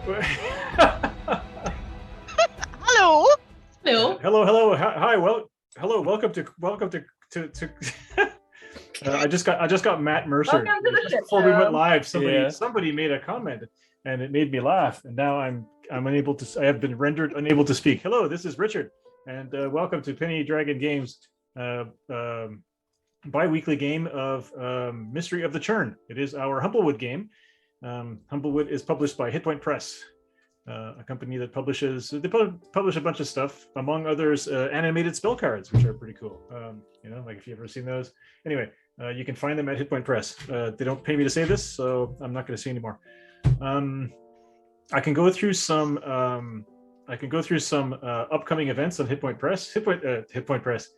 Hello. Hello. Hello. Hi. Hello. Welcome to. I just got Matt Mercer. Welcome to the Just shit before we went show. live, Yeah. somebody made a comment, and it made me laugh. And now I'm unable to. I have been rendered unable to speak. Hello, this is Richard, and welcome to Penny Dragon Games, bi-weekly game of Mystery of the Churn. It is our Humblewood game. Humblewood is published by Hitpoint Press, a company that publishes publish a bunch of stuff, among others animated spell cards, which are pretty cool. Like if you've ever seen those. Anyway, you can find them at Hitpoint Press. They don't pay me to say this, so I'm not going to say anymore. I can go through some upcoming events on Hitpoint Press. Hitpoint Press.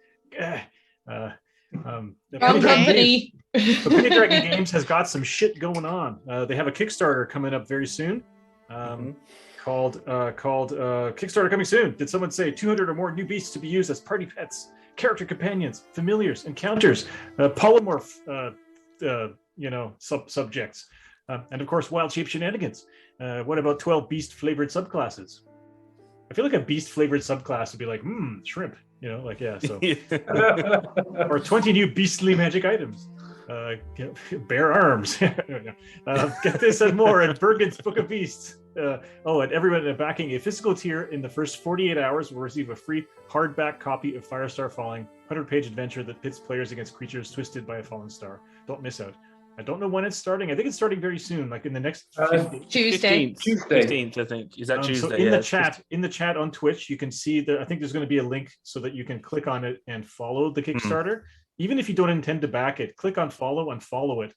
Wrong company. So Penny Dragon Games has got some shit going on. They have a Kickstarter coming up very soon. Called Kickstarter coming soon. Did someone say 200 or more new beasts to be used as party pets, character companions, familiars, encounters, polymorph, subjects, and of course wild shape shenanigans. What about 12 beast flavored subclasses? I feel like a beast flavored subclass would be like, shrimp. So or 20 new beastly magic items. Bear arms. Get this and more at Bergen's Book of Beasts. And everyone backing a physical tier in the first 48 hours will receive a free hardback copy of Firestar Falling, 100-page adventure that pits players against creatures twisted by a fallen star. Don't miss out. I don't know when it's starting. I think it's starting very soon, like in the next Tuesday. 15th, I think. Is that Tuesday? So in the chat on Twitch, you can see that I think there's going to be a link so that you can click on it and follow the Kickstarter. Even if you don't intend to back it, click on follow and follow it,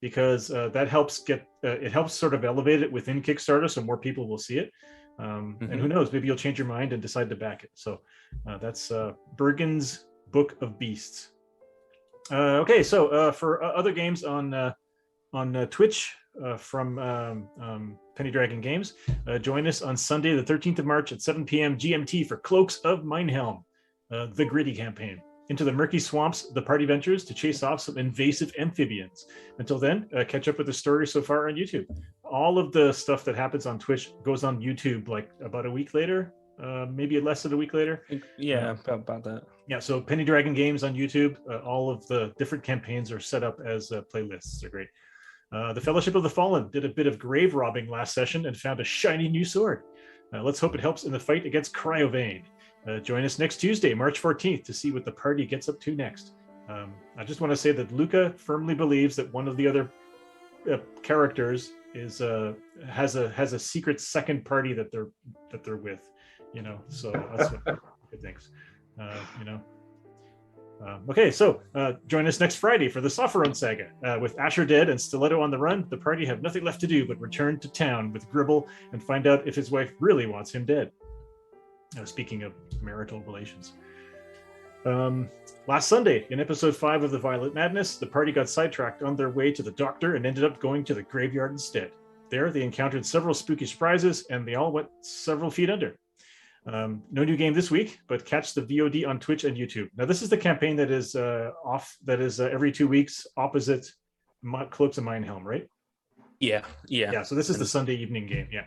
because that helps it helps sort of elevate it within Kickstarter, so more people will see it. And who knows, maybe you'll change your mind and decide to back it. So that's Bergen's Book of Beasts. Okay, so for other games on Twitch from Penny Dragon Games, join us on Sunday, the 13th of March at 7 p.m. GMT for Cloaks of Minehelm, the Gritty campaign. Into the murky swamps, the party ventures to chase off some invasive amphibians. Until then, catch up with the story so far on YouTube. All of the stuff that happens on Twitch goes on YouTube like about a week later, maybe less than a week later. Yeah, about that. Yeah, so Penny Dragon Games on YouTube, all of the different campaigns are set up as playlists. They're great. The Fellowship of the Fallen did a bit of grave robbing last session and found a shiny new sword. Let's hope it helps in the fight against Cryovane. Join us next Tuesday, March 14th, to see what the party gets up to next. I just want to say that Luca firmly believes that one of the other characters has a secret second party that they're with. So that's what good things. Okay, so join us next Friday for the Sophoron Saga. With Asher dead and Stiletto on the run, the party have nothing left to do but return to town with Gribble and find out if his wife really wants him dead. Speaking of marital relations. Last Sunday, in episode 5 of The Violet Madness, the party got sidetracked on their way to the doctor and ended up going to the graveyard instead. There, they encountered several spooky surprises, and they all went several feet under. No new game this week, but catch the VOD on Twitch and YouTube. Now, this is the campaign that is every 2 weeks opposite Cloaks of Minehelm, right? Yeah. So this is the Sunday evening game, yeah.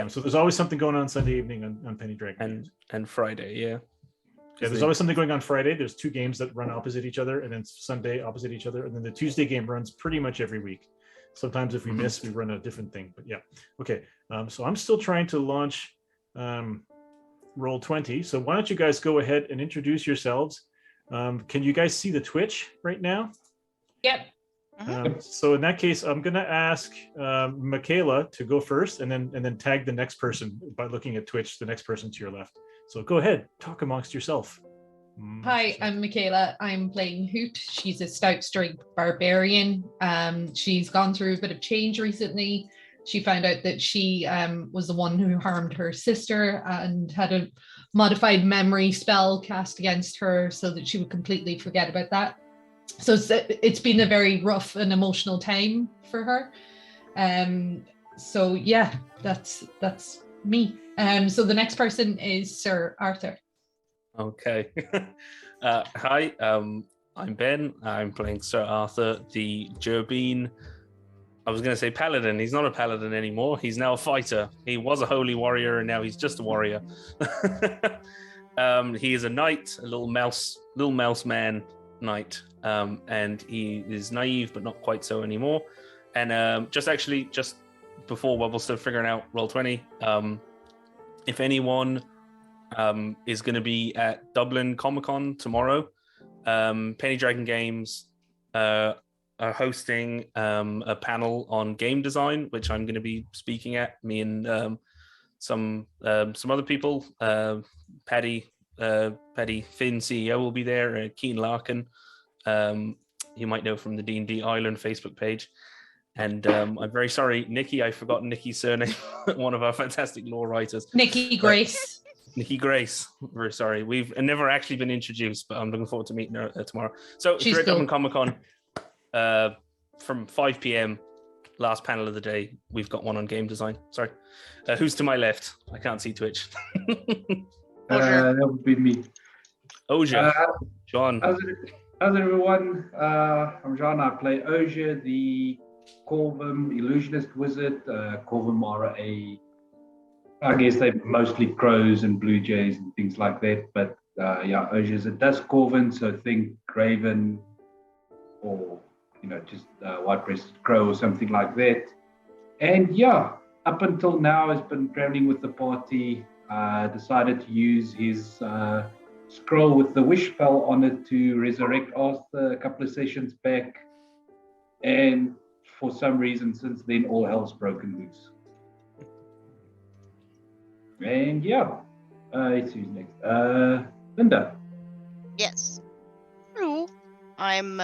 So there's always something going on Sunday evening on Penny Dragon and Friday, yeah. Yeah, there's always something going on Friday. There's 2 games that run opposite each other, and then Sunday opposite each other, and then the Tuesday game runs pretty much every week. Sometimes if we miss, we run a different thing. But yeah, okay. So I'm still trying to launch Roll20. So why don't you guys go ahead and introduce yourselves? Can you guys see the Twitch right now? Yep. So in that case, I'm going to ask Michaela to go first, and then tag the next person by looking at Twitch, the next person to your left. So go ahead, talk amongst yourself. Hi, I'm Michaela. I'm playing Hoot. She's a stout strength barbarian. She's gone through a bit of change recently. She found out that she was the one who harmed her sister and had a modified memory spell cast against her so that she would completely forget about that. So it's been a very rough and emotional time for her. So yeah, that's me. So the next person is Sir Arthur. Okay. Hi, I'm Ben. I'm playing Sir Arthur, the Gerbine I was going to say paladin. He's not a paladin anymore. He's now a fighter. He was a holy warrior, and now he's just a warrior. He is a knight, a little mouse man knight, and he is naive, but not quite so anymore. And just before while we're still figuring out Roll20, if anyone is going to be at Dublin Comic-Con tomorrow, Penny Dragon Games are hosting a panel on game design, which I'm going to be speaking at. Me and some other people, Paddy Finn, CEO, will be there. Keen Larkin, you might know from the D&D Ireland Facebook page. And I'm very sorry, Nikki, I forgot Nikki's surname, one of our fantastic lore writers. Nikki Grace. Nikki Grace. Very sorry. We've never actually been introduced, but I'm looking forward to meeting her tomorrow. So if you're at Dublin Comic-Con, from 5 p.m, last panel of the day, we've got one on game design. Sorry. Who's to my left? I can't see Twitch. That would be me. Oja. John. How's everyone? I'm John. I play Oja, the Corvum illusionist wizard. Corvum are I guess they're mostly crows and blue jays and things like that. But Oja is a dusk Corvin, so think raven or just white-breasted crow or something like that. And up until now has been traveling with the party. Decided to use his scroll with the wish spell on it to resurrect Arthur a couple of sessions back. And for some reason, since then, all hell's broken loose. And it's who's next? Linda. Yes. Hello. I'm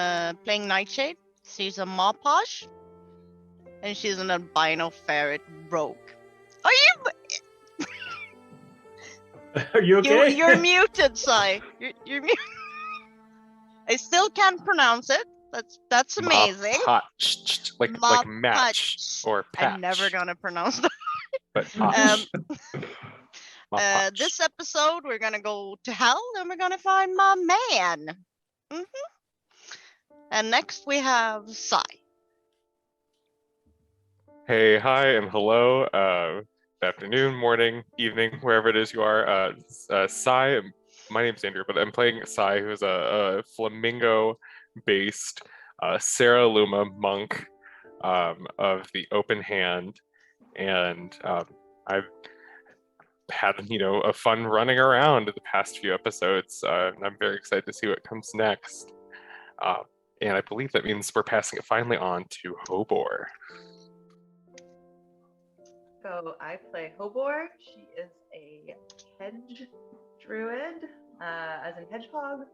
playing Nightshade. She's a Mapash. And she's an albino ferret rogue. Are you? Are you okay? You're muted, Sai. You're muted. I still can't pronounce it. That's amazing. Mapash, like match or patch. I'm never gonna pronounce that. But this episode, we're gonna go to hell and we're gonna find my man. And next we have Sai. Hey, hi, and hello. Good afternoon, morning, evening, wherever it is you are. Sai, my name's Andrew, but I'm playing Sai, who's a flamingo-based Sarah Luma monk of the Open Hand, and I've had a fun running around in the past few episodes. And I'm very excited to see what comes next. And I believe that means we're passing it finally on to Hobor. So I play Hobor. She is a hedge druid, as in hedgehog.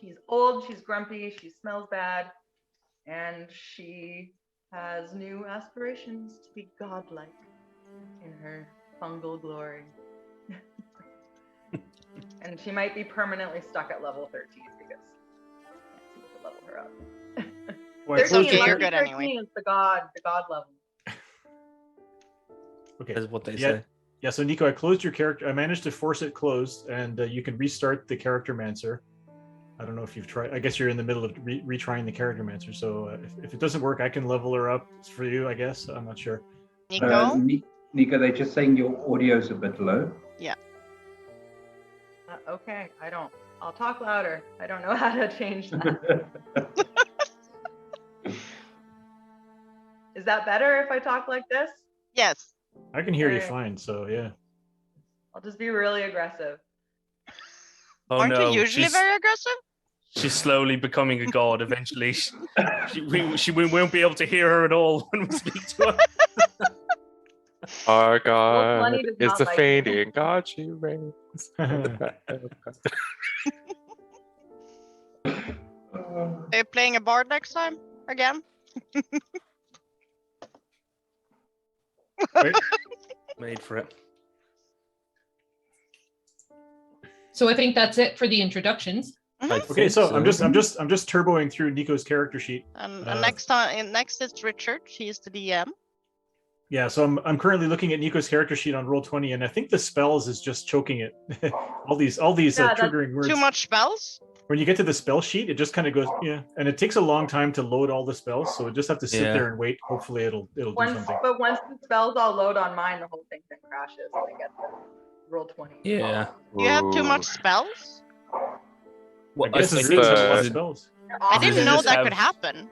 She's old, she's grumpy, she smells bad, and she has new aspirations to be godlike in her fungal glory. And she might be permanently stuck at level 13 because I can't seem to level her up. Well, 13, you're lucky good 13 anyway. is the god level. Okay. That's what they Yeah. say. Yeah, so Nico, I closed your character. I managed to force it closed, and you can restart the Character Mancer. I don't know if you've tried. I guess you're in the middle of retrying the Character Mancer. So if it doesn't work, I can level her up for you, I guess. I'm not sure. Nico? Nico, they're just saying your audio's a bit low. Okay, I'll talk louder. I don't know how to change that. Is that better if I talk like this? Yes. I can hear you Alright. fine, so yeah. I'll just be really aggressive. Oh Aren't no, you usually very aggressive? she's slowly becoming a god. Eventually, we won't be able to hear her at all when we speak to her. Our God Money does is not the like fading God she reigns. Are you playing a bard next time? Again? Made for it. So I think that's it for the introductions. Okay, so I'm just turboing through Nico's character sheet. And next is Richard. She's the DM. Yeah, so I'm currently looking at Nico's character sheet on Roll20, and I think the spells is just choking it. all these Yeah, that's triggering words. Too much spells? When you get to the spell sheet, it just kind of goes, yeah, and it takes a long time to load all the spells, so we just have to sit Yeah. there and wait. Hopefully, it'll do something. But once the spells all load on mine, the whole thing then crashes and I get the roll 20. Yeah. You have too Ooh. much spells? Well, I guess this it's is really the- just a lot of spells. I Does didn't it know just that have- could happen.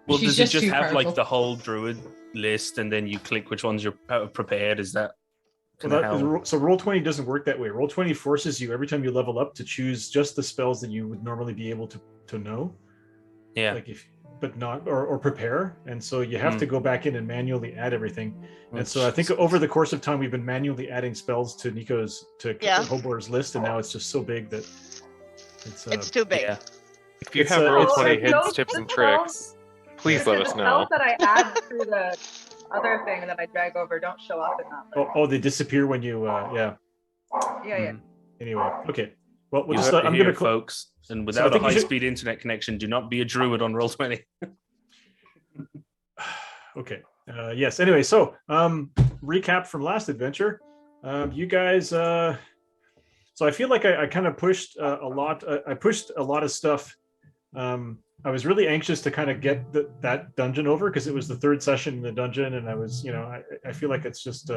Well, She's does it just just too have powerful. like the whole druid list, and then you click which ones you're prepared? Is that So, kinda how- so Roll20 doesn't work that way. Roll20 forces you every time you level up to choose just the spells that you would normally be able to know. Yeah. Like but not or prepare, and so you have to go back in and manually add everything. And so I think over the course of time we've been manually adding spells to Yeah. Hobor's list, and now it's just so big that It's too big. Yeah. If you It's, have uh, roll it's, 20 uh, hints, no tips, and spells. tricks, please let us The know. spells that I add through the other thing that I drag over don't show up in that list. oh, they disappear when you Yeah, yeah. anyway. Okay, well we'll You just heard it I'm here, gonna folks. And I without a think you should- high-speed internet connection, do not be a druid on Roll20. Okay. Yes. Anyway, so recap from last adventure. You guys. So I feel like I kind of pushed a lot. I pushed a lot of stuff. I was really anxious to kind of get that dungeon over because it was the third session in the dungeon, and I was, I feel like it's just,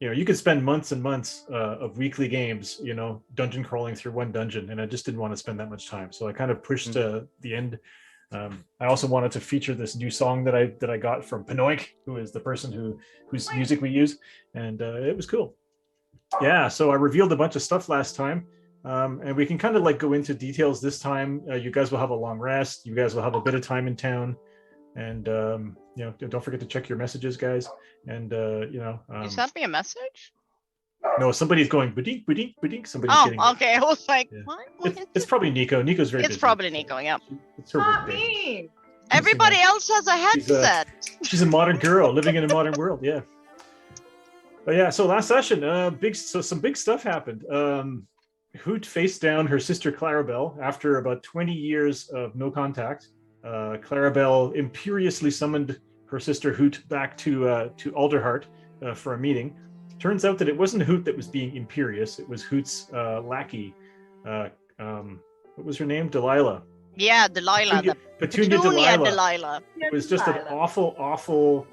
you could spend months and months of weekly games, dungeon crawling through one dungeon, and I just didn't want to spend that much time. So I kind of pushed the end. I also wanted to feature this new song that I got from Pinoik, who is the person whose music we use, and it was cool. Yeah, so I revealed a bunch of stuff last time, and we can kind of like go into details this time. You guys will have a long rest. You guys will have a bit of time in town, and don't forget to check your messages, guys. And You sent me a message? no, somebody's going badink badink badink. Somebody's Oh, getting. okay. I was like, Yeah. what? It's probably Nico. Nico's very It's busy. probably Nico, yeah. It's her Not birthday. me. Everybody else has a She's a- headset. She's a modern girl living in a modern world. Yeah. But yeah, so last session, some big stuff happened. Hoot faced down her sister Clarabelle after about 20 years of no contact. Clarabelle imperiously summoned her sister Hoot back to Alderheart for a meeting. Turns out that it wasn't Hoot that was being imperious; it was Hoot's lackey. What was her name? Delilah. Yeah, Delilah. The Petunia Petunia Delilah. Delilah. It was just an awful,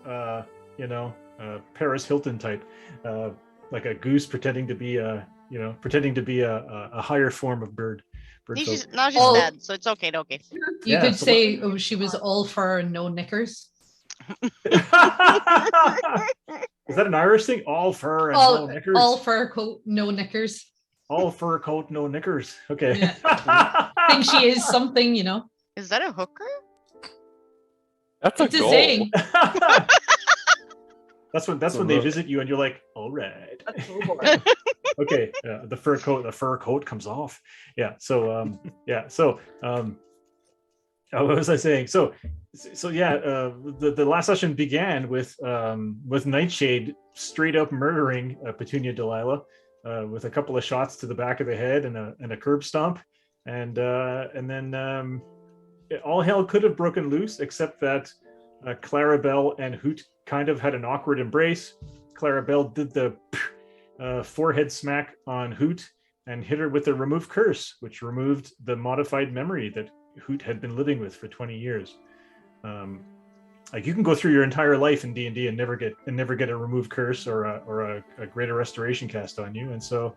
Paris Hilton type, like a goose pretending to be a higher form of bird. Now she's Oh. dead, so it's okay. Okay. You Yeah, could so say she was all fur and no knickers. Is that an Irish thing? All fur and no knickers. All fur coat, no knickers. All fur coat, no knickers. Okay. Yeah. Think she is something, Is that a hooker? That's a It's a goal. saying. That's when they visit you and you're like, all right. That's Hobor. Okay, the fur coat comes off. Yeah. So what was I saying? So yeah, the last session began with Nightshade straight up murdering Petunia Delilah with a couple of shots to the back of the head and a curb stomp, and then all hell could have broken loose except that Clarabelle and Hoot kind of had an awkward embrace. Clarabelle did the forehead smack on Hoot and hit her with a remove curse, which removed the modified memory that Hoot had been living with for 20 years. Like you can go through your entire life in D&D and never get a remove curse or a greater restoration cast on you. And so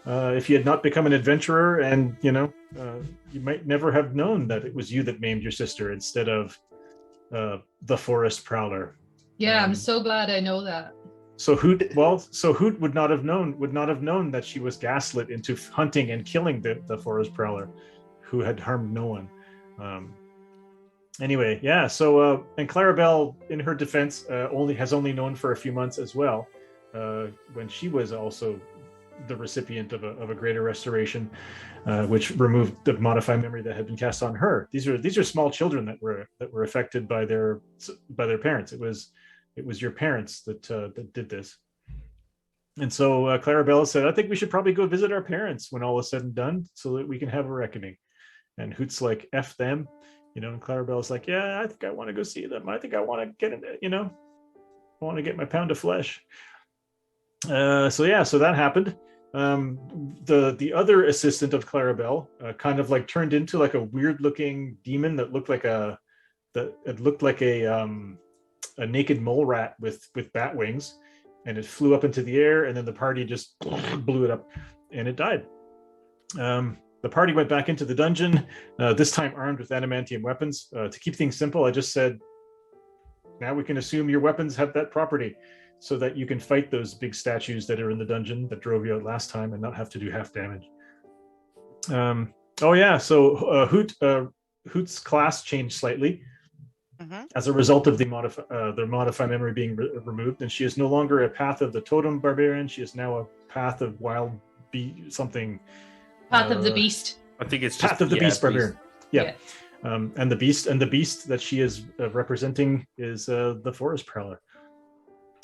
if you had not become an adventurer, and you might never have known that it was you that maimed your sister instead of the forest prowler. Yeah, I'm so glad I know that. So Hoot would not have known that she was gaslit into hunting and killing the forest prowler, who had harmed no one. Anyway, yeah. So and Clarabelle, in her defense, has only known for a few months as well, when she was also the recipient of a greater restoration, which removed the modified memory that had been cast on her. These are small children that were affected by their parents. It was your parents that did this. And so Clarabelle said, I think we should probably go visit our parents when all is said and done so that we can have a reckoning. And Hoot's like, F them. And Clarabelle's like, yeah, I think I want to go see them. I think I want to get it, I want to get my pound of flesh. So that happened. The other assistant of Clarabelle kind of like turned into like a weird looking demon that looked like a naked mole rat with bat wings, and it flew up into the air, and then the party just blew it up and it died. The party went back into the dungeon, this time armed with adamantium weapons. To keep things simple, I just said, now we can assume your weapons have that property, so that you can fight those big statues that are in the dungeon that drove you out last time and not have to do half damage. So Hoot's class changed slightly as a result of the modify memory being removed, and she is no longer a Path of the Totem Barbarian. She is now a Path of Wild something. Path of the Beast. I think it's just Path of the Beast Barbarian. Yeah. And the beast that she is representing is the Forest Prowler.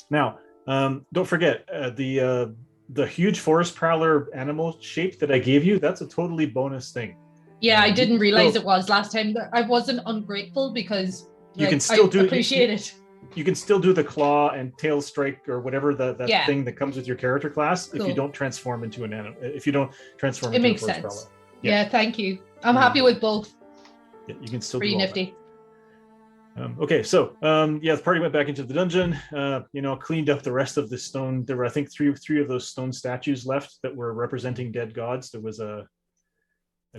Now, don't forget the huge Forest Prowler animal shape that I gave you. That's a totally bonus thing. Yeah, I didn't realize it was last time. I wasn't ungrateful because you can still appreciate it. You can still do the claw and tail strike or whatever that thing that comes with your character class if you don't transform into an animal. If you don't transform into a Forest Prowler. Yeah, thank you. I'm happy with both. Yeah, you can still pretty do all nifty. The party went back into the dungeon, cleaned up the rest of the stone. There were, I think, three of those stone statues left that were representing dead gods. There was a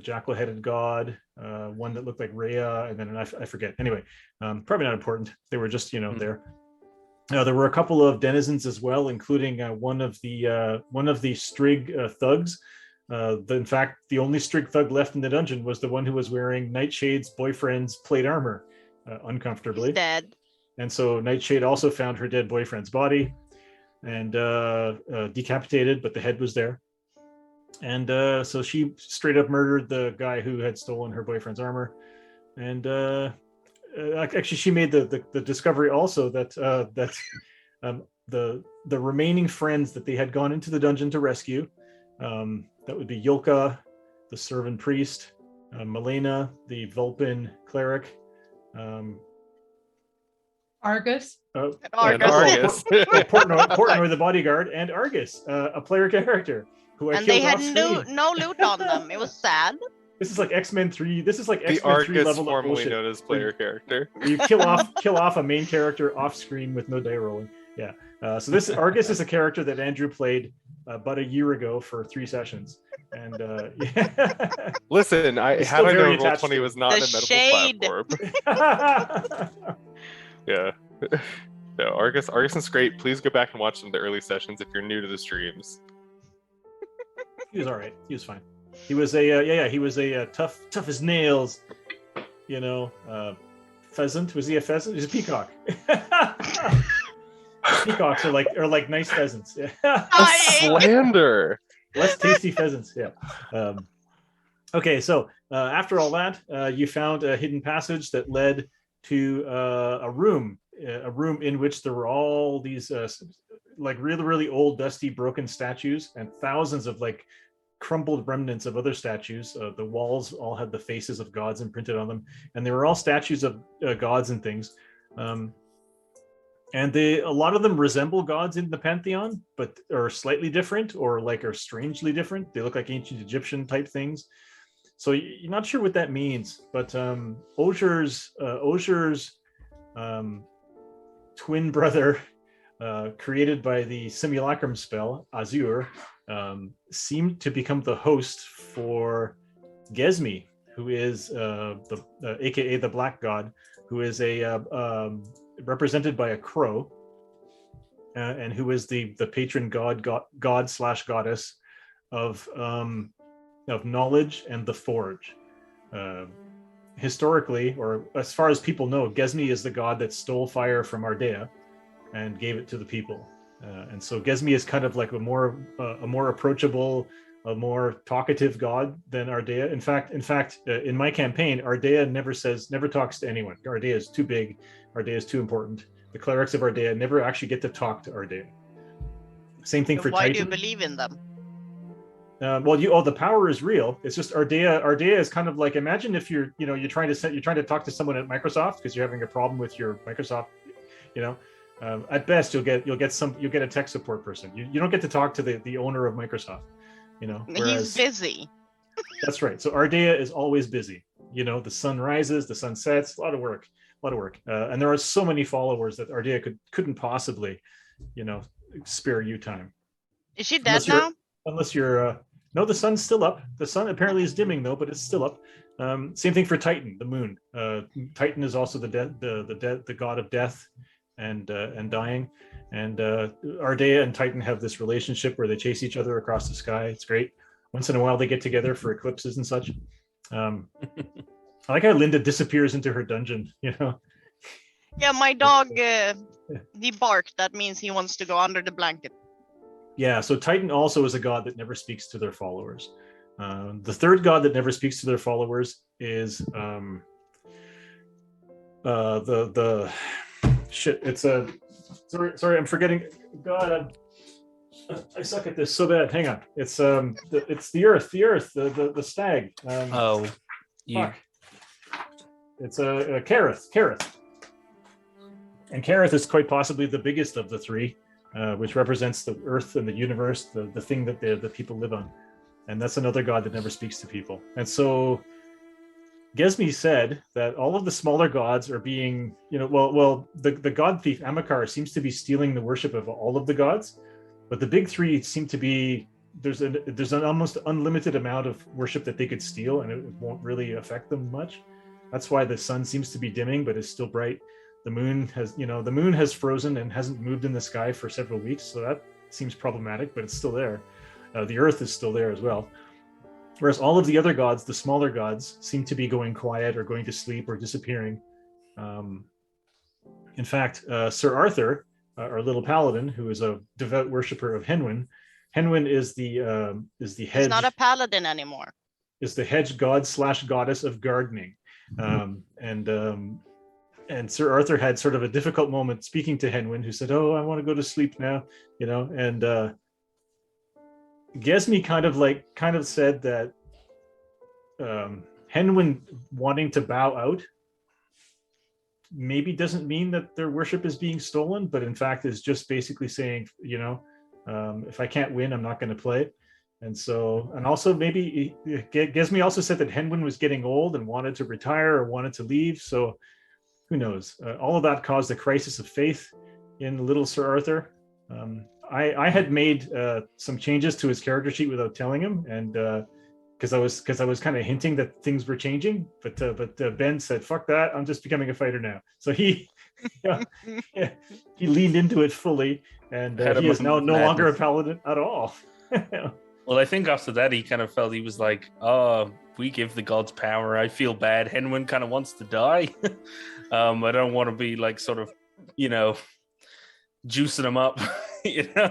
jackal-headed god, one that looked like Rhea, and then I forget. Anyway, probably not important. They were just, there. There were a couple of denizens as well, including one of the Strigg thugs. In fact, the only Strigg thug left in the dungeon was the one who was wearing Nightshade's boyfriend's plate armor. Uncomfortably. He's dead. And so Nightshade also found her dead boyfriend's body and decapitated, but the head was there. And so she straight up murdered the guy who had stolen her boyfriend's armor. And actually, she made the discovery also that the remaining friends that they had gone into the dungeon to rescue, that would be Yulka, the servant priest, Milena, the Vulpin cleric, Argus. Argus. Portnoy the bodyguard, and Argus, a player character who I and killed they had off screen. no loot on them. It was sad. This is like X-Men 3. This is like The X-Men 3 Argus, level of formerly bullshit. known as player character. You kill off a main character off screen with no die rolling. Yeah. So this Argus is a character that Andrew played about a year ago for 3 sessions. And Listen, I He's had still I very known attached Roll20 to was not the a medical shade. platform. Yeah. No, Argus and Scrape, please go back and watch some of the early sessions if you're new to the streams. He was all right. He was fine. He was a he was a tough as nails, pheasant. Was he a pheasant? He's a peacock. Peacocks are like nice pheasants. Yeah. Slander. Less tasty pheasants. Yeah. Okay, so after all that, you found a hidden passage that led to a room in which there were all these like really old, dusty, broken statues and thousands of like crumbled remnants of other statues. The walls all had the faces of gods imprinted on them, and they were all statues of gods and things. And a lot of them resemble gods in the pantheon, but are slightly different or like are strangely different. They look like ancient Egyptian type things. So you're not sure what that means, but Ozur's twin brother, created by the simulacrum spell, Azur, seemed to become the host for Gesmi, who is aka the Black God, who is represented by a crow, and who is the patron god slash goddess of knowledge and the forge. Historically, or as far as people know, Gesmi is the god that stole fire from Ardea and gave it to the people. And so Gesmi is kind of like a more approachable, a more talkative god than Ardea. In fact, in my campaign, Ardea never talks to anyone. Ardea is too big. Ardea is too important. The clerics of Ardea never actually get to talk to Ardea. Same thing for Why Titan. do you believe in them? The power is real. It's just Ardea is kind of like, imagine if you're trying to talk to someone at Microsoft because you're having a problem with your Microsoft, at best you'll get a tech support person. You don't get to talk to the owner of Microsoft, He's busy. That's right. So Ardea is always busy. The sun rises, the sun sets, a lot of work. And there are so many followers that Ardea couldn't possibly, spare you time. Is she dead now? Unless you're no, the sun's still up. The sun apparently is dimming though, but it's still up. Same thing for Titan, the moon. Titan is also the god of death and dying. And Ardea and Titan have this relationship where they chase each other across the sky. It's great. Once in a while they get together for eclipses and such. I like how Linda disappears into her dungeon. Yeah, my dog he barked. That means he wants to go under the blanket. Yeah, so Titan also is a god that never speaks to their followers. The third god that never speaks to their followers is the shit. It's a sorry, I'm forgetting. God, I suck at this so bad. Hang on. It's the earth, the stag. Fuck. It's a Kareth. And Kareth is quite possibly the biggest of the three. Which represents the earth and the universe, the thing that the people live on. And that's another god that never speaks to people. And so Gesmi said that all of the smaller gods are being, the god thief Amakar seems to be stealing the worship of all of the gods, but the big three seem to be, there's an almost unlimited amount of worship that they could steal, and it won't really affect them much. That's why the sun seems to be dimming, but is still bright. The moon has frozen and hasn't moved in the sky for several weeks, so that seems problematic, but it's still there. The earth is still there as well. Whereas all of the other gods, the smaller gods, seem to be going quiet or going to sleep or disappearing. In fact, Sir Arthur, our little paladin, who is a devout worshiper of Henwin is the hedge. He's not a paladin anymore. Is the hedge god / goddess of gardening. And Sir Arthur had sort of a difficult moment speaking to Henwin, who said, "Oh, I want to go to sleep now," and Gesmi kind of said that Henwin wanting to bow out maybe doesn't mean that their worship is being stolen, but in fact is just basically saying, if I can't win, I'm not going to play. And also maybe Gesmi also said that Henwin was getting old and wanted to retire or wanted to leave. So who knows? All of that caused a crisis of faith in little Sir Arthur. I had made some changes to his character sheet without telling him, and because I was kind of hinting that things were changing, but Ben said, "Fuck that! I'm just becoming a fighter now." So he he leaned into it fully, and he is now no longer a paladin at all. Well, I think after that he kind of felt, he was like, "Oh, we give the gods power. I feel bad. Henwin kind of wants to die. I don't want to be like sort of, juicing him up."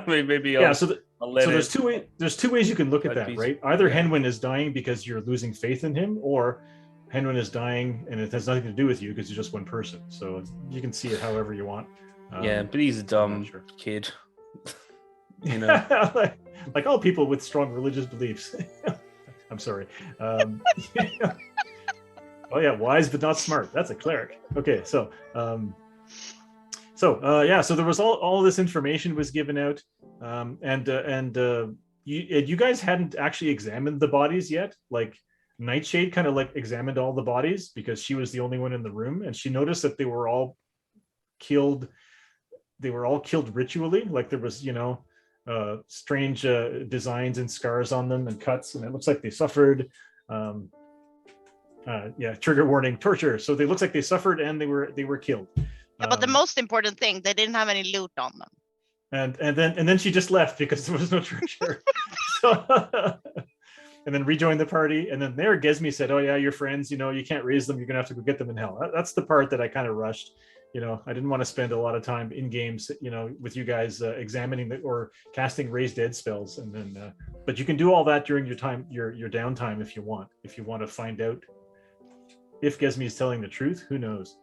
Maybe so there's two ways you can look at that, right? Either Henwin is dying because you're losing faith in him, or Henwin is dying and it has nothing to do with you because you're just one person. So you can see it however you want. But he's a dumb kid. like all people with strong religious beliefs. I'm sorry. Oh yeah, wise but not smart. That's a cleric. Okay, so there was all this information was given out, you guys hadn't actually examined the bodies yet. Like Nightshade kind of examined all the bodies because she was the only one in the room, and she noticed that they were all killed. They were all killed ritually. Like there was, strange designs and scars on them and cuts, and it looks like they suffered. Trigger warning: torture. So they looks like they suffered and they were killed. Yeah, but the most important thing, they didn't have any loot on them. And then she just left because there was no treasure. And then rejoined the party. And then there, Gesmi said, "Oh yeah, your friends, you can't raise them. You're gonna have to go get them in hell." That's the part that I kind of rushed. I didn't want to spend a lot of time in games, with you guys examining or casting raise dead spells. And then, but you can do all that during your downtime if you want. If you want to find out if Gesmi is telling the truth, who knows?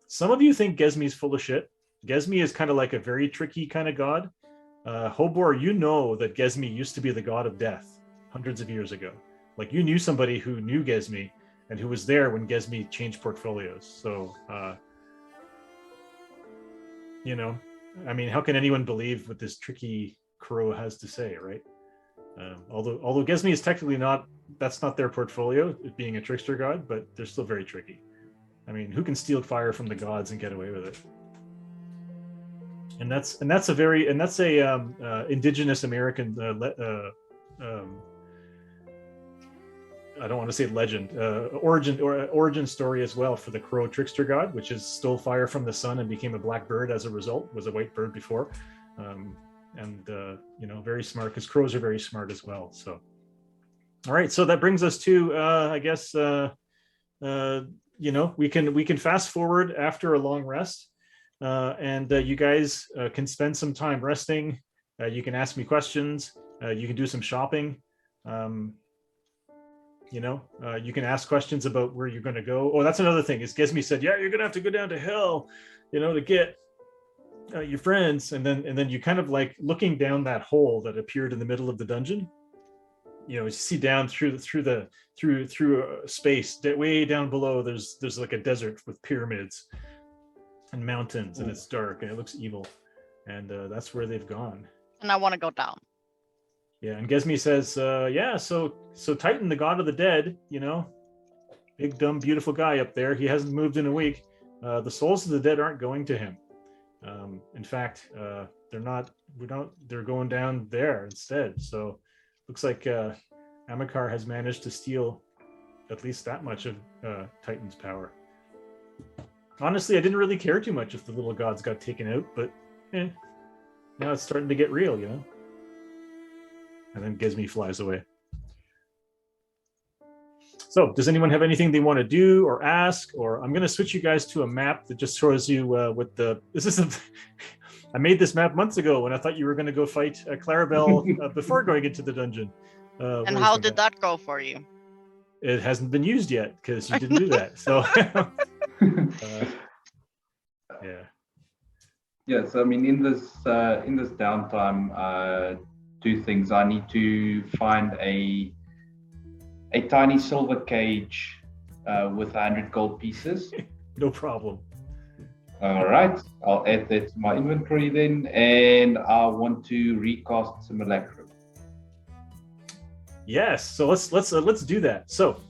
Some of you think Gesmi is full of shit. Gesmi is kind of like a very tricky kind of god. Hobor, you know that Gesmi used to be the god of death hundreds of years ago. Like, you knew somebody who knew Gesmi and who was there when Gesmi changed portfolios. So, you know, I mean, how can anyone believe what this tricky crow has to say, right? Although Gesmi is technically that's not their portfolio, it being a trickster god, but they're still very tricky. I mean, who can steal fire from the gods and get away with it? And that's a indigenous American I don't want to say legend, origin story as well for the crow trickster god, which is stole fire from the sun and became a black bird as a result. Was a white bird before, you know, very smart, because crows are very smart as well. So, all right, so that brings us to I guess you know, we can fast forward after a long rest, and you guys can spend some time resting. You can ask me questions. You can do some shopping. You know, you can ask questions about where you're going to go. Oh, that's another thing. Is Gesmi said, yeah, you're going to have to go down to hell, you know, to get your friends. And then you kind of like looking down that hole that appeared in the middle of the dungeon. You know, you see down through space, way down below. There's like a desert with pyramids and mountains, and it's dark and it looks evil. And that's where they've gone. And I want to go down. Yeah, and Gesmi says, yeah, so Titan, the god of the dead, you know, big, dumb, beautiful guy up there. He hasn't moved in a week. The souls of the dead aren't going to him. In fact, they're going down there instead. So looks like Amakar has managed to steal at least that much of Titan's power. Honestly, I didn't really care too much if the little gods got taken out, but now it's starting to get real, you know? And then Gesmi flies away. So does anyone have anything they want to do or ask? Or I'm going to switch you guys to a map that just shows you I made this map months ago when I thought you were going to go fight Clarabelle before going into the dungeon. And how did that go for you? It hasn't been used yet because you didn't do that. So yeah. Yeah, so I mean, in this downtime, two things. I need to find a tiny silver cage with 100 gold pieces. No problem. All right, I'll add that to my inventory then, and I want to recast Simulacrum. Yes, so let's do that. So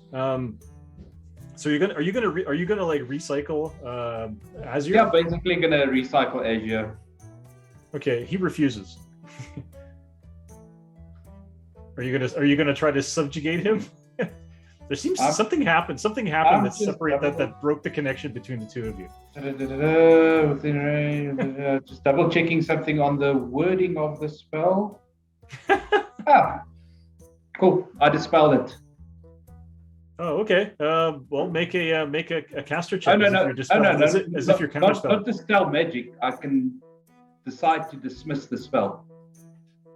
so are you gonna like recycle Azure? Yeah, basically gonna recycle Azure. Okay, he refuses. Are you gonna try to subjugate him? There seems something happened that broke the connection between the two of you. Within range, just double checking something on the wording of the spell. Cool. I dispelled it. Oh, okay. Well, make a caster check. No. As if you're counterspell. Not dispel magic. I can decide to dismiss the spell.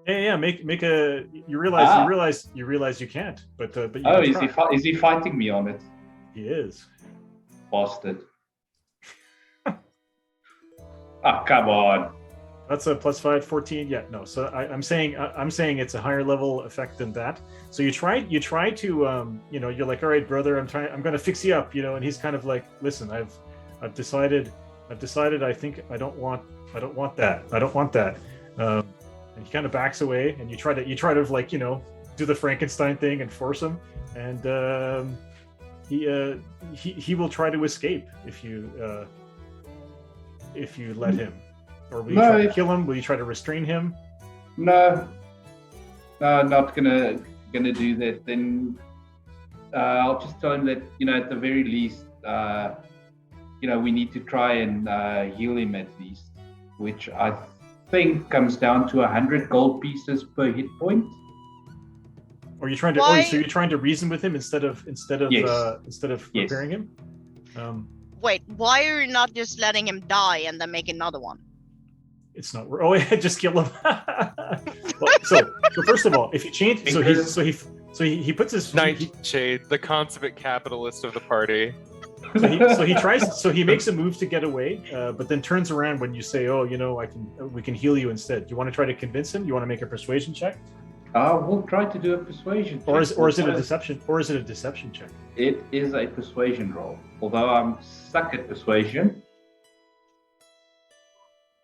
Yeah. Make a. You realize you can't. But you oh, is he fighting me on it? He is. Bastard. Come on. That's a +5, 14. Yeah, no. So I'm saying it's a higher level effect than that. So you try to you're like, all right, brother, I'm going to fix you up, and he's kind of like, listen, I've decided I think I don't want that. And he kind of backs away, and you try to like, do the Frankenstein thing and force him, and he will try to escape if you let him. Or will you try to kill him? Will you try to restrain him? No, not gonna do that. Then I'll just tell him that at the very least, we need to try and heal him at least, which I think comes down to 100 gold pieces per hit point. Or you're trying to? Why? So you're trying to reason with him instead of repairing him? Wait, why are you not just letting him die and then make another one? It's not. Oh, yeah, just kill him. Well, so first of all, if you change, so he puts his Nightshade, the consummate capitalist of the party. So he makes a move to get away, but then turns around when you say, "Oh, we can heal you instead." Do you want to try to convince him? You want to make a persuasion check? We'll try to do a persuasion check. Or is it a deception? Or is it a deception check? It is a persuasion roll. Although I'm stuck at persuasion.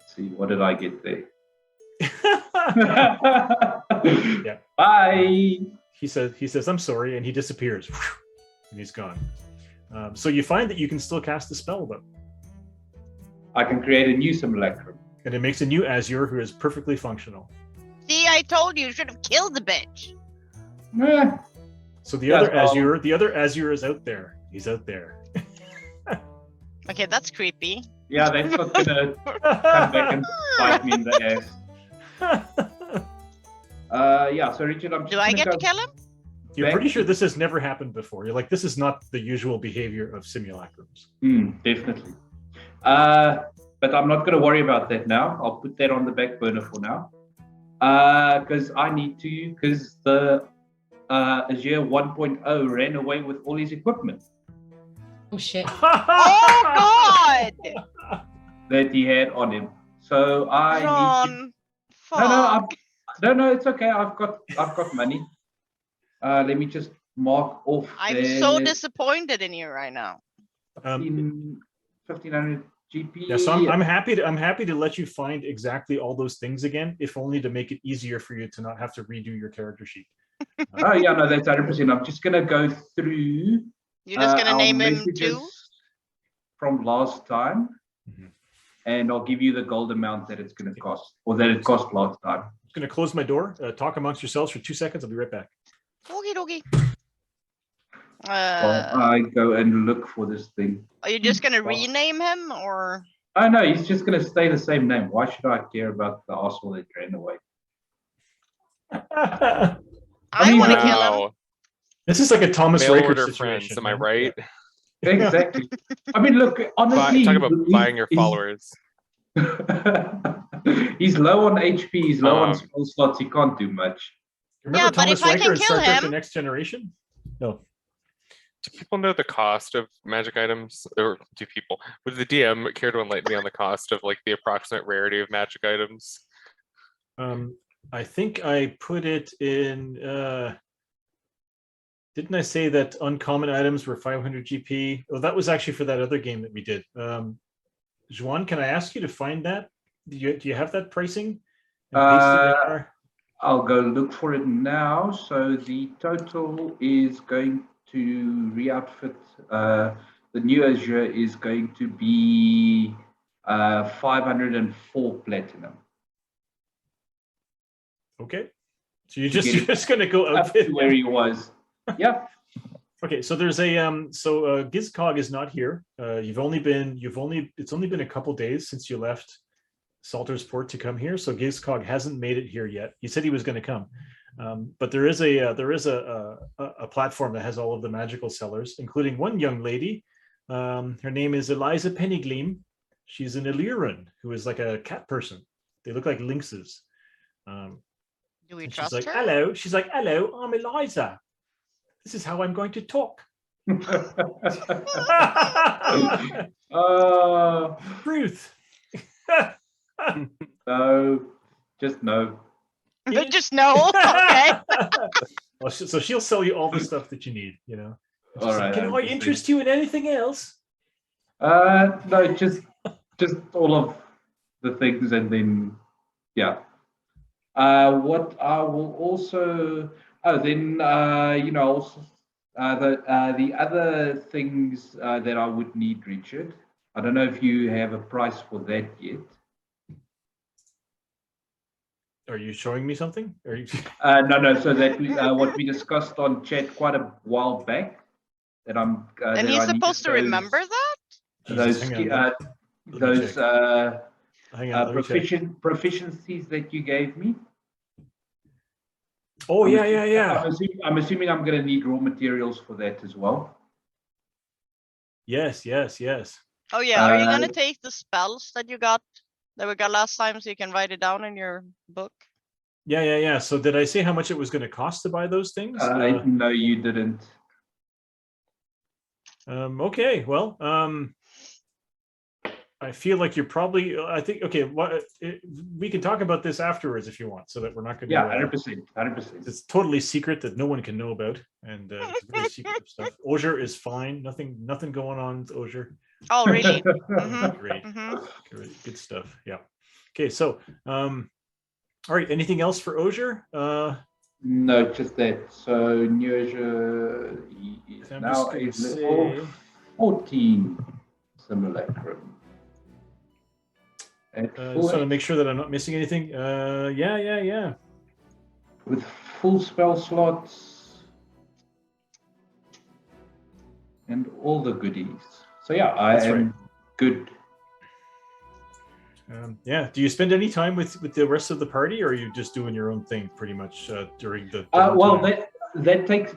Let's see, what did I get there? Yeah. Bye. He says, "I'm sorry," and he disappears, and he's gone. So you find that you can still cast the spell, though. I can create a new simulacrum. And it makes a new Azure who is perfectly functional. See, I told you should have killed the bitch. Eh, So the other Azure is out there. He's out there. Okay, that's creepy. yeah, that's not gonna come back and bite me in the ass. Yeah, so Richard, I'm just Do I gonna get to go- kill him? You're pretty sure this has never happened before. You're like, this is not the usual behavior of simulacrums. Definitely. But I'm not going to worry about that now. I'll put that on the back burner for now. Because I need to, because the Azure 1.0 ran away with all his equipment Oh shit. Oh God! that he had on him. So I need Ron, to... No, it's okay. I've got money. Let me just mark off. I'm so disappointed in you right now. 1500 GP. Yeah, so I'm happy to let you find exactly all those things again, if only to make it easier for you to not have to redo your character sheet. Oh yeah, no, that's 100%. I'm just gonna go through. You're just gonna our name him messages too? from last time, and I'll give you the gold amount that it's gonna cost, or that it cost last time. I'm just going to close my door. Talk amongst yourselves for 2 seconds. I'll be right back. Okie dokie. While I go and look for this thing. Are you just gonna rename him, or? Oh no, he's just gonna stay the same name. Why should I care about the asshole that ran away? I mean, want to kill him. Wow. This is like a Thomas Mail Riker order situation. friends, am I man. right? Exactly. I mean, look, honestly, Talk about buying your followers. He's low on HP. He's low on spell slots. He can't do much. Remember Yeah, but Thomas if I Riker can in kill Star Trek: The him- Next Generation? No. Do people know the cost of magic items? Or do people? Would the DM care to enlighten me on the cost of like the approximate rarity of magic items? I think I put it in. Didn't I say that uncommon items were 500 GP? Oh, that was actually for that other game that we did. Juan, can I ask you to find that? Do you have that pricing? And paste it in there? I'll go look for it now. So the total is going to re-outfit. The new Azure is going to be 504 platinum. Okay. So you're just going to go Up outfit to where he was. Yep. Okay, so there's a Gizcog is not here. It's only been a couple days since you left Salter's Port to come here, so Gizcog hasn't made it here yet. He said he was going to come, but there is a platform that has all of the magical sellers, including one young lady. Her name is Eliza Pennygleam. She's an Illyrian who is like a cat person. They look like lynxes. Do we And trust she's like, her? hello. She's like, hello, I'm Eliza. This is how I'm going to talk. Truth. No, just no. But just no. Okay. Well, so she'll sell you all the stuff that you need, you know. She's All like, right. can I interest you in anything else? No, just all of the things, and then yeah. What I will also also the other things that I would need, Richard. I don't know if you have a price for that yet. Are you showing me something? Are you... No. So that what we discussed on chat quite a while back. That I'm. And that he's I needed supposed to remember that? those Hang on, those Hang on, let me check. proficiencies that you gave me. Oh, yeah. I'm assuming I'm going to need raw materials for that as well. Yes. Oh yeah. Are you gonna take the spells that we got last time, so you can write it down in your book? Yeah. So did I say how much it was going to cost to buy those things? No, you didn't. Okay, well, I feel like you're probably. I think okay. We can talk about this afterwards if you want, so that we're not going to. Yeah, 100%, 100%. It's totally secret that no one can know about, and it's very secretive stuff. Osier is fine. Nothing going on with Osier. Oh, really? Mm-hmm. Great. Great, good stuff. Yeah. Okay, so all right. Anything else for Osier? No, just that. So Nyanja is I'm now just a gonna level say- 14 simulacrum. At just full- want to make sure that I'm not missing anything. Yeah. with full spell slots and all the goodies. So yeah, I That's am right. good. Yeah. Do you spend any time with the rest of the party, or are you just doing your own thing pretty much during the? Well, downtime? that takes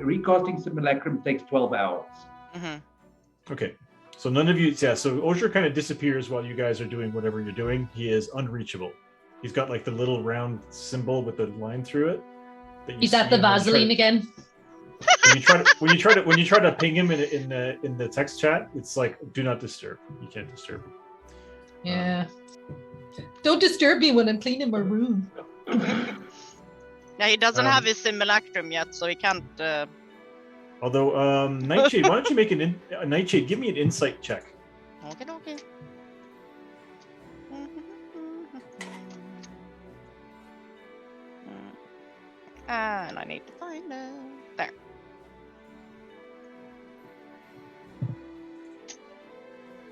recasting simulacrum takes 12 hours. Mm-hmm. Okay. So none of you, yeah. So Osier kind of disappears while you guys are doing whatever you're doing. He is unreachable. He's got like the little round symbol with the line through it. He's at the Vaseline again. When you try to ping him in the text chat, it's like do not disturb. You can't disturb him. Yeah. Don't disturb me when I'm cleaning my room. Yeah, he doesn't have his simulacrum yet, so he can't. Although Nightshade, why don't you make Nightshade? Give me an insight check. Okay. And I need to find it. There.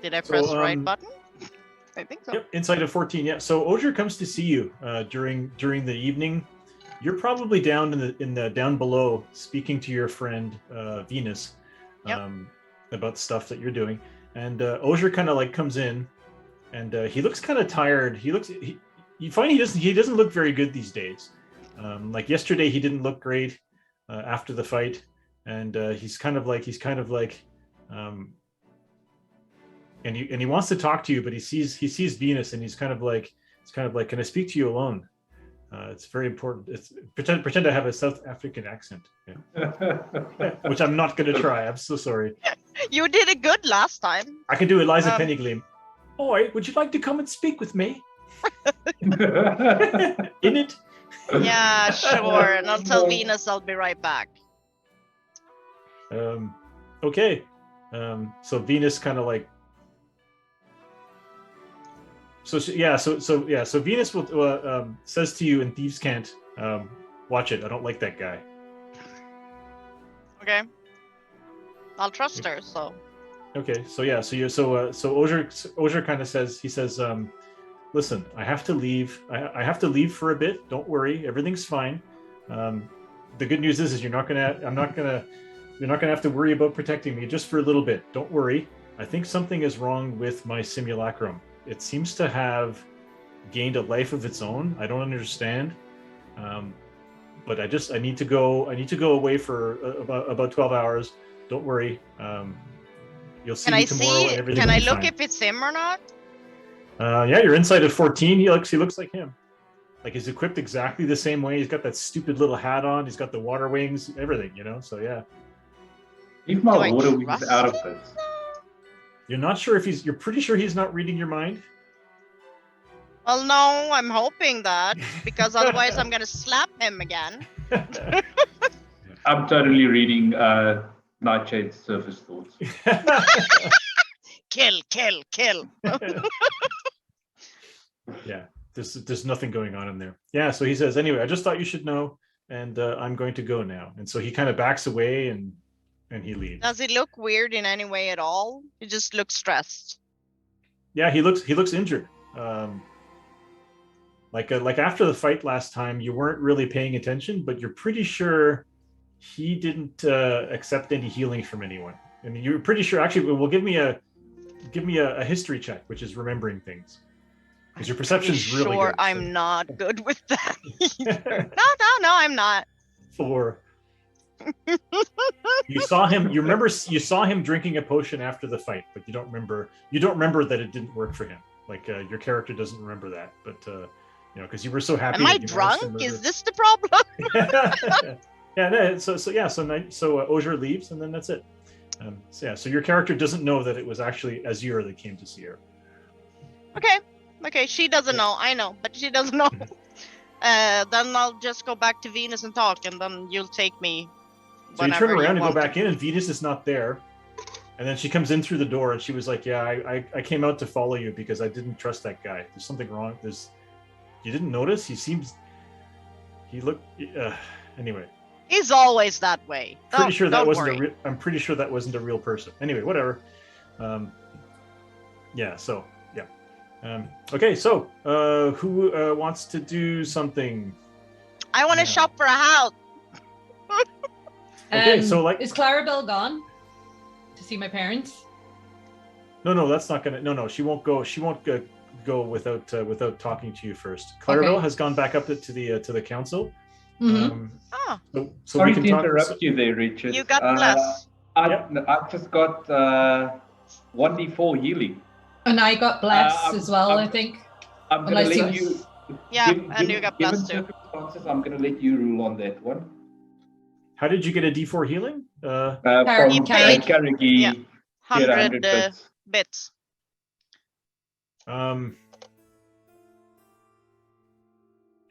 Did I press the right button? I think so. Yep, insight of 14. Yeah. So Osier comes to see you during the evening. You're probably down in the down below, speaking to your friend Venus about stuff that you're doing. And Osier kind of like comes in, and he looks kind of tired. You find he doesn't look very good these days. Like yesterday, he didn't look great after the fight, and he's kind of like, and he wants to talk to you, but he sees Venus, and he's kind of like, can I speak to you alone? It's very important. It's pretend I have a South African accent, which I'm not going to try. I'm so sorry. You did it good last time. I can do Eliza Pennygleam. Oi, would you like to come and speak with me? In it? Yeah, sure. And I'll tell Venus I'll be right back. Okay. So Venus kind of like. So Venus will says to you in Thieves' Cant, watch it. I don't like that guy. Okay. I'll trust her. So. Okay. So Osier kind of says, listen, I have to leave. I have to leave for a bit. Don't worry, everything's fine. The good news is you're not gonna have to worry about protecting me just for a little bit. Don't worry. I think something is wrong with my simulacrum. It seems to have gained a life of its own. I don't understand, but I need to go. I need to go away for about 12 hours. Don't worry. You'll see me tomorrow. And everything can I will be look fine. if it's him or not? Yeah, you're inside at 14. He looks like him. Like he's equipped exactly the same way. He's got that stupid little hat on. He's got the water wings, everything, So yeah. If my Do I water wings trust out of him, it. You're not sure if you're pretty sure he's not reading your mind. Well, no, I'm hoping that because otherwise I'm gonna slap him again. I'm totally reading Nightshade's surface thoughts. Kill. Yeah, there's nothing going on in there. Yeah, so he says, anyway, I just thought you should know, and I'm going to go now. And so he kind of backs away and he leaves. Does he look weird in any way at all? He just looks stressed. Yeah, he looks injured. Like after the fight last time, you weren't really paying attention, but you're pretty sure he didn't accept any healing from anyone. I mean, you're pretty sure. Actually, well, give me a history check, which is remembering things, because your perception's really Sure, good. I'm not good with that either. No, I'm not. 4. You saw him. You saw him drinking a potion after the fight, but you don't remember that it didn't work for him. Like your character doesn't remember that, but because you were so happy. Am I that you managed to drunk? murder- Is this the problem? Yeah. No, so Osier leaves, and then that's it. So your character doesn't know that it was actually Azure that came to see her. Okay, she doesn't know. I know, but she doesn't know. Then I'll just go back to Venus and talk, and then you'll take me. So you turn around and go back in, and Venus is not there. And then she comes in through the door, and she was like, "Yeah, I came out to follow you because I didn't trust that guy. There's something wrong. You didn't notice? He looked. Anyway." He's always that way. I'm pretty sure that wasn't a real person. Anyway, whatever. Okay, so who wants to do something? I want to shop for a house. Okay, so like, is Clarabelle gone to see my parents? No, that's not gonna. No, she won't go. She won't go without talking to you first. Clarabelle has gone back up to the council. Mm-hmm. So sorry to interrupt you there, Richard. You got blessed. I just got 1d4 healing. And I got blessed as well, I think. I'm going to let you... Yeah, and you got blessed too. I'm going to let you rule on that one. How did you get a D4 healing? From Carrigy. Yeah, 100 bits.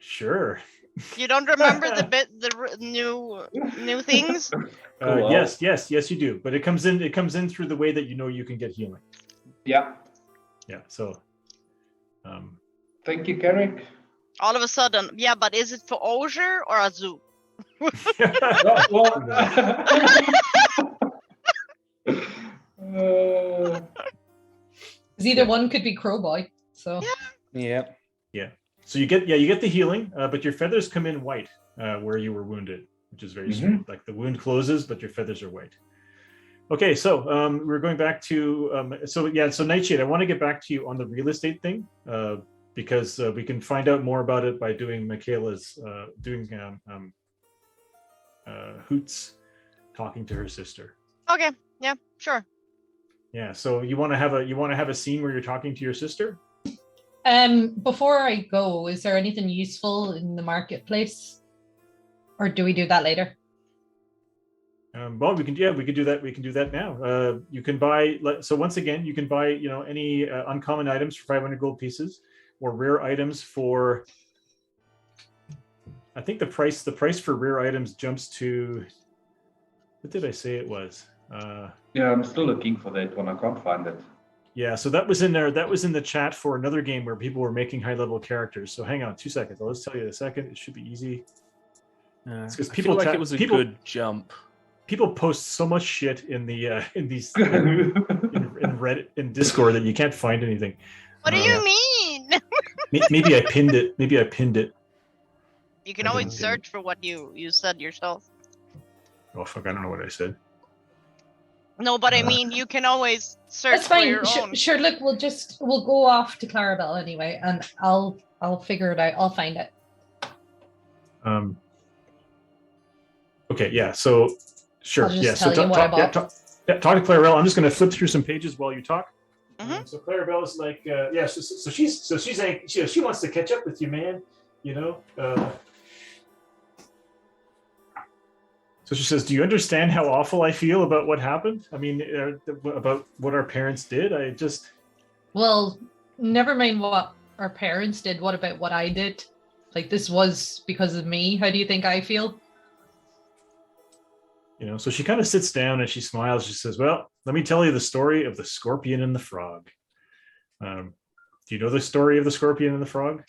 Sure. You don't remember the new things? Cool. Yes, you do. But it comes in through the way that you can get healing. Yeah. Yeah. So. Thank you, Carrick. All of a sudden, yeah, but is it for Osier or a zoo? Either one could be Crowboy. So. Yeah. So you get the healing, but your feathers come in white where you were wounded, which is very strange. Like the wound closes, but your feathers are white. Okay, so we're going back to so Nightshade, I want to get back to you on the real estate thing because we can find out more about it by doing Michaela's Hoots talking to her sister. Okay, yeah, sure. Yeah, so you want to have a scene where you're talking to your sister? Before I go, is there anything useful in the marketplace, or do we do that later? Well, we can do that. We can do that now. You can buy. So once again, you can buy any uncommon items for 500 gold pieces, or rare items for. I think the price for rare items jumps to. What did I say it was? Yeah, I'm still looking for that one. I can't find it. Yeah, so that was in there. That was in the chat for another game where people were making high-level characters. So hang on 2 seconds. I'll just tell you in a second. It should be easy. It's because people it was a good jump. People post so much shit in the in Reddit in Discord that you can't find anything. What do you mean? Maybe I pinned it. You can always search for what you said yourself. Oh fuck! I don't know what I said. No, but I mean, you can always search That's fine. for your own. Sure. Look, we'll go off to Clarabelle anyway, and I'll figure it out. I'll find it. Okay. Yeah. So. Sure. I'll just So tell you what I bought. talk to Clarabelle. I'm just going to flip through some pages while you talk. Mm-hmm. So Clarabelle is like, yeah. So she's like, she wants to catch up with you, man. So she says, "Do you understand how awful I feel about what happened? I mean, about what our parents did. Well, never mind what our parents did. What about what I did? Like, this was because of me. How do you think I feel?" So she kind of sits down and she smiles. She says, "Well, let me tell you the story of the scorpion and the frog. Do you know the story of the scorpion and the frog?"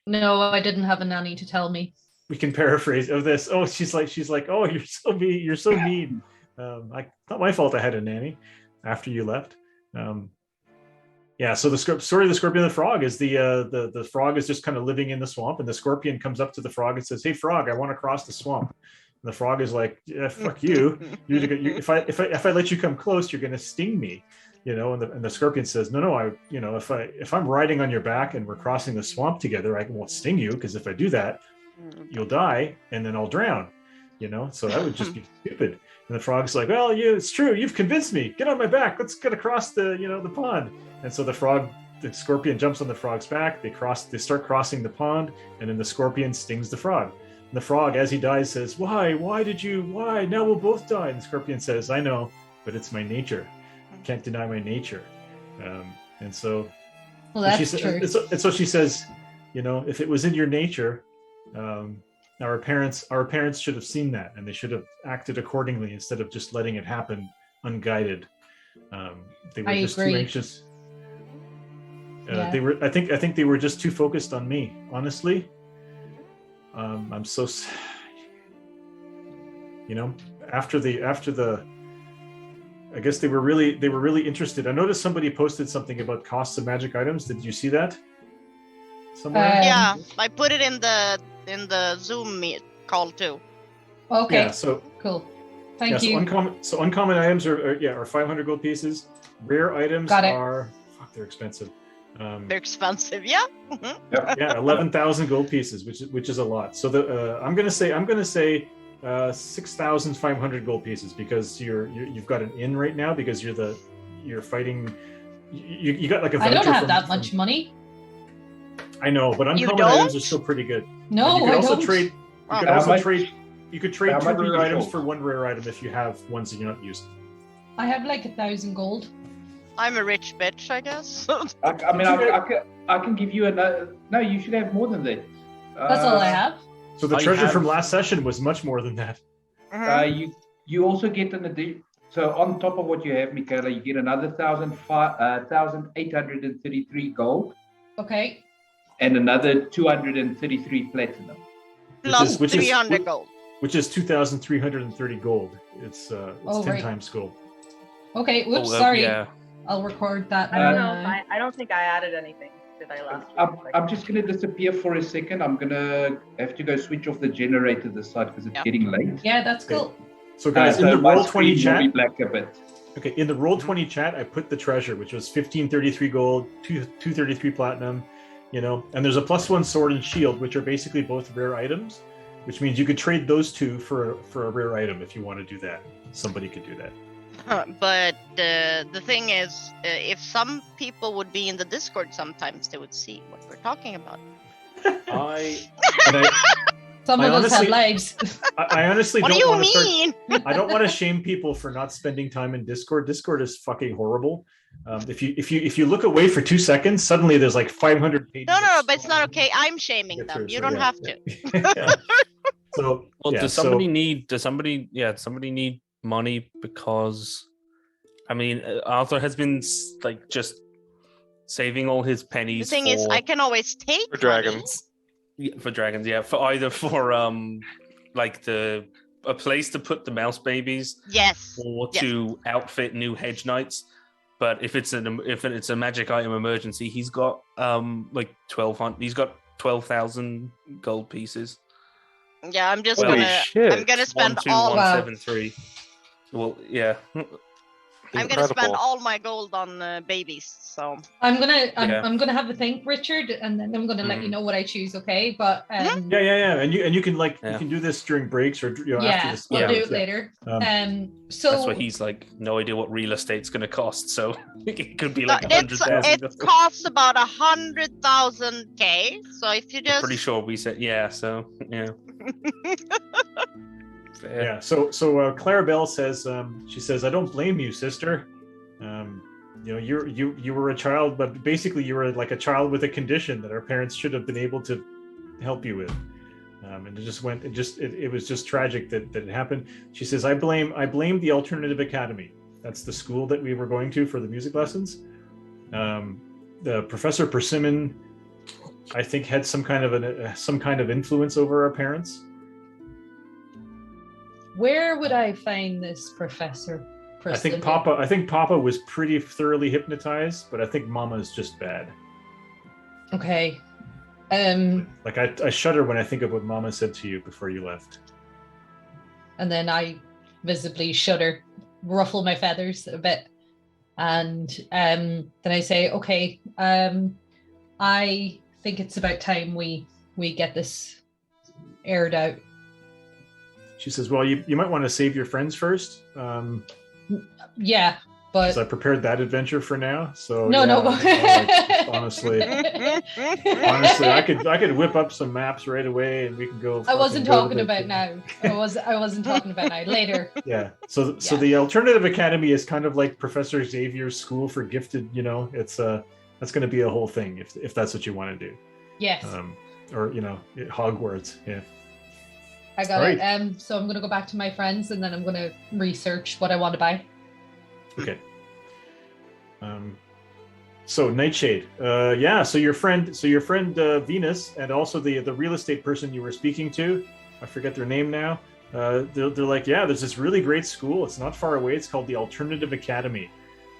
No, I didn't have a nanny to tell me. We can paraphrase of this. Oh, she's like, "Oh, you're so mean. You're so mean. Not my fault I had a nanny after you left." Yeah. So the story of the scorpion and the frog is the frog is just kind of living in the swamp, and the scorpion comes up to the frog and says, "Hey, frog, I want to cross the swamp." And the frog is like, "Yeah, fuck you. If I let you come close, you're gonna sting me." And the scorpion says, "No, if I'm riding on your back and we're crossing the swamp together, I won't sting you, because if I do that, you'll die and then I'll drown. So that would just be stupid." And the frog's like, "Well, it's true. You've convinced me. Get on my back. Let's get across the pond." And so the scorpion jumps on the frog's back. They start crossing the pond, and then the scorpion stings the frog. And the frog, as he dies, says, Why? Why? Now we'll both die." And the scorpion says, "I know. but it's my nature. Can't deny my nature. And so, Well, and that's true. and so she says, if it was in your nature, our parents should have seen that, and they should have acted accordingly instead of just letting it happen unguided. They were just too anxious. They were. I think they were just too focused on me. Honestly, I'm so. After the. I guess they were really interested. I noticed somebody posted something about costs of magic items. Did you see that? Somewhere? Yeah, I put it in the Zoom meet call too. Okay. Yeah. So cool. Thank you. So uncommon items are 500 gold pieces. Rare items are they're expensive. They're expensive, yeah. Yeah, 11,000 gold pieces, which is a lot. So I'm gonna say 6,500 gold pieces because you've got an in right now because you're fighting. You got like a voucher. I don't have that much money. I know, but uncommon items are still pretty good. No, you could I also don't. trade. You could also trade. You could trade 2 rare items for 1 rare item if you have ones that you're not using. I have like 1,000 gold. I'm a rich bitch, I guess. I can give you another. No, you should have more than that. That's all I have. So the treasure from last session was much more than that. You also get an addition. So on top of what you have, Michaela, you get another 1,833 gold. Okay. And another 233 platinum. Plus 300 gold. Which is 2,330 gold. It's 10 times gold. Okay, whoops, sorry. Yeah. I'll record that. I don't know. I don't think I added anything. Did I last week? I'm just going to disappear for a second. I'm going to have to go switch off the generator this side because it's getting late. Yeah, that's cool. So guys, in the Roll20 chat, black a bit. Okay, in the Roll20 chat, I put the treasure, which was 1,533 gold, 233 platinum, and there's a +1 sword and shield, which are basically both rare items, which means you could trade those two for a rare item if you want to do that. Somebody could do that. But the thing is, if some people would be in the Discord sometimes, they would see what we're talking about. Some of us have lives. I honestly what don't do you want mean? I don't want to shame people for not spending time in Discord. Discord is fucking horrible. If you look away for 2 seconds, suddenly there's like 500 pages. No, but it's not okay. I'm shaming them. You don't have to. So, does somebody need money because Arthur has been like just saving all his pennies. The thing is, I can always take for dragons. For dragons, yeah. For like a place to put the mouse babies. Yes. Or to outfit new hedge knights. But if it's a magic item emergency, he's got like 1,200. He's got 12,000 gold pieces. Yeah, I'm gonna spend all. 1,2,173. Well, yeah. I'm gonna spend all my gold on babies. So I'm gonna have a think, Richard, and then I'm gonna let you know what I choose. Okay, but and you can you can do this during breaks or after this. We'll do it later. So that's why he's like no idea what real estate's gonna cost. So it could be like 100,000. It costs about 100,000 So if you just pretty sure we said So yeah. Yeah. So Clarabelle says she says I don't blame you, sister. You were a child, but basically you were like a child with a condition that our parents should have been able to help you with. And it was just tragic that it happened. She says I blame the alternative academy. That's the school that we were going to for the music lessons. The Professor Persimmon, I think, had some kind of influence over our parents. Where would I find this Professor Persimmon? I think Papa was pretty thoroughly hypnotized, but I think Mama is just bad. Okay. Like I shudder when I think of what Mama said to you before you left. And then I visibly shudder, ruffle my feathers a bit, and then I say, okay, I think it's about time we get this aired out. She says, well, you might want to save your friends first. Yeah. because I prepared that adventure for now. So No, no. honestly, I could whip up some maps right away, and we can go. I wasn't go to talking about now. I wasn't talking about now. Later. Yeah. So Yeah. the Alternative Academy is kind of like Professor Xavier's school for gifted. You know, it's that's going to be a whole thing if that's what you want to do. Yes. Or Hogwarts. Yeah. I got Right. it. So I'm gonna go back to my friends, and then I'm gonna research what I want to buy. Okay. So Nightshade. So your friend Venus, and also the real estate person you were speaking to, I forget their name now. They're like, yeah, there's this really great school. It's not far away. It's called the Alternative Academy.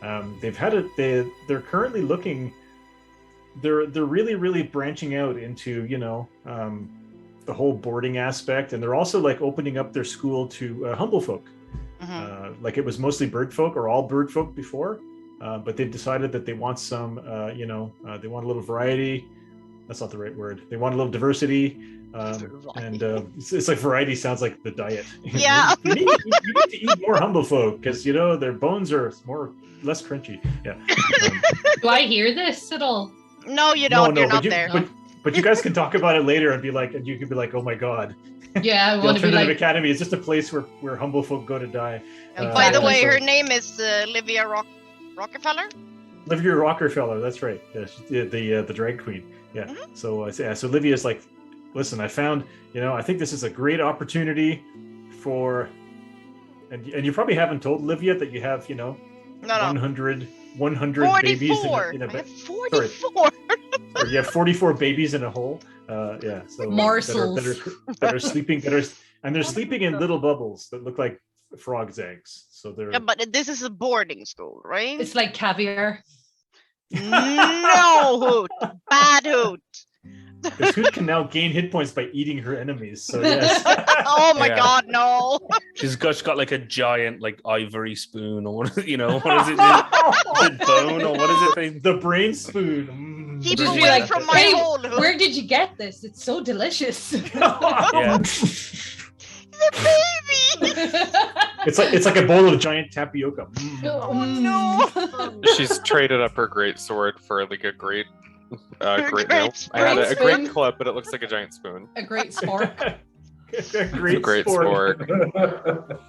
They're currently looking. They're really branching out into the whole boarding aspect, and they're also like opening up their school to humble folk. Like it was mostly bird folk or all bird folk before, but they've decided that they want some, they want a little variety. That's not the right word. They want a little diversity, and it's like variety sounds like the diet. Yeah. you need to eat more humble folk because their bones are less crunchy. Yeah. Do I hear this at all? No, you don't. You're not there. But you guys can talk about it later and you could be like, oh my god. Yeah, I The want to be Alternative like. Academy is just a place where humble folk go to die. And by the way, so- her name is Livia Rockefeller. Livia Rockefeller, that's right. Yeah, she's the drag queen. Yeah. Mhm. So Livia's like, listen, I found, I think this is a great opportunity for, and you probably haven't told Livia that you have, No. 100 babies 44. in a I have bed. 44. Or you have 44 babies in a hole. Yeah. So Morsels. that are sleeping and they're sleeping in little bubbles that look like frogs' eggs. So they're Yeah, but this is a boarding school, right? It's like caviar. No, Hoot. Bad Hoot. Because Hoot can now gain hit points by eating her enemies. So yes. Oh my Yeah. god, no. She's got like a giant like ivory spoon or what is it? Is it bone or what is it? The brain spoon. Keep Just away be like, from my "Hey, hole, Hoot. Where did you get this? It's so delicious. Yeah. The baby. It's like a bowl of giant tapioca. Oh no. She's traded up her great sword for like a great Her great great nail. I had a spoon. great club, but it looks like a giant spoon. A great spork. A It's a great, great sport. spork.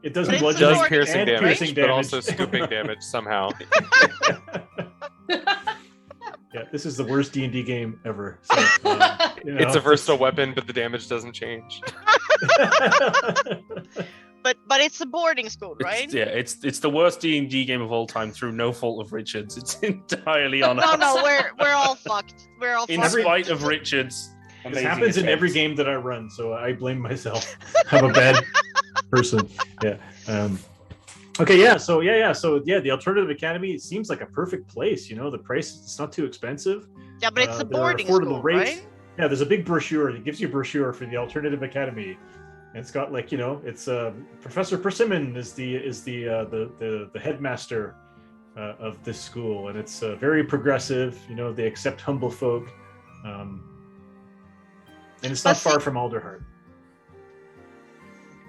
It does But it's bludgeoning a Does piercing and damage, piercing but also scooping damage somehow. Yeah, this is the worst D&D game ever. So, It's a versatile weapon, but the damage doesn't change. But it's a boarding school, right? It's the worst D&D game of all time through no fault of Richard's. It's entirely on No, us. no, we're all fucked. We're all In fucked. spite of Richard's. This amazing happens in every attempts. game that I run, so I blame myself. I'm a bad person. Yeah. Okay. Yeah. So the Alternative Academy seems like a perfect place. The price, it's not too expensive. Yeah, but it's a There are boarding affordable school, rates. right? Yeah. There's a big brochure. It gives you a brochure for the Alternative Academy, and it's got like it's Professor Persimmon is the headmaster of this school, and it's very progressive. They accept humble folk. And it's not But far see- from Alderheart.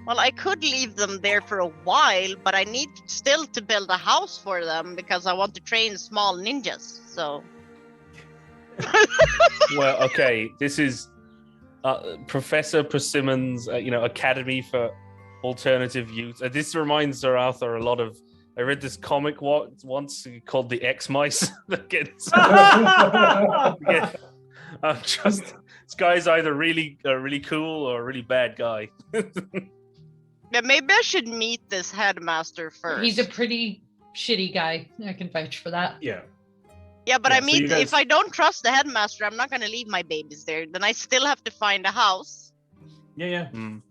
Well, I could leave them there for a while, but I need still to build a house for them because I want to train small ninjas. So Well, okay, this is Professor Persimmon's, Academy for Alternative Youth. This reminds Sir Arthur a lot of. I read this comic once called The X Mice. This guy's either really cool or a really bad guy. yeah, maybe I should meet this headmaster first. He's a pretty shitty guy. I can vouch for that. Yeah. Yeah, but Yeah, I so mean, you guys- if I don't trust the headmaster, I'm not going to leave my babies there. Then I still have to find a house. Yeah. Mm.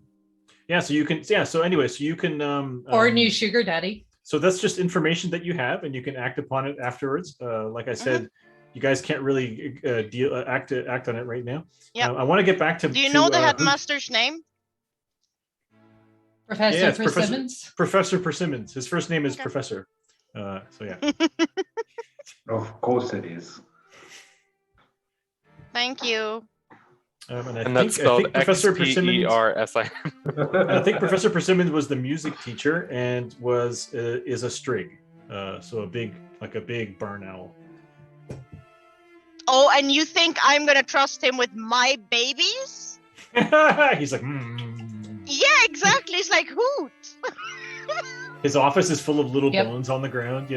Yeah. So you can. Yeah. So anyway, so you can. Or a new sugar daddy. So that's just information that you have, and you can act upon it afterwards. Like I said, you guys can't really act on it right now. Yeah. I want to get back to. Do you know the Hoot. headmaster's name? Professor Yeah, it's Persimmons. Professor Persimmons. His first name is Okay. Professor. So yeah. Of course it is. Thank you. And that's I spelled think Professor Persimmons. Xpersim. I think Professor Persimmons was the music teacher and is a strig. So a big barn owl. Oh, and you think I'm gonna trust him with my babies? He's like, Yeah, exactly. It's like Hoot. His office is full of little bones on the ground,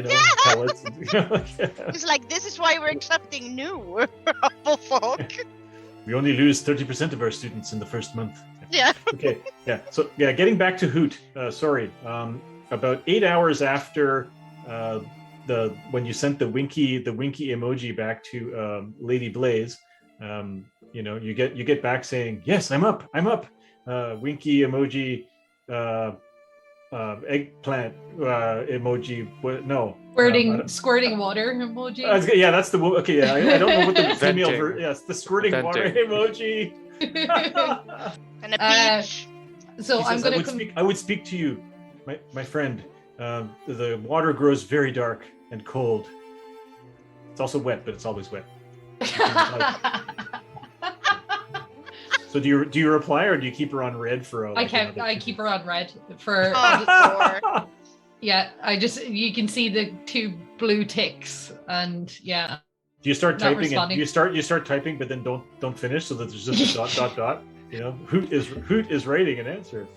pellets. It's like, this is why we're accepting new folk. We only lose 30% of our students in the first month. Yeah. Okay. Yeah. So getting back to Hoot. Sorry. About 8 hours after when you sent the winky emoji back to Lady Blaze, you get back saying, yes, I'm up. Winky emoji. Eggplant emoji. No. Squirting water emoji. Yeah, that's the okay. Yeah, I don't know what the female. It's the squirting Venting. water emoji. And a beach. So I'm gonna. I would speak to you, my friend. The water grows very dark and cold. It's also wet, but it's always wet. So do you reply, or do you keep her on red for? I keep her on red for. Yeah, you can see the 2 blue ticks, and yeah. Do you start typing? And you start typing, but then don't finish, so that there's just a dot. Hoot is writing an answer.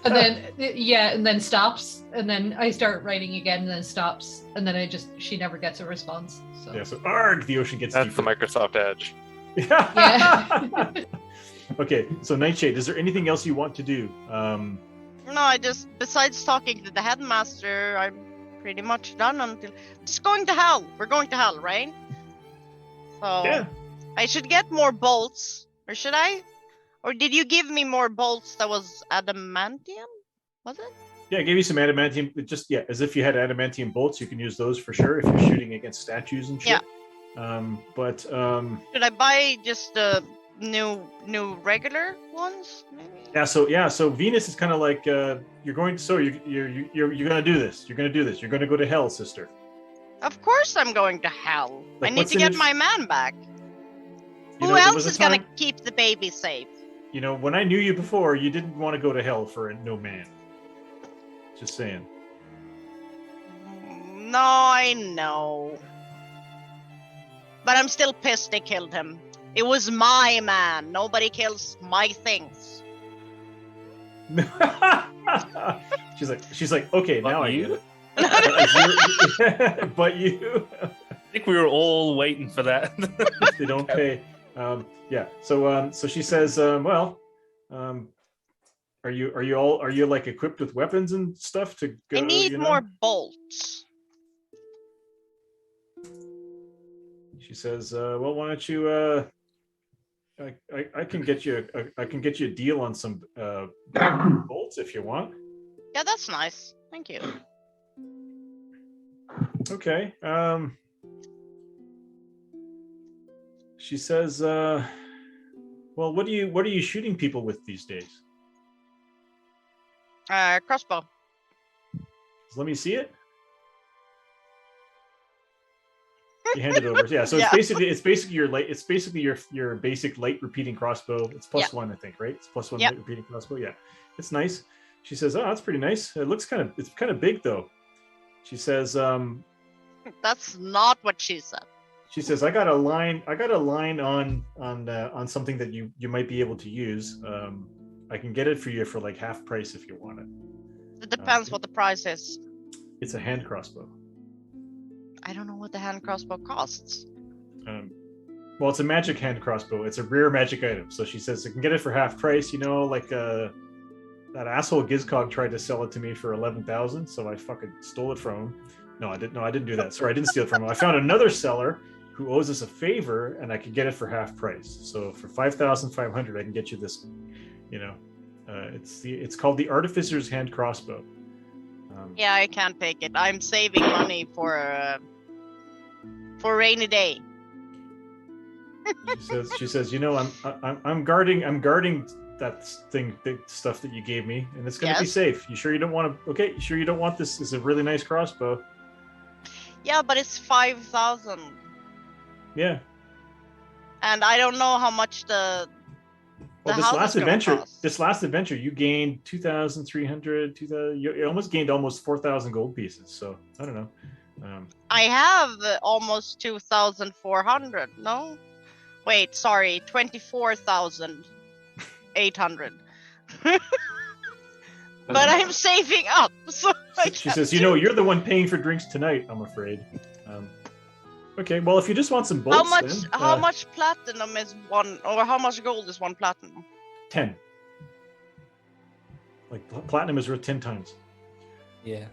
And then stops, and then I start writing again, and then stops, and then she never gets a response. So. Yeah, so arg, the ocean gets That's deeper. the Microsoft Edge. Yeah. Okay, so Nightshade, is there anything else you want to do? No, besides talking to the headmaster, I'm pretty much done until just going to hell. We're going to hell, right? So Yeah. I should get more bolts, or should I? Or did you give me more bolts that was adamantium? Was it? Yeah, I gave you some adamantium. As if you had adamantium bolts, you can use those for sure if you're shooting against statues and shit. Yeah. Should I buy just the new regular ones? Maybe? Yeah. So Venus is kind of like you're going to do this. You're going to do this. You're going to go to hell, sister. Of course, I'm going to hell. Like, I need to get my man back. Who else is going to keep the baby safe? When I knew you before, you didn't want to go to hell for no man. Just saying. No, I know. But I'm still pissed they killed him. It was my man. Nobody kills my things. she's like, okay, now I get it. But you. I think we were all waiting for that. They don't pay. Yeah. So she says, are you like equipped with weapons and stuff to go? I need more bolts. She says, well, why don't you I can get you a deal on some bolts if you want. Yeah, that's nice. Thank you. Okay. She says, well, what are you shooting people with these days? Crossbow. So let me see it. You hand it over. Yeah. So it's basically your basic light repeating crossbow. It's +1, I think, right? It's +1 light repeating crossbow. Yeah. It's nice. She says, oh, that's pretty nice. It's kind of big though. She says, that's not what she said. She says, I got a line on something that you might be able to use. I can get it for you for like half price if you want it. It depends what the price is. It's a hand crossbow. I don't know what the hand crossbow costs. Well, it's a magic hand crossbow. It's a rare magic item. So she says I can get it for half price. Like that asshole Gizcog tried to sell it to me for 11,000, so I fucking stole it from him. No, I didn't do that. Sorry, I didn't steal it from him. I found another seller who owes us a favor, and I could get it for half price. So for 5,500, I can get you this. It's called the Artificer's Hand Crossbow. Yeah, I can't take it. I'm saving money for a rainy day. She says, I'm guarding that stuff that you gave me, and it's gonna be safe. You sure you don't want to? Okay, you sure you don't want this? It's a really nice crossbow. Yeah, but it's 5,000. Yeah. And I don't know how much the The Well, house is gonna cost. this last adventure, you gained 2,300, 2,000. You almost gained almost 4,000 gold pieces. So I don't know. I have almost 2,400. No, wait, sorry, 24,800. But I'm saving up, so She says, "You know, you're the one paying for drinks tonight. I'm afraid." Okay, well, if you just want some bolts, how much platinum is one, or how much gold is one platinum? 10. Like platinum is worth 10 times. Yeah.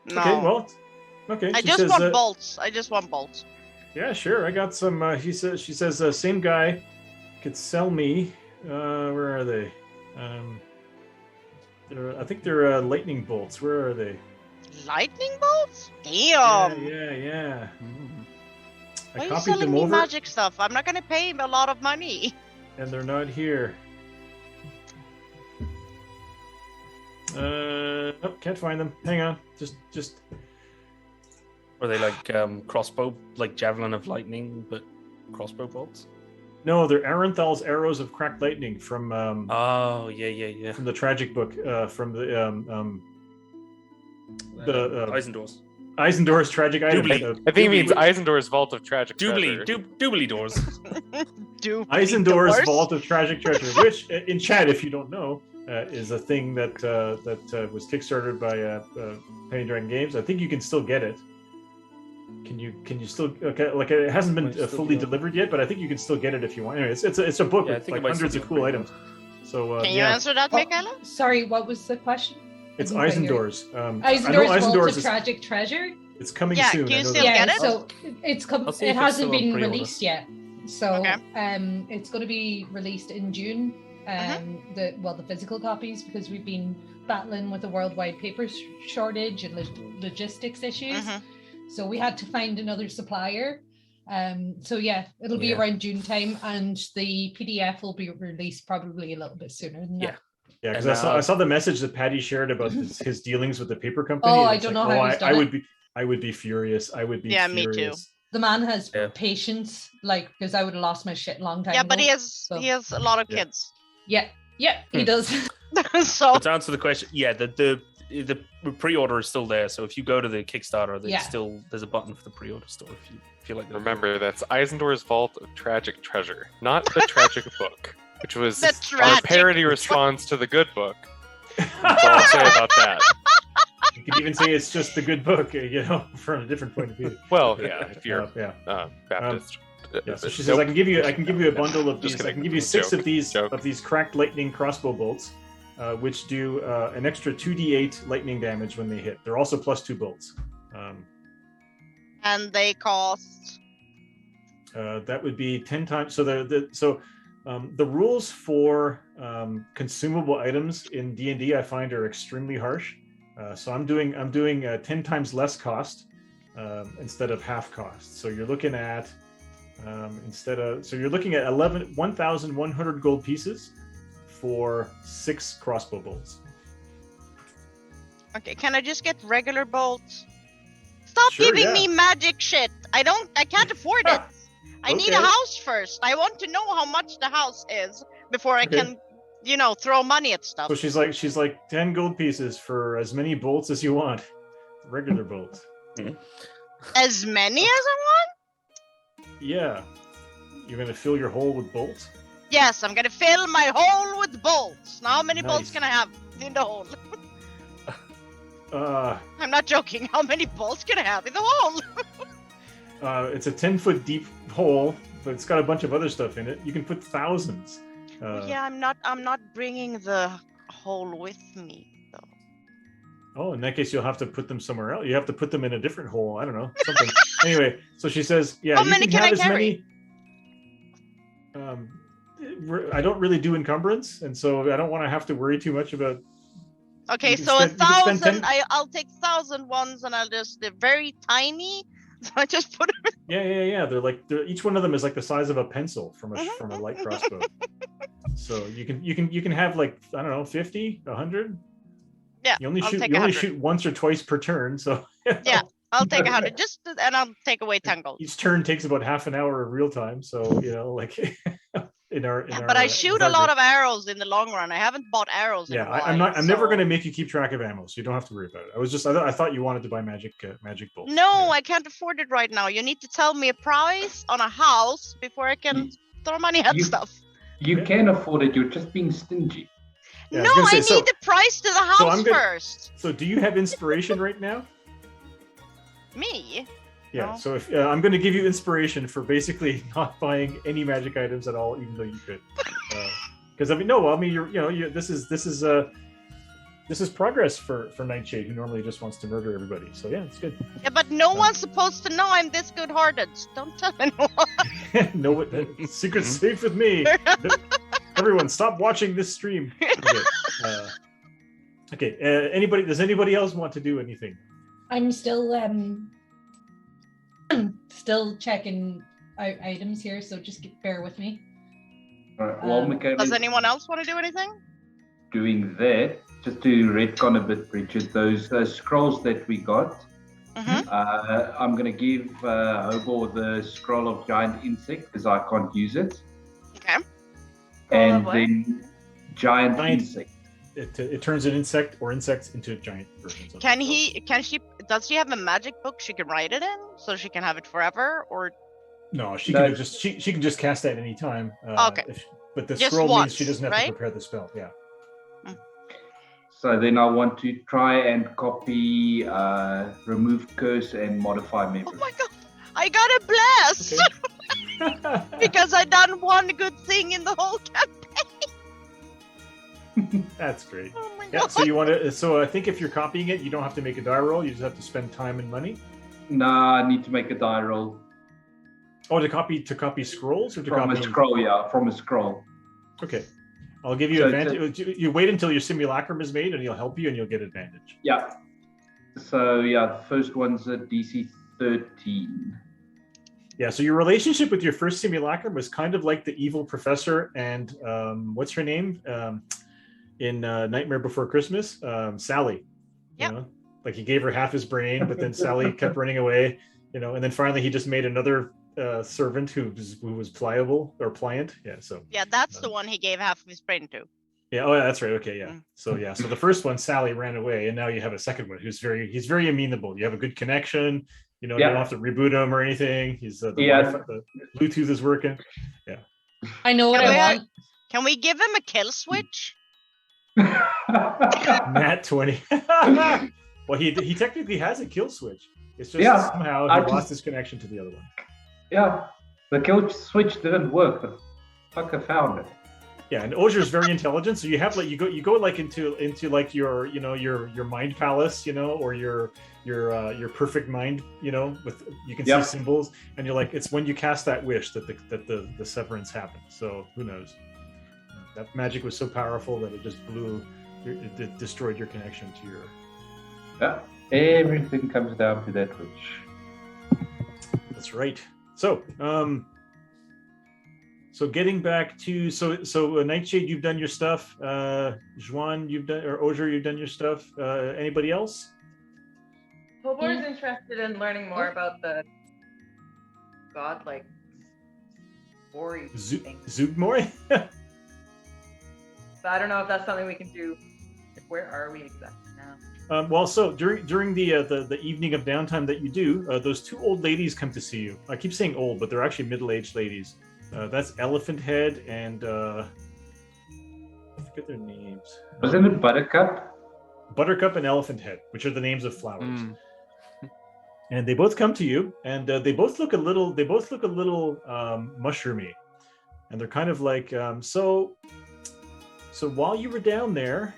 No. Okay, well, okay. I she just says, want bolts. I just want bolts. Yeah, sure. I got some. She says, same guy could sell me. Where are they? I think they're lightning bolts. Where are they? Lightning bolts? Damn. Yeah. Why I are you copied selling them me over, magic stuff? I'm not gonna pay him a lot of money. and they're not here. Nope, can't find them. Hang on. Just. Are they like crossbow, like javelin of lightning, but crossbow bolts? No, they're Arenthal's arrows of cracked lightning from. Oh yeah. From the tragic book, from the Aizendore's. Eisendore's tragic item. I think he means Eisendore's Vault of Tragic Treasure. Doobly doors. Eisendore's Vault of Tragic Treasure, which in chat, if you don't know, is a thing that was kickstarted by Penny Dragon Games. I think you can still get it. Can you still? Okay, like it hasn't been fully delivered yet, but I think you can still get it if you want. Anyway, it's a book with like hundreds of cool items. So can you answer that, Michaela? Sorry, what was the question? It's Eisendore's. Eisendore's Vault of Tragic Treasure. It's coming Yeah, soon. can you I know still that. get it? So it's come. I'll see It if it's hasn't still on been pre-order. released yet. So Okay. it's going to be released in June. The physical copies, because we've been battling with a worldwide paper shortage and logistics issues. So we had to find another supplier. So yeah, it'll be around June time, and the PDF will be released probably a little bit sooner than that. Yeah, because I saw the message that Patty shared about his dealings with the paper company. Oh, and I it's don't like, know how he's done it. I would be furious. I would be Yeah, furious. me too. The man has patience, like, because I would have lost my shit a long time Yeah, ago. but he has a lot of Yeah. kids. Yeah, he does. So But to answer the question, yeah, the pre-order is still there. So if you go to the Kickstarter, there's a button for the pre-order store if you feel like. Remember, that's Eisendore's Vault of Tragic Treasure, not the tragic book, which was The our tragic parody response to the good book. That's all I'll say about that. You could even say it's just the good book, from a different point of view. Well, yeah, if you're Baptist. Yeah, so she says, I can give you a bundle of Just these. I kidding. can give you 6 Joke. of these cracked lightning crossbow bolts, which do an extra 2d8 lightning damage when they hit. They're also plus 2 bolts. and they cost. That would be 10 times. So the rules for consumable items in D&D I find are extremely harsh. So I'm doing 10 times less cost instead of half cost. So you're looking at 1,100 gold pieces for 6 crossbow bolts. Okay, can I just get regular bolts? Stop Sure, giving yeah. me magic shit. I can't afford it. I need a Okay. house first. I want to know how much the house is before I can, throw money at stuff. So she's like 10 gold pieces for as many bolts as you want, regular bolts. As many as I want? Yeah, you're gonna fill your hole with bolts. Yes, I'm gonna fill my hole with bolts. Now, how many bolts Nice. can I have in the hole? Uh, I'm not joking. How many bolts can I have in the hole? it's a 10-foot deep hole, but it's got a bunch of other stuff in it. You can put thousands. Yeah, I'm not bringing the hole with me though. Oh, in that case, you'll have to put them somewhere else. You have to put them in a different hole. I don't know, something. Anyway, so she says, yeah, How you many can can I have as carry? many. I don't really do encumbrance, and so I don't want to have to worry too much about. Okay, You can so spend- you can spend 1,000. 10 I'll take 1,000 ones, and they're very tiny. So I just put them. Yeah. They're each one of them is like the size of a pencil from a light crossbow. So you can have like, I don't know, 50, 100. Yeah, You only I'll shoot take you only 100. shoot once or twice per turn, so Yeah, I'll take 100. And I'll take away 10 gold. each turn takes about half an hour of real time. So like in our. But I shoot a lot of arrows in the long run. I haven't bought arrows in a while. I'm never going to make you keep track of ammo, so you don't have to worry about it. I thought you wanted to buy magic bolts. No, I can't afford it right now. You need to tell me a price on a house before I can throw money at stuff. You can afford it. You're just being stingy. Yeah, no, I need the price to the house first. So do you have inspiration right now? Me? Yeah, No. so if I'm going to give you inspiration for basically not buying any magic items at all, even though you could, because this is progress for Nightshade, who normally just wants to murder everybody. So yeah, it's good. Yeah, but no one's supposed to know I'm this good-hearted. Don't tell anyone. No, what secret's safe with me. Everyone, stop watching this stream. Okay. Anybody? Does anybody else want to do anything? I'm still still checking out items here, so just bear with me. All right. Well, Michaela, Does anyone else want to do anything? doing that, just to retcon a bit, Richard, those scrolls that we got, I'm going to give Hobor the scroll of giant insect because I can't use it. Okay. And then giant insect. It turns an insect or insects into giant versions of Does she have a magic book she can write it in so she can have it forever? Or no, she can just cast that any time. Okay. But the Just scroll once, means she doesn't have right? to prepare the spell. Yeah. So then I want to try and copy remove curse and modify memory. oh my god, I got a blast Okay. because I done one good thing in the whole campaign. That's great. Oh my Yeah. god. So you want to? So I think if you're copying it, you don't have to make a die roll. You just have to spend time and money. Nah, I need to make a die roll. Oh, to copy scrolls or to From copy a scroll, yeah, from a scroll. Okay. I'll give you So advantage. You wait until your simulacrum is made, and he'll help you, and you'll get advantage. Yeah. So yeah, the first one's a DC 13. Yeah. So your relationship with your first simulacrum was kind of like the evil professor and what's her name in Nightmare Before Christmas, Sally. Yep. You know? Like he gave her half his brain, but then Sally kept running away. You know, and then finally he just made another servant who was pliant. Yeah. So. Yeah, that's the one he gave half of his brain to. Yeah. Oh, yeah, that's right. Okay. Yeah. So yeah. So the first one, Sally ran away, and now you have a second one he's very amenable. You have a good connection. You know, you don't have to reboot him or anything. He's the Bluetooth is working. Yeah. I know what I want. Can we give him a kill switch? Nat 20. Well, he technically has a kill switch. It's just somehow he lost his connection to the other one. Yeah, the kill switch didn't work. The fucker found it. Yeah, and Ozier's very intelligent, so you have like you go like into like your your mind palace, or your perfect mind, with you can see symbols, and you're like, it's when you cast that wish that the severance happens. So who knows? That magic was so powerful that it just it destroyed your connection to your. Yeah, everything comes down to that wish. That's right. So, so getting back to Nightshade, you've done your stuff. Juan, you've done, or Ozier, you've done your stuff. Anybody else? Hobor's interested in learning more about the godlike story thing. Zugmore? But I don't know if that's something we can do. Like, where are we exactly now? Well, so during the evening of downtime that you do, those two old ladies come to see you. I keep saying old, but they're actually middle-aged ladies. That's Elephant Head and I forget their names. Wasn't it Buttercup? Buttercup and Elephant Head, which are the names of flowers. And they both come to you, and they both look a little mushroomy, and they're kind of like, so while you were down there,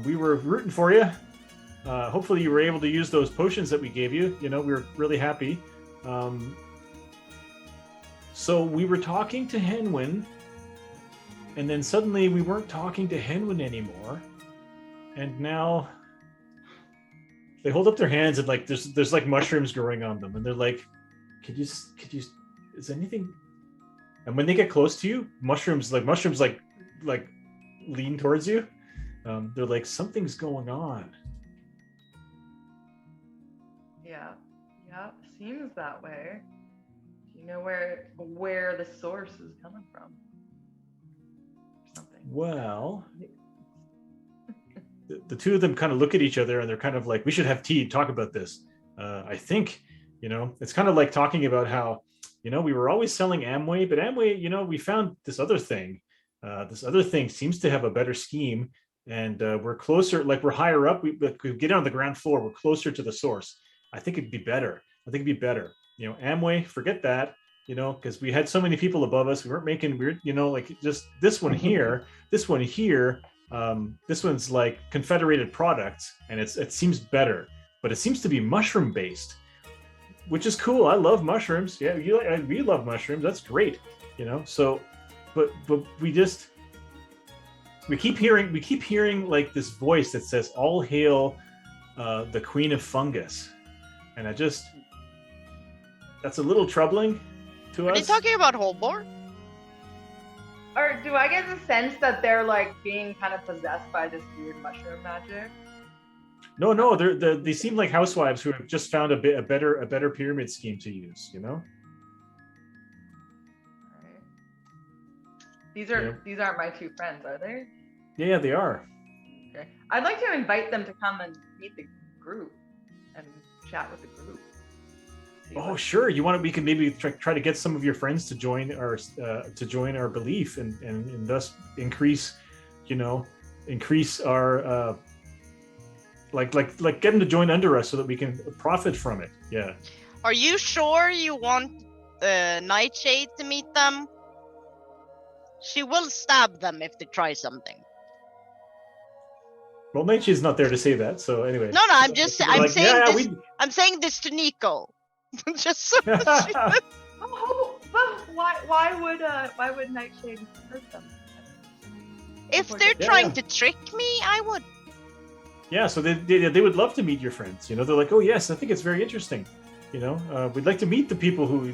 we were rooting for you. Hopefully you were able to use those potions that we gave you. We were really happy. So we were talking to Henwin, and then suddenly we weren't talking to Henwin anymore. And now they hold up their hands, and like there's like mushrooms growing on them, and they're like, could you is anything? And when they get close to you, mushrooms like lean towards you. They're like, something's going on. Yeah, seems that way. Do you know where the source is coming from? something. Well, the two of them kind of look at each other and they're kind of like, we should have tea and talk about this. I think, it's kind of like talking about how, we were always selling Amway, but Amway, we found this other thing. This other thing seems to have a better scheme, and we're closer, like we're higher up. We get on the ground floor. We're closer to the source. I think it'd be better. Amway, forget that, because we had so many people above us. We weren't making weird, like just this one here, this one's like Confederated products, and it seems better, but it seems to be mushroom based, which is cool. I love mushrooms. Yeah, we love mushrooms. That's great, So, but we keep hearing like this voice that says, "All hail the Queen of Fungus," and that's a little troubling to us. Are you talking about Holborn? Or do I get the sense that they're like being kind of possessed by this weird mushroom magic? No, they seem like housewives who have just found a better pyramid scheme to use. Alright. These aren't my two friends, are they? Yeah, they are. Okay. I'd like to invite them to come and meet the group and chat with the group. Oh, sure. We can maybe try to get some of your friends to join our belief and thus increase our like get them to join under us so that we can profit from it. Yeah. Are you sure you want Nightshade to meet them? She will stab them if they try something. Well, Nightshade's not there to say that. So anyway. No, I'm saying this to Nico. Just so Oh, but why would Nightshade hurt them? If they're trying to trick me, I would. Yeah, so they would love to meet your friends. They're like, oh yes, I think it's very interesting. We'd like to meet the people who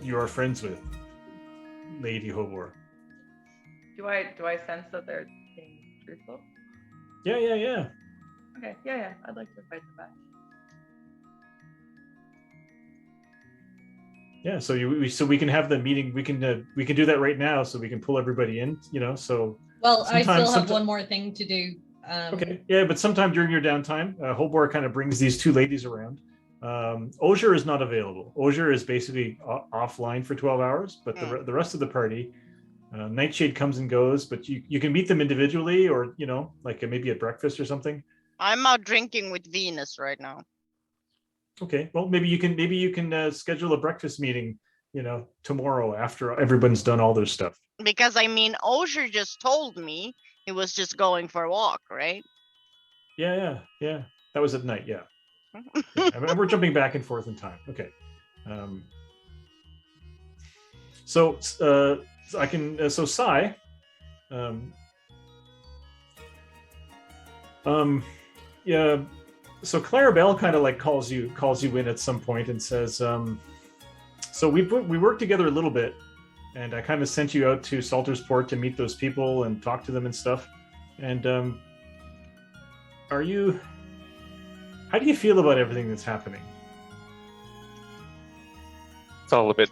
you are friends with, Lady Hobor. Do I sense that they're being truthful? Yeah. Okay, yeah. I'd like to invite them back. Yeah, so we can have the meeting. We can do that right now, so we can pull everybody in. So. Well, I still have one more thing to do. Okay, yeah, but sometime during your downtime, Hobor kind of brings these two ladies around. Osier is not available. Osier is basically offline for 12 hours, but the rest of the party, Nightshade comes and goes, but you can meet them individually, or like maybe at breakfast or something. I'm out drinking with Venus right now. Okay, well maybe you can schedule a breakfast meeting, tomorrow after everyone's done all their stuff. Because Osier just told me he was just going for a walk, right? Yeah. That was at night. Yeah. We're jumping back and forth in time. Okay. So I can. So Sai. Yeah. So Clarabelle kind of like calls you in at some point and says, so we worked together a little bit, and I kind of sent you out to Saltersport to meet those people and talk to them and stuff. And how do you feel about everything that's happening? It's all a bit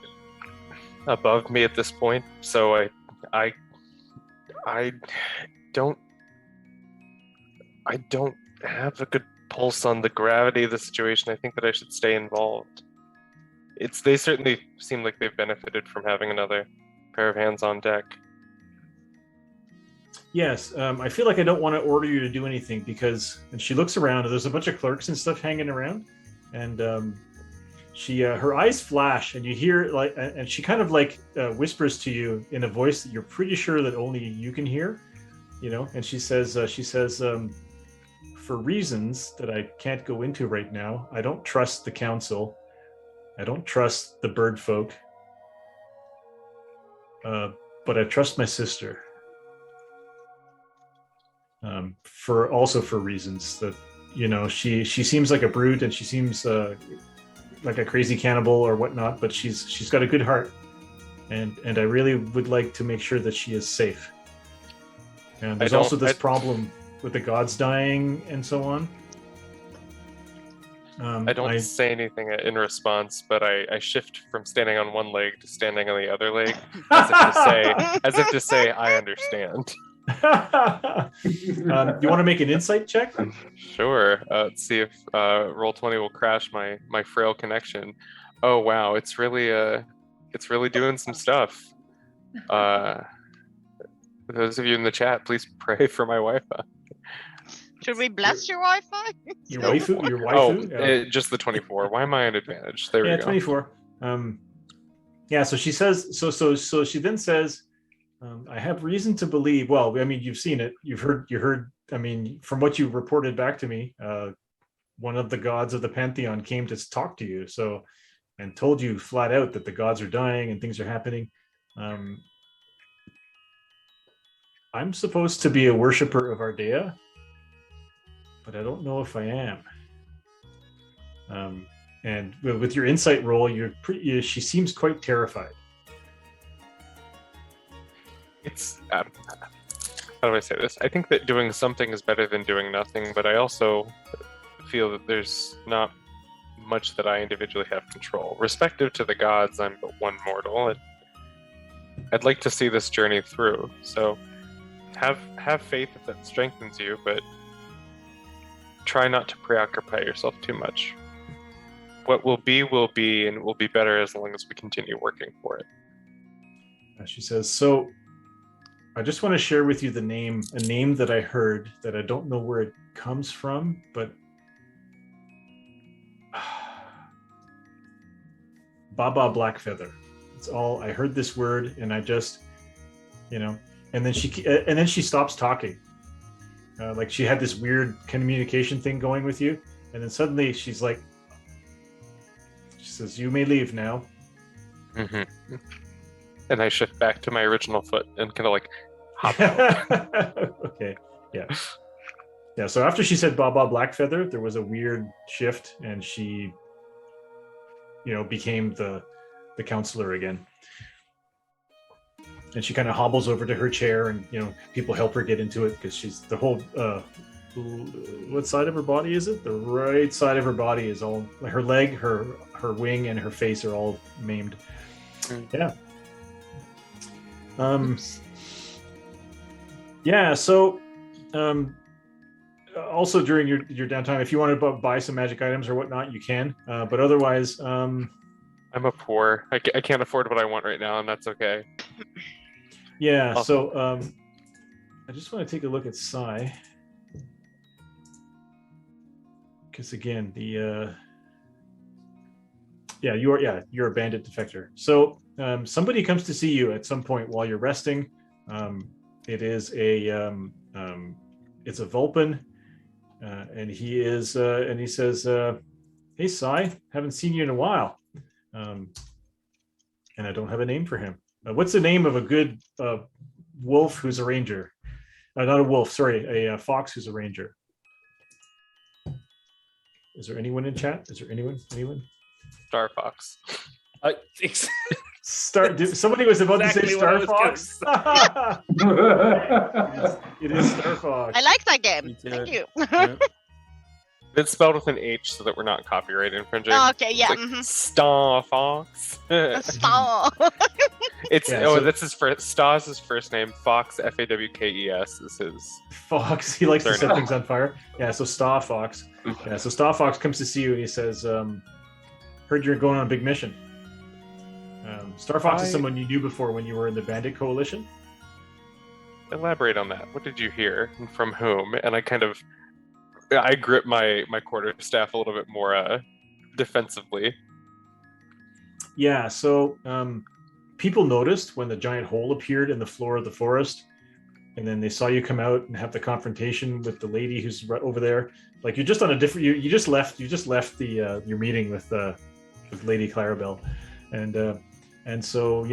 above me at this point, so I don't have a good pulse on the gravity of the situation. I think that I should stay involved. They certainly seem like they've benefited from having another pair of hands on deck. Yes, I feel like I don't want to order you to do anything and she looks around and there's a bunch of clerks and stuff hanging around, and she her eyes flash and you hear and she kind of whispers to you in a voice that you're pretty sure that only you can hear, and she says for reasons that I can't go into right now, I don't trust the council. I don't trust the bird folk. But I trust my sister. For reasons that, she seems like a brute and she seems like a crazy cannibal or whatnot, but she's got a good heart. And I really would like to make sure that she is safe. And there's also this problem with the gods dying and so on. I don't say anything in response, but I shift from standing on one leg to standing on the other leg, as if to say, I understand. You want to make an insight check? Sure. Let's see if Roll20 will crash my frail connection. Oh wow, it's really doing some stuff. Those of you in the chat, please pray for my Wi-Fi. Should we bless your Wi-Fi? Your waifu? Your Oh, waifu? just the 24. Why am I an advantage? There we go. 24. Yeah. So she says. So she then says, "I have reason to believe." Well, I mean, you've seen it. You heard. I mean, from what you reported back to me, one of the gods of the pantheon came to talk to you. So, and told you flat out that the gods are dying and things are happening. I'm supposed to be a worshiper of Ardea, but I don't know if I am. And with your insight roll, she seems quite terrified. It's how do I say this? I think that doing something is better than doing nothing, but I also feel that there's not much that I individually have control. Respective to the gods, I'm but one mortal, and I'd like to see this journey through. So have faith if that strengthens you, but try not to preoccupy yourself too much. What will be, and it will be better as long as we continue working for it. She says, so I just want to share with you a name that I heard that I don't know where it comes from, but Baba Blackfeather. It's all I heard this word, and I just, and then she stops talking. Like she had this weird communication thing going with you, and then suddenly she says, "You may leave now." Mm-hmm. And I shift back to my original foot and kind of like hop out. Okay, yeah. So after she said Baba Blackfeather, there was a weird shift, and she, became the counselor again. And she kind of hobbles over to her chair, and people help her get into it because she's the whole. What side of her body is it? The right side of her body is all her leg, her wing, and her face are all maimed. Yeah. Yeah. So, also during your downtime, if you want to buy some magic items or whatnot, you can. But otherwise, I'm a poor. I can't afford what I want right now, and that's okay. Yeah. Awesome. So, I just want to take a look at Sai, because again, you're a bandit defector. So somebody comes to see you at some point while you're resting. It is it's a Vulpin, and he says, "Hey Sai, haven't seen you in a while," and I don't have a name for him. What's the name of a good wolf who's a ranger? Not a wolf, sorry, a fox who's a ranger. Is there anyone in chat? Is there anyone? Star Fox. Somebody was about to say Star Fox. It is Star Fox. I like that game. Thank you. It's spelled with an H so that we're not copyright infringing. Oh, okay, yeah. It's like Star Fox. Star. That's his first. Star's his first name. Fox, Fawkes, is his. Fox. He likes to set things on fire. Yeah. So Star Fox. Yeah. So Star Fox comes to see you and he says, "Heard you're going on a big mission." Star Fox is someone you knew before when you were in the Bandit Coalition. Elaborate on that. What did you hear and from whom? And I grip my quarterstaff a little bit more defensively. Yeah, so people noticed when the giant hole appeared in the floor of the forest, and then they saw you come out and have the confrontation with the lady who's right over there. Like you're just on a different. You just left the your meeting with Lady Clarabelle, and so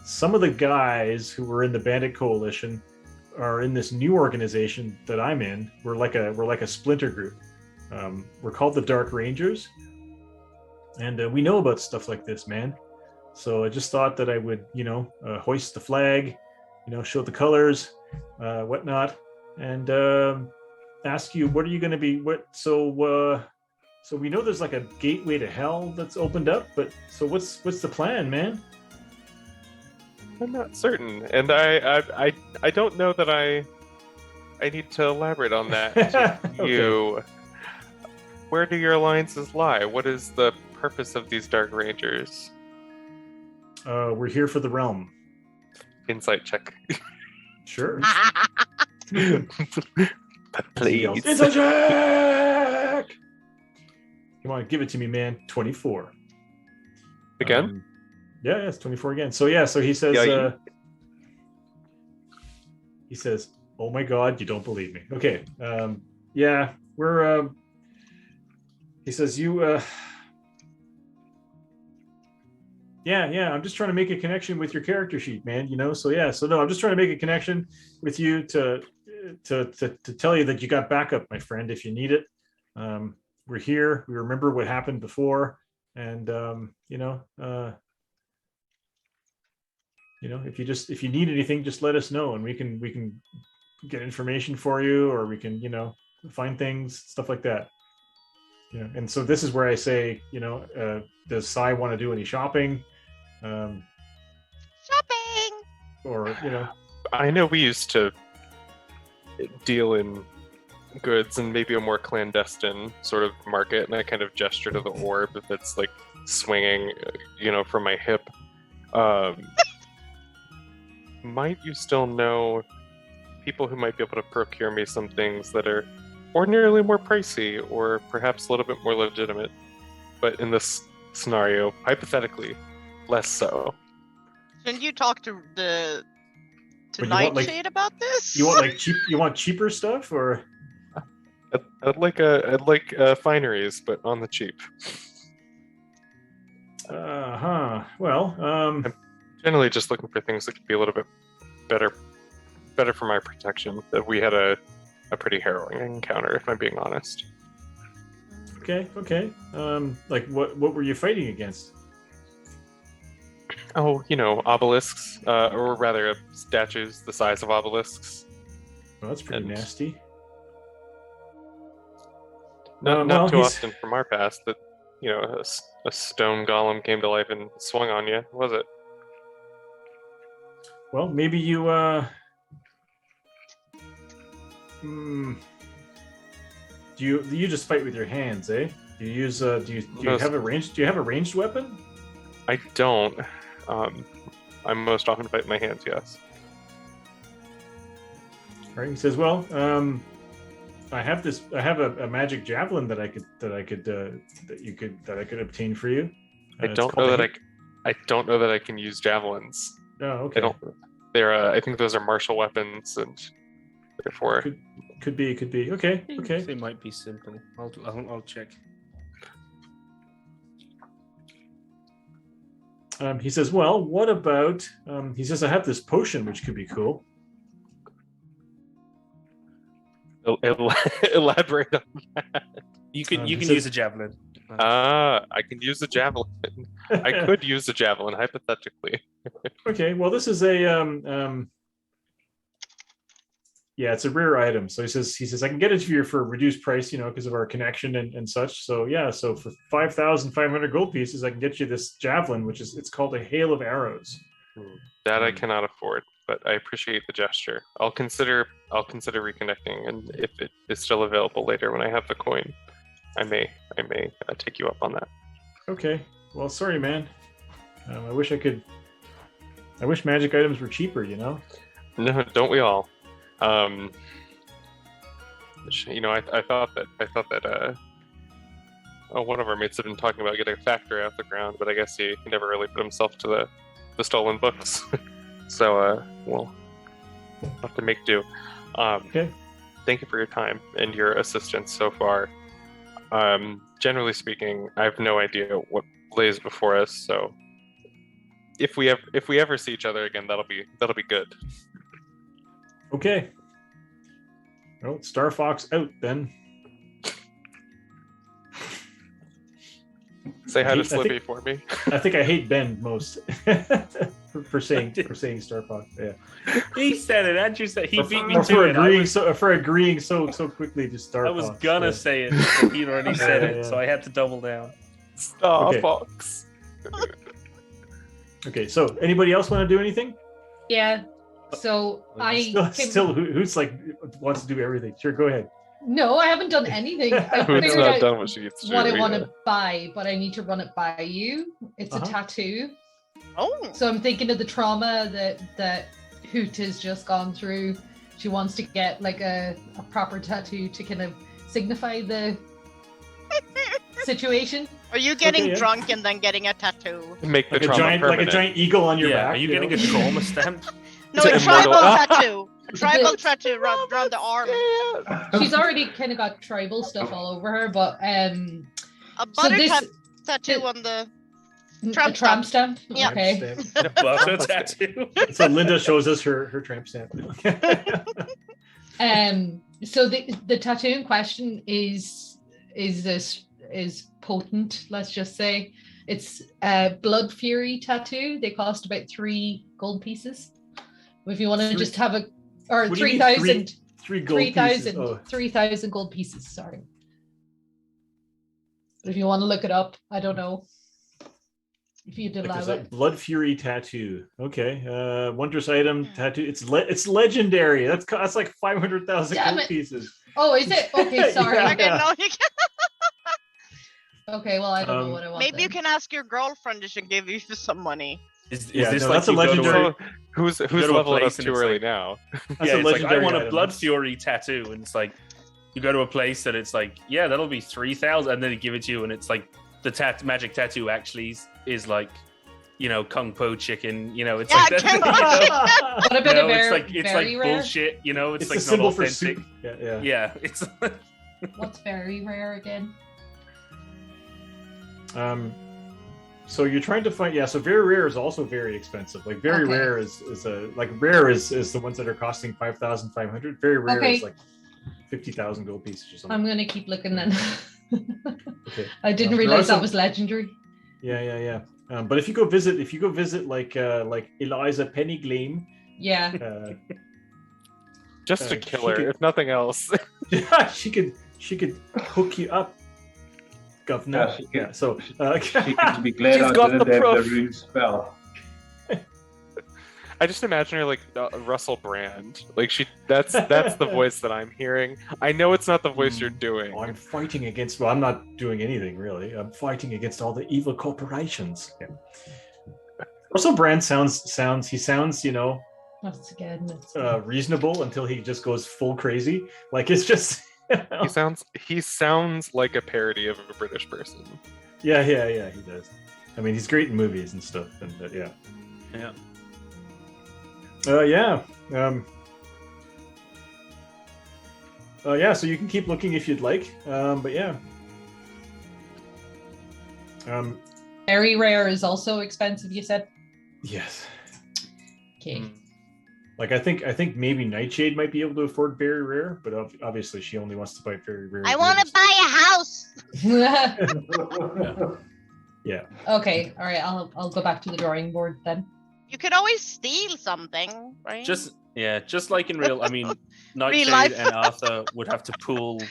some of the guys who were in the Bandit Coalition are in this new organization that I'm in. We're like a splinter group. We're called the Dark Rangers, and we know about stuff like this, man. So I just thought that I would, hoist the flag, show the colors, whatnot, and ask you, what are you going to be? So we know there's like a gateway to hell that's opened up, but so what's the plan, man? I'm not certain, and I don't know that I need to elaborate on that to Okay. you. Where do your alliances lie? What is the purpose of these Dark Rangers? We're here for the realm. Insight check. Sure. Please. Inside check! Come on, give it to me, man. 24. Again? Yeah, it's 24 again. So yeah, so he says, "Oh my God, you don't believe me." Okay. Yeah, we're. He says, "You." Yeah. I'm just trying to make a connection with your character sheet, man. You know. So yeah. So no, I'm just trying to make a connection with you to tell you that you got backup, my friend, if you need it. We're here. We remember what happened before, and if you need anything, just let us know, and we can get information for you, or we can find things, stuff like that. And so this is where I say, does Sai want to do any shopping? Shopping. Or I know we used to deal in goods and maybe a more clandestine sort of market, and I kind of gesture to the orb that's like swinging, from my hip. Might you still know people who might be able to procure me some things that are ordinarily more pricey or perhaps a little bit more legitimate, but in this scenario, hypothetically, less so? Shouldn't you talk to But you want, Nightshade about this? you want you want cheaper stuff, or I'd like fineries, but on the cheap. well, I'm generally just looking for things that could be a little bit better for my protection. That we had a pretty harrowing encounter, if I'm being honest. okay. Like what were you fighting against? Oh, obelisks, or rather statues the size of obelisks. Well, that's pretty And- nasty. Not too often from our past that, a stone golem came to life and swung on you, was it? Well, maybe you do you just fight with your hands, eh? Do you use do you have a ranged weapon? I don't. I most often fight my hands, yes. All right. He says, "Well, I have a magic javelin that I could obtain for you." I don't know that I can use javelins. Oh, okay. I don't. They're I think those are martial weapons, and therefore Could be. Okay. They might be simple. I'll check. He says, "Well, what about?" He says, "I have this potion which could be cool." elaborate on that. You can he says- use a javelin. I can use a javelin. I could use a javelin hypothetically. Okay. Well, this is a yeah, it's a rare item. So he says I can get it to you for a reduced price, because of our connection and such. So yeah, so for 5,500 gold pieces, I can get you this javelin, it's called a hail of arrows. That I cannot afford, but I appreciate the gesture. I'll consider reconnecting, and if it is still available later when I have the coin, I may take you up on that. Okay. Well, sorry, man. I wish magic items were cheaper. No, don't we all? I thought that one of our mates had been talking about getting a factory off the ground, but I guess he never really put himself to the stolen books. So we'll have to make do. Okay. Thank you for your time and your assistance so far. Generally speaking, I have no idea what lays before us. So if we ever see each other again, that'll be good. Okay. Well, Star Fox out then. Say hi to I Slippy for me. I think I hate Ben most. for saying Star Fox. Yeah. He said it. Andrew said he beat me Or to it. for agreeing so quickly to Star I was Fox. gonna say it, but he'd already said it, Yeah. so I had to double down. Star Okay. Fox. Okay, so anybody else want to do anything? Yeah. So Still, who's like wants to do everything? Sure, go ahead. No, I haven't done anything. I Who's figured not out done what she needs to do? what I want yeah. to buy, but I need to run it by you. It's Uh-huh. a tattoo. Oh, So I'm thinking of the trauma that Hoot has just gone through. She wants to get like a proper tattoo to kind of signify the situation. are you getting yeah. drunk and then getting a tattoo? Make the Like a trauma giant, permanent. eagle on your Yeah, back. are you getting a trauma stamp? No, It's a an tribal immortal- tattoo. A tribal tattoo around the arm. She's already kind of got tribal stuff all over her, but A so butter this tattoo on the. a Tramp tramp stamp. Yeah. Okay. Butter tattoo. So Linda shows us her tramp stamp. So the tattoo in question is potent, let's just say. It's a blood fury tattoo. They cost about 3 gold pieces. If you want to just have a or What do you mean 3,000 3 gold pieces. Oh. 3,000 gold pieces, sorry. But if you want to look it up, I don't know if you'd Like allow there's a it. blood fury tattoo. Okay, wondrous item tattoo. It's legendary. That's like 500,000 Damn gold it. pieces. Oh, is it? Okay, sorry. Yeah. Okay, no, you can, Okay, well, I don't know Um, what I want. maybe you then. can ask your girlfriend if she can give you some money. Is Yeah, this no, like that's a you go to legendary- Who's go to a leveling up place and too it's early like- now? That's yeah, a it's like I legendary want a item. blood fury tattoo, and it's like you go to a place and it's like, yeah, that'll be 3,000, and then they give it to you, and it's like the magic tattoo actually is like, Kung Po chicken, it's Yeah, like that. Kung Po What a bit of it's very, like very rare. bullshit, it's It's like a symbol not for authentic. soup. Yeah. Yeah, it's What's very rare again? So you're trying to find, so very rare is also very expensive. Like very Okay. rare is rare is the ones that are costing 5,500. Very rare Okay. is like 50,000 gold pieces or something. I'm gonna keep looking then. Okay. I didn't There realize are some- that was legendary. Yeah. But if you go visit like Eliza Pennygleam, Yeah. Just to she kill her, could- if nothing else. she could hook you up, governor. Yeah, she could. So She could be glad She's I got didn't the have proof. the rune spell. I just imagine her like Russell Brand. Like that's the voice that I'm hearing. I know it's not the voice you're doing. I'm fighting against. Well, I'm not doing anything really. I'm fighting against all the evil corporations. Yeah. Russell Brand sounds. He sounds. Once again, it's Reasonable until he just goes full crazy. Like it's just. He sounds like a parody of a British person. Yeah. He does. I mean, he's great in movies and stuff. And yeah. yeah. Yeah. So you can keep looking if you'd like. But yeah. very rare is also expensive, you said? Yes. Okay. Like I think maybe Nightshade might be able to afford very rare, but obviously she only wants to buy very rare. I want to goods. buy a house. Yeah. Okay, all right, I'll go back to the drawing board then. You could always steal something, right? Just like in real, I mean, Real Nightshade life. and Arthur would have to pool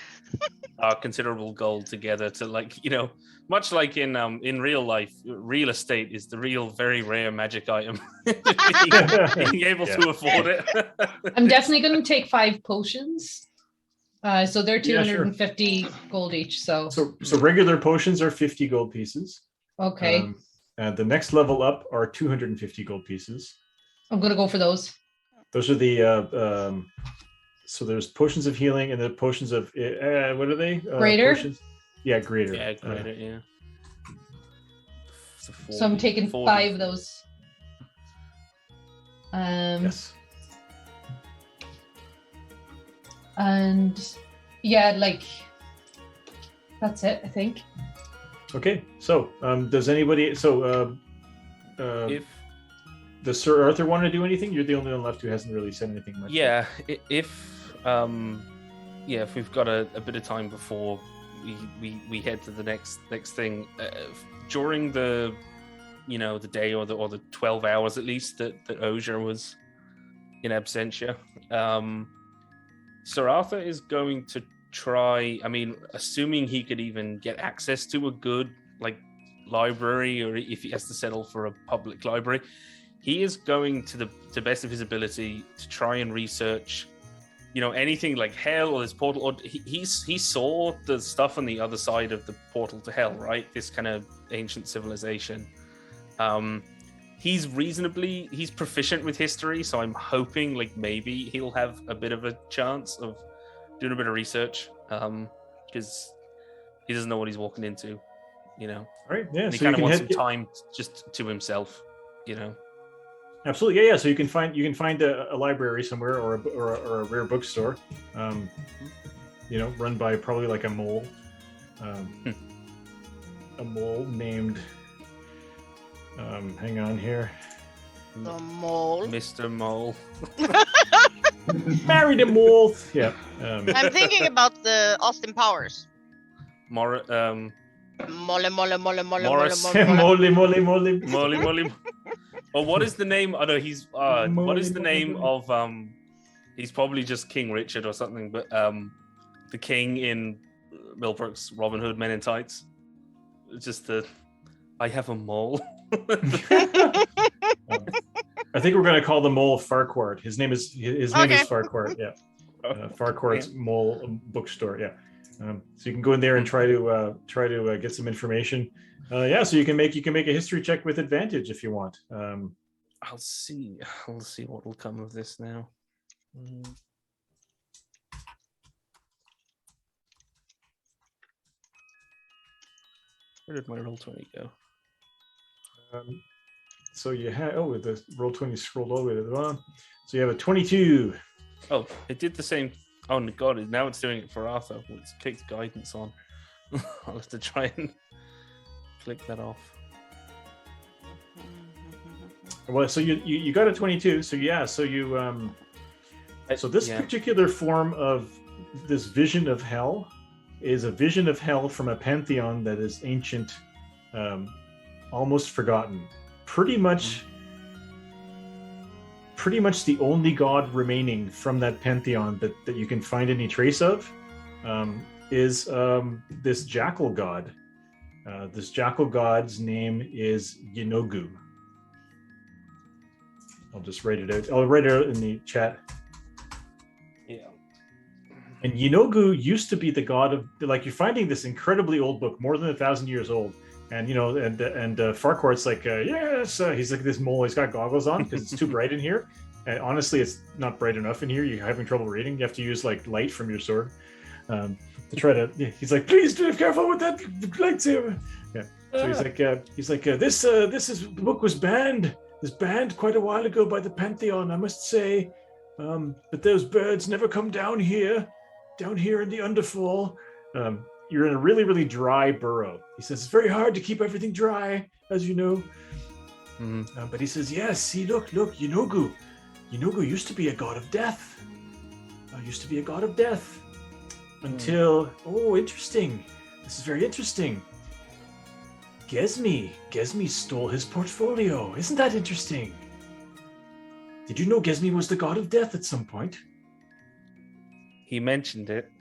considerable gold together to, like, much like in real life, real estate is the real very rare magic item. Being able to afford it. I'm definitely going to take 5 potions. So they're Yeah, sure. 250 gold each. So So regular potions are 50 gold pieces. okay, And the next level up are 250 gold pieces. I'm going to go for those. Those are the so there's potions of healing and the potions of what are they? Greater? Potions? Yeah, greater. Yeah, greater, yeah. So I'm taking 40. 5 of those. Yes. And yeah, like that's it, I think. Okay. So does anybody? So If does Sir Arthur want to do anything? You're the only one left who hasn't really said anything much. yeah, if we've got a bit of time before we head to the next thing, during the the day or the 12 hours at least that Osier was in absentia. Sir Arthur is going to try, assuming he could even get access to a good library, or if he has to settle for a public library, he is going to the best of his ability to try and research anything like hell or this portal, or he saw the stuff on the other side of the portal to hell, right? This kind of ancient civilization. He's proficient with history, so I'm hoping maybe he'll have a bit of a chance of doing a bit of research, because he doesn't know what he's walking into, All right, yeah. And he so kind of wants some time just to himself, Absolutely, yeah. So you can find a library somewhere, or a rare bookstore, run by probably a mole, a mole named. Hang on here. The mole. Mr. Mole. Married a mole. Yeah. I'm thinking about the Austin Powers. Mole. Mole, mole, mole, mole, Morris. mole, mole. Mole. Or what is the name? Oh no, he's what is the name Mole. of he's probably just King Richard or something, but the king in Milbrook's Robin Hood Men in Tights. It's just I have a mole. I think we're going to call the mole Farquhar. His name is Farquhar. Yeah, Farquhar's Mole Bookstore. Yeah, so you can go in there and try to get some information. So you can make a history check with advantage if you want. I'll see what will come of this now. Where did my Roll20 go? So you have the Roll20 scrolled all the way to the bottom. So you have a 22. Oh, it did the same. Oh my god! Now it's doing it for Arthur. It's clicked guidance on. I'll have to try and click that off. Well, so you got a 22. So yeah, so you so this particular form of this vision of hell is a vision of hell from a pantheon that is ancient, almost forgotten. Pretty much the only god remaining from that pantheon that you can find any trace of is this jackal god. This jackal god's name is Yinogu. I'll just write it out. I'll write it out in the chat. Yeah. And Yinogu used to be the god of, you're finding this incredibly old book, more than 1,000 years old. And Farquhar's yes, he's like this mole. He's got goggles on because it's too bright in here. And honestly, it's not bright enough in here. You're having trouble reading. You have to use light from your sword to try to. Yeah, he's like, please be careful with that lightsaber. Yeah. So this book was banned. It was banned quite a while ago by the Pantheon, I must say. But those birds never come down here in the Underfall. You're in a really, really dry burrow. He says, it's very hard to keep everything dry, as you know. Mm-hmm. But he says, yes, see, look, Yinogu. Yinogu used to be a god of death. Until, interesting. This is very interesting. Gesmi stole his portfolio. Isn't that interesting? Did you know Gesmi was the god of death at some point? He mentioned it.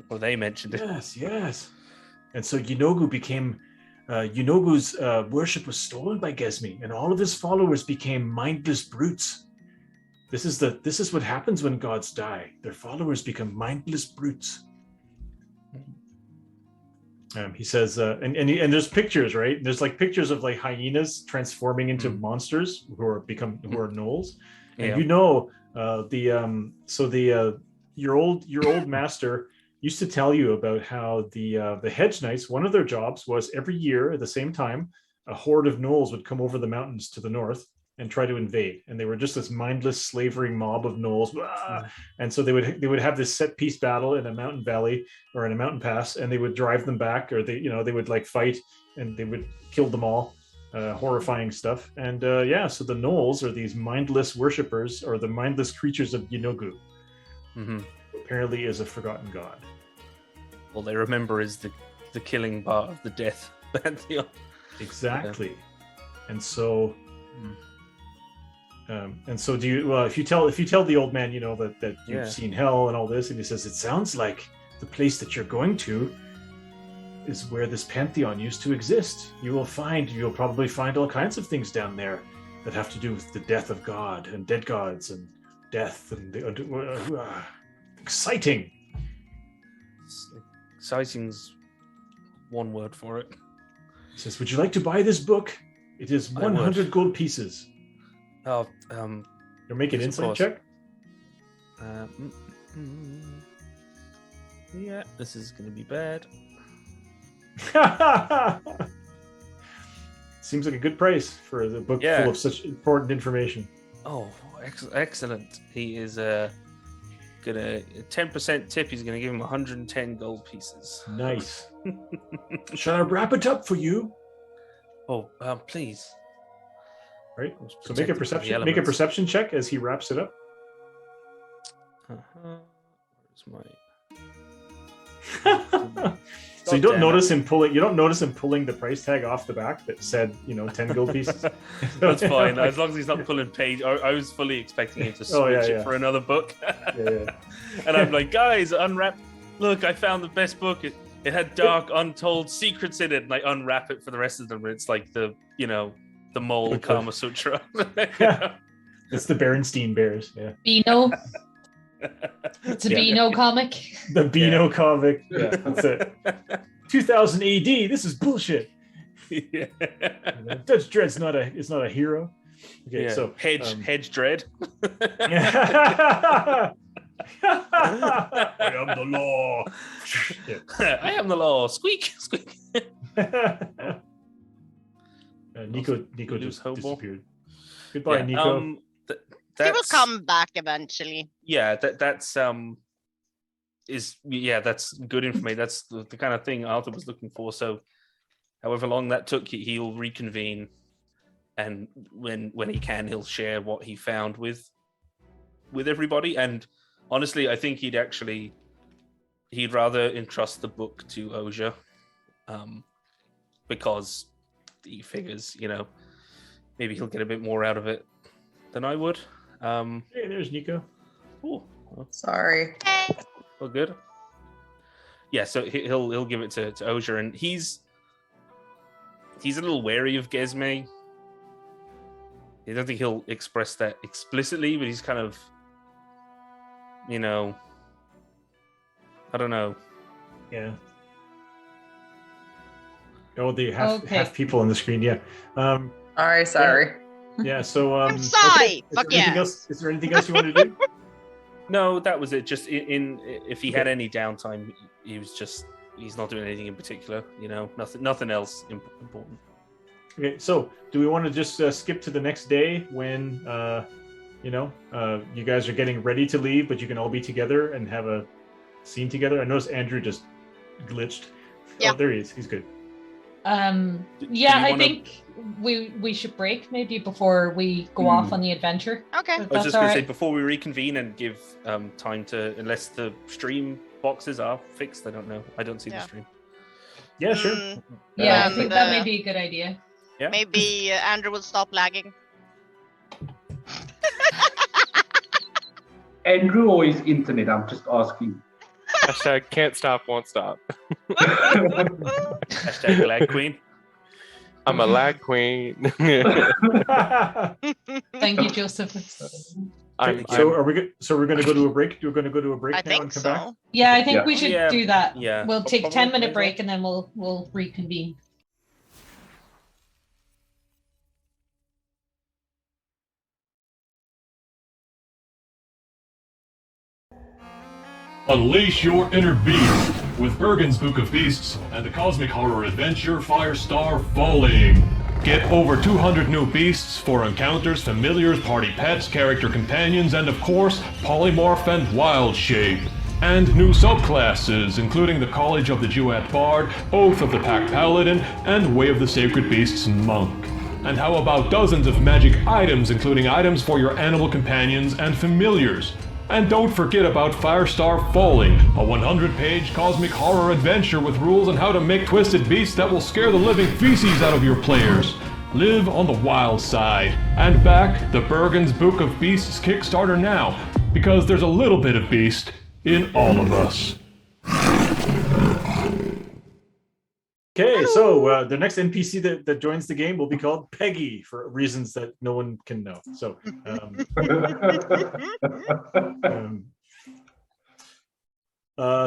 Or they mentioned it. Yes. And so Yinogu became, Yinogu's worship was stolen by Gesmi, and all of his followers became mindless brutes. This is what happens when gods die. Their followers become mindless brutes. He says, and there's pictures, right? There's pictures of hyenas transforming into monsters who are gnolls. And your old master used to tell you about how the hedge knights, one of their jobs was every year at the same time, a horde of gnolls would come over the mountains to the north and try to invade, and they were just this mindless slavering mob of gnolls. And so they would have this set piece battle in a mountain valley or in a mountain pass, and they would drive them back, or they would fight and they would kill them all. Horrifying stuff. And so the gnolls are these mindless worshippers, or the mindless creatures of Yinogu. Mm-hmm. Apparently is a forgotten god. All they remember is the killing part of the death pantheon. Exactly. And so do you? Well, if you tell the old man, that you've seen hell and all this, and he says it sounds like the place that you're going to is where this pantheon used to exist. You'll probably find all kinds of things down there that have to do with the death of God and dead gods and death and exciting. Exciting's one word for it. He says, "Would you like to buy this book? It is 100 gold pieces." Oh, You're making an insight check. Yeah, this is going to be bad. Seems like a good price for the book full of such important information. Oh, excellent. He is gonna 10% tip. He's gonna give him 110 gold pieces. Nice. Shall I wrap it up for you? Oh, please. Right. So make a perception check as he wraps it up. Where's my? So you don't notice him pulling. You don't notice him pulling the price tag off the back that said, 10 gold pieces. That's fine, as long as he's not pulling page. I was fully expecting him to switch it for another book. And I'm like, guys, unwrap. Look, I found the best book. It had dark, untold secrets in it, and I unwrap it for the rest of them. It's like the mole Kama Sutra. It's the Berenstein Bears. Yeah. Beano. It's a Beano comic. The Beano comic. Yeah, that's it. 2000 AD. This is bullshit. Dutch Dread's not a hero. Okay, so Hedge Dread. I am the law. I am the law. Squeak, squeak. Nico just disappeared. Goodbye, Nico. He will come back eventually. Yeah, that's good information. That's the kind of thing Arthur was looking for. So, however long that took, he'll reconvene, and when he can, he'll share what he found with everybody. And honestly, I think he'd rather entrust the book to Ozia, because he figures, maybe he'll get a bit more out of it than I would. Hey, there's Nico. Oh, sorry. Well, good. Yeah, so he'll give it to Ozia, and he's a little wary of Gesme. I don't think he'll express that explicitly, but he's kind of, I don't know. Yeah. Oh, they have people on the screen. Yeah. Sorry. Yeah. So. I'm sorry. Fuck yeah. Is there anything else you want to do? No, that was it. Just if he had any downtime, he's not doing anything in particular. Nothing else important. Okay. So, do we want to just skip to the next day when you guys are getting ready to leave, but you can all be together and have a scene together? I noticed Andrew just glitched. Yeah. Oh, there he is. He's good. I think we should break maybe before we go off on the adventure. Okay. I was just going to say, before we reconvene and give time to, unless the stream boxes are fixed, I don't know. I don't see the stream. Yeah, sure. I think that may be a good idea. Yeah. Maybe Andrew will stop lagging. Andrew or his internet? I'm just asking. Hashtag can't stop, won't stop. Hashtag lag queen. I'm a lag queen. Thank you, Joseph. We're going to go to a break. We're going to go to a break I now think and come so. back. Yeah, I think we should do that. Yeah. We'll take a 10-minute break and then we'll reconvene. Unleash your inner beast with Bergen's Book of Beasts and the cosmic horror adventure Firestar Falling. Get over 200 new beasts for encounters, familiars, party pets, character companions, and of course, polymorph and wild shape. And new subclasses, including the College of the Duat Bard, Oath of the Pack Paladin, and Way of the Sacred Beasts Monk. And how about dozens of magic items, including items for your animal companions and familiars? And don't forget about Firestar Falling, a 100-page cosmic horror adventure with rules on how to make twisted beasts that will scare the living feces out of your players. Live on the wild side, and back the Bergen's Book of Beasts Kickstarter now, because there's a little bit of beast in all of us. Okay, so the next NPC that joins the game will be called Peggy for reasons that no one can know. So,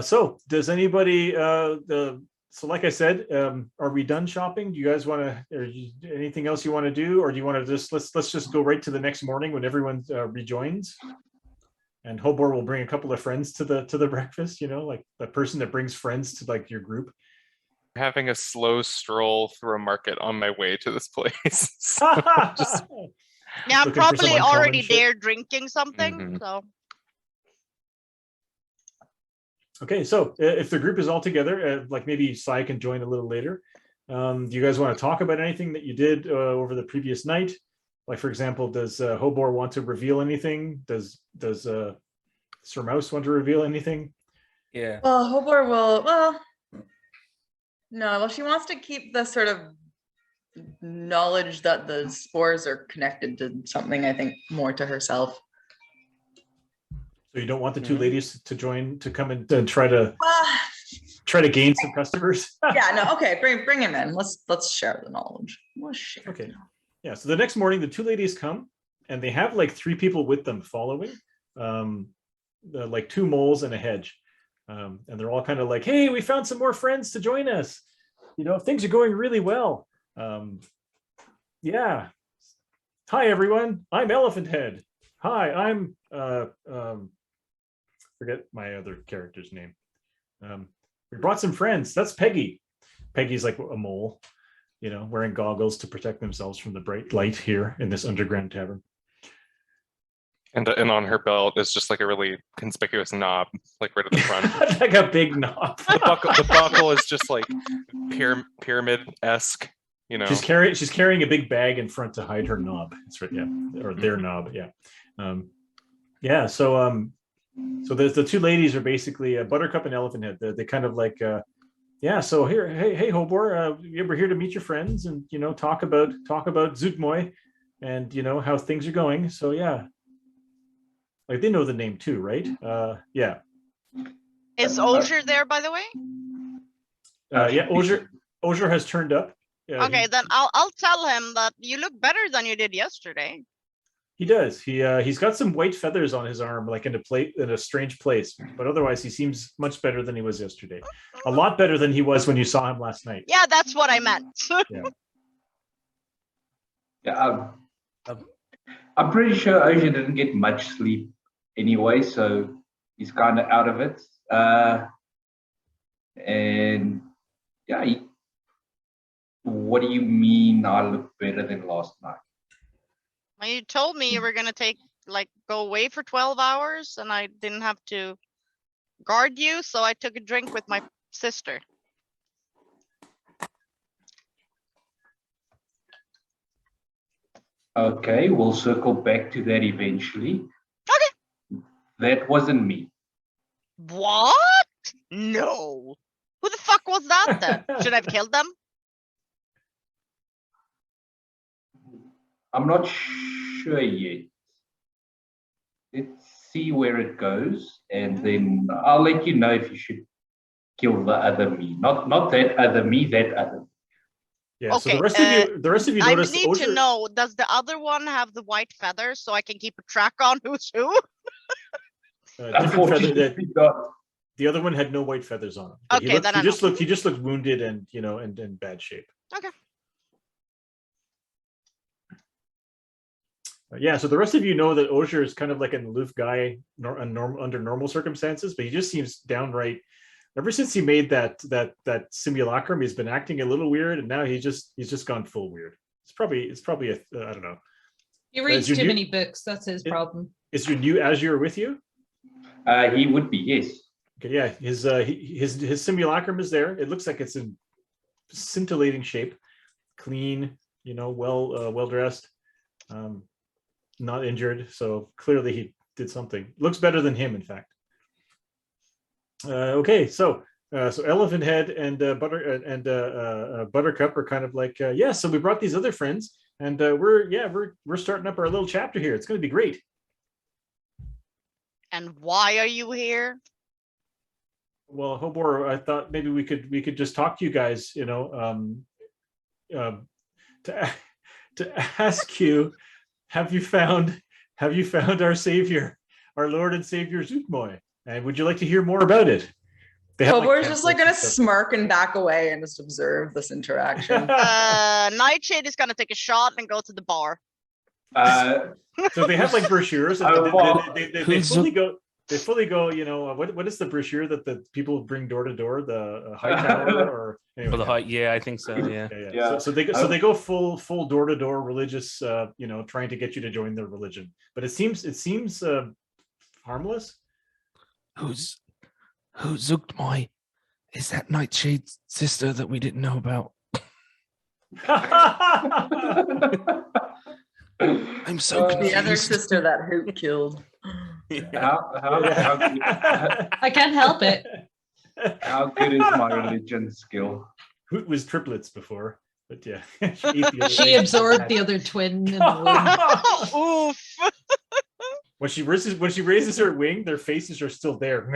so does anybody? So, like I said, are we done shopping? Do you guys want to? Or anything else you want to do, or do you want to just let's just go right to the next morning when everyone rejoins? And Hobor will bring a couple of friends to the breakfast. You know, like the person that brings friends to like your group. Having a slow stroll through a market on my way to this place. So just Yeah, I'm looking for some probably uncommon already shit. there drinking something. Mhm. So Okay, so if the group is all together, like maybe Sai can join a little later. Do you guys want to talk about anything that you did over the previous night? Like, for example, does Hobor want to reveal anything? Does Sir Mouse want to reveal anything? Yeah. Well, Hobor will. No. Well, she wants to keep the sort of knowledge that the spores are connected to something. I think more to herself. So you don't want the two ladies to join to come and try to gain some customers? Yeah. No. Okay. Bring him in. Let's share the knowledge. Let's share. Okay. Yeah. So the next morning, the two ladies come, and they have like 3 people with them following, like 2 moles and a hedge, and they're all kind of like, "Hey, we found some more friends to join us. You know, things are going really well. Yeah. Hi everyone. I'm Elephant Head. Hi, I'm forget my other character's name. We brought some friends. That's Peggy. Peggy's like a mole, you know, wearing goggles to protect themselves from the bright light here in this underground tavern. and on her belt is just like a really conspicuous knob, like right at the front. Like a big knob. The buckle is just like pyramid-esque, you know. She's carrying a big bag in front to hide her knob. That's right, yeah, or their knob, yeah. Yeah, so the 2 ladies are basically Buttercup and Elephant Head. They kind of like, yeah. So here, hey, Hobor, we're here to meet your friends and you know talk about Zootmoy, and you know how things are going. So yeah, like they know the name too, right? Yeah. is Osier there, by the way? Yeah, Osier has turned up. Okay, then I'll tell him that you look better than you did yesterday. He does. He's got some white feathers on his arm, like in a strange place. But otherwise, he seems much better than he was yesterday. A lot better than he was when you saw him last night. Yeah, that's what I meant. Yeah, I'm pretty sure Osier didn't get much sleep anyway, so he's kind of out of it. And yeah, what do you mean I look better than last night? Well, you told me you were gonna go away for 12 hours, and I didn't have to guard you, so I took a drink with my sister. Okay, we'll circle back to that eventually. Okay. That wasn't me. What? No. Who the fuck was that then? Should I have killed them? I'm not sure yet. Let's see where it goes, and then I'll let you know if you should kill the other me. Not that other me, that other me. Yeah. Okay, So the rest of you I notice need to know, does the other one have the white feathers so I can keep a track on who's who? Unfortunately, the other one had no white feathers on him. Okay, he just looked wounded and and in bad shape. Okay. Yeah, so the rest of you know that Osier is kind of like an aloof guy under normal circumstances, but he just seems downright. Ever since he made that simulacrum, he's been acting a little weird, and now he's just gone full weird. It's probably I don't know. He reads too many books. That's his problem. Is your new Azure with you? He would be, yes. Okay, yeah, his simulacrum is there. It looks like it's in scintillating shape, clean, well dressed. Not injured, so clearly he did something. Looks better than him, in fact. Okay, so Elephant Head and Buttercup are kind of like, yeah. So we brought these other friends, and we're starting up our little chapter here. It's going to be great. And why are you here? Well, Hobor, I thought maybe we could just talk to you guys, to ask you, have you found our savior, our Lord and Savior Zootmoy? And would you like to hear more about it? Hobor's just like gonna smirk and back away and just observe this interaction. Nightshade is gonna take a shot and go to the bar. So they have like brochures. And they fully go. What is the brochure that the people bring door to door? The high tower or anyway, For the height, yeah, I think so. Yeah. Yeah. So they go full door to door religious. Trying to get you to join their religion. But it seems harmless. Who's Zootmoy? Is that Nightshade's sister that we didn't know about? I'm so confused. The other sister that Hoot killed. I can't help it. How good is my religion skill? Hoot was triplets before, but yeah. She absorbed the other twin in the womb. Oof. When she raises her wing, their faces are still there.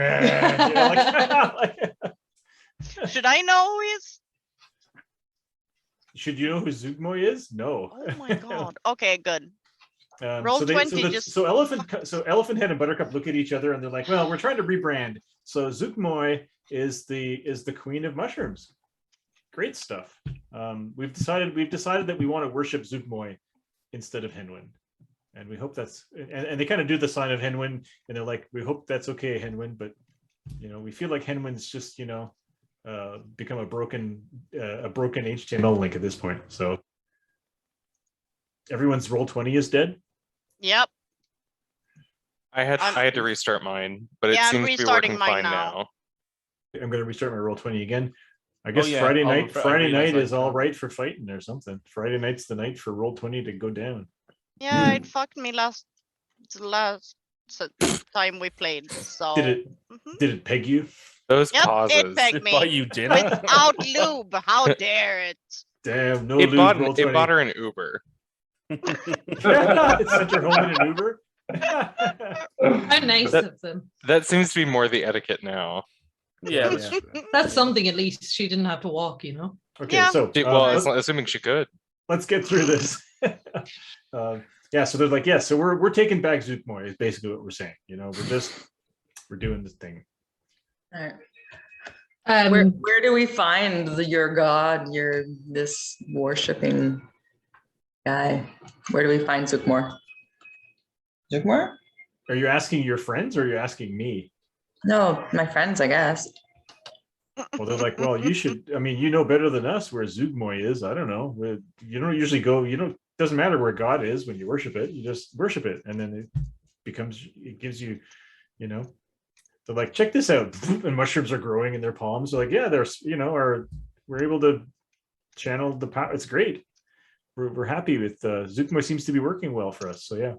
Should I know who he is? Should you know who Zootmoy is? No. Oh my god. Okay, good. Roll 20. So Elephant Head and Buttercup look at each other and they're like, "Well, we're trying to rebrand. So Zootmoy is the queen of mushrooms. Great stuff. We've decided that we want to worship Zootmoy instead of Henwin, and we hope that's and they kind of do the sign of Henwin, and they're like, we hope that's okay, Henwin, but we feel like Henwin's just become a broken HTML link at this point. So everyone's Roll20 is dead. Yep. I had to restart mine, but it seems to be working fine now. I'm going to restart my Roll20 again. I guess Friday night is all right for fighting or something. Friday night's the night for Roll20 to go down. Yeah, it fucked me last time we played. So did it peg you? Those yep, pauses. it pegged me. Buy you dinner without lube. How dare it? Damn, no it lube. It bought her an Uber. It sent her home in an Uber. How nice of them. That seems to be more the etiquette now. Yeah. That's something. At least she didn't have to walk. Okay, Yeah. so assuming she could. Let's get through this. So they're like, so we're taking back Zootmoy is basically what we're saying. We're doing this thing. All right. Where do we find your god, this worshipping guy? Where do we find Zootmoy? Zootmoy? Are you asking your friends or are you asking me? No, my friends, I guess. Well, they're like, well, you should. I mean, you know better than us where Zootmoy is. I don't know. You don't usually go. Doesn't matter where God is when you worship it. You just worship it, and then it gives you, They're like, check this out, and mushrooms are growing in their palms. They're like, yeah, we're able to channel the power. It's great. We're happy with Zootmoy. Seems to be working well for us. So yeah.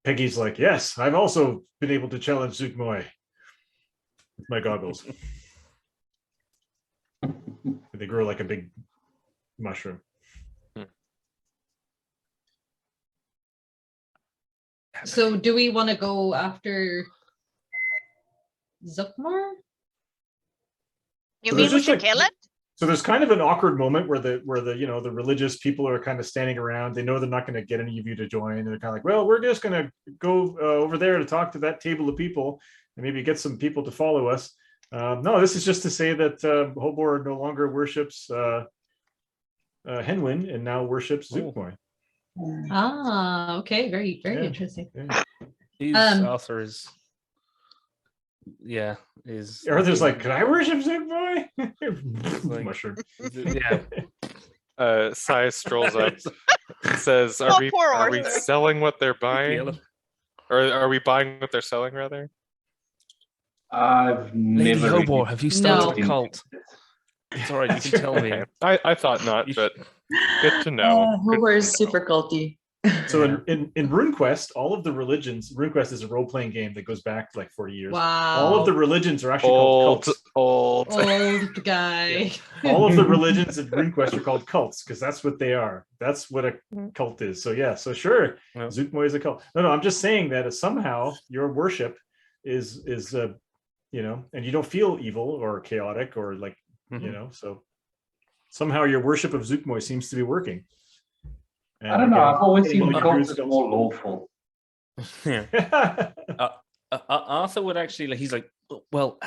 Peggy's like, yes, I've also been able to challenge Zootmoy with my goggles. They grow like a big mushroom. So do we want to go after Zootmoy? You mean we should kill it? So there's kind of an awkward moment where the religious people are kind of standing around. They know they're not going to get any of you to join, and they're kind of like, well, we're just going to go over there to talk to that table of people and maybe get some people to follow us. No, this is just to say that Hobor no longer worships Henwin and now worships Zootmoy. Ah, okay, very interesting. Yeah. These authors, Arthur's like, can I worship Zootmoy? Mushroom. Yeah. Sai strolls up, says, "Are we selling what they're buying, or are we buying what they're selling rather?" I've Lady never. Hobor, have you started a cult? It's all right, you can tell me. I thought not, but good to know. Hobor is super culty. So in RuneQuest, all of the religions, RuneQuest is a role-playing game that goes back like 40 years. Wow. All of the religions are actually called cults. Old. Old guy. All of the religions in RuneQuest are called cults because that's what they are. That's what a cult is. So yeah, so sure, Yeah. Zootmoy is a cult. No, I'm just saying that somehow your worship is you know, and you don't feel evil or chaotic or like you know, so somehow your worship of Zootmoy seems to be working. And I don't know. I've always getting seen all your cults druids as more lawful. Yeah. Arthur would actually like. He's like, well,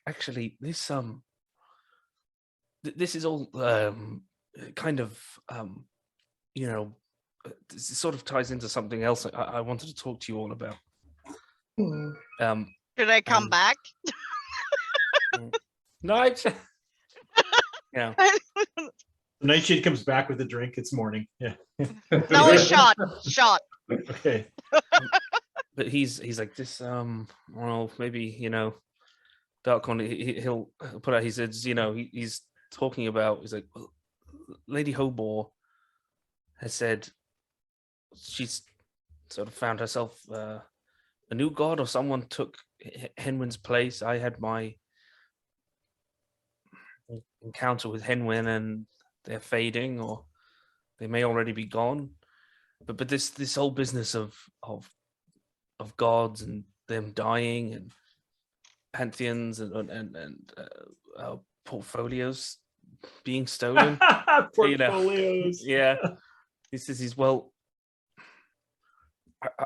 actually, this this is all kind of you know, this sort of ties into something else I wanted to talk to you all about. Should I come back? No, yeah. Nightshade comes back with a drink. It's morning. Yeah. No, a shot. Okay. But he's like this. Well, maybe you know, Darkon. He'll put out. He says, you know, he's talking about. He's like, well, Lady Hobor has said she's sort of found herself a new god, or someone took Henwin's place. I had my encounter with Henwin, and they're fading, or they may already be gone. But this whole business of gods and them dying and pantheons and portfolios being stolen. Portfolios. You know, yeah. He says he's well.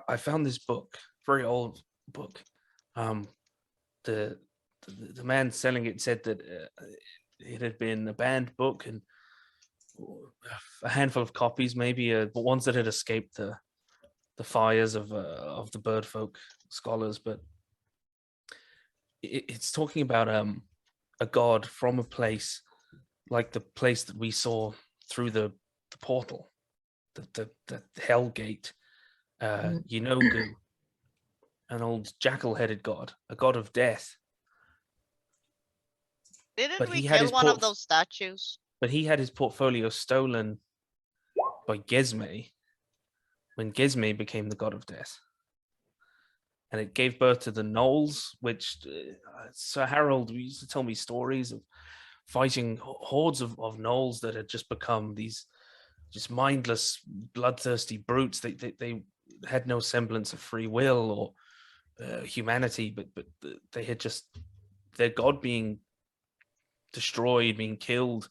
I found this book, very old book. The man selling it said that it had been a banned book and a handful of copies, maybe, but ones that had escaped the fires of the birdfolk scholars. But it's talking about a god from a place like the place that we saw through the portal, the Hell Gate, Yinogu, an old jackal-headed god, a god of death. Didn't But we he had kill his one of those statues? But he had his portfolio stolen by Gesme when Gesme became the god of death. And it gave birth to the Gnolls, which Sir Harold used to tell me stories of fighting hordes of Gnolls that had just become these just mindless, bloodthirsty brutes. They had no semblance of free will or humanity, but they had just, their god being destroyed, being killed,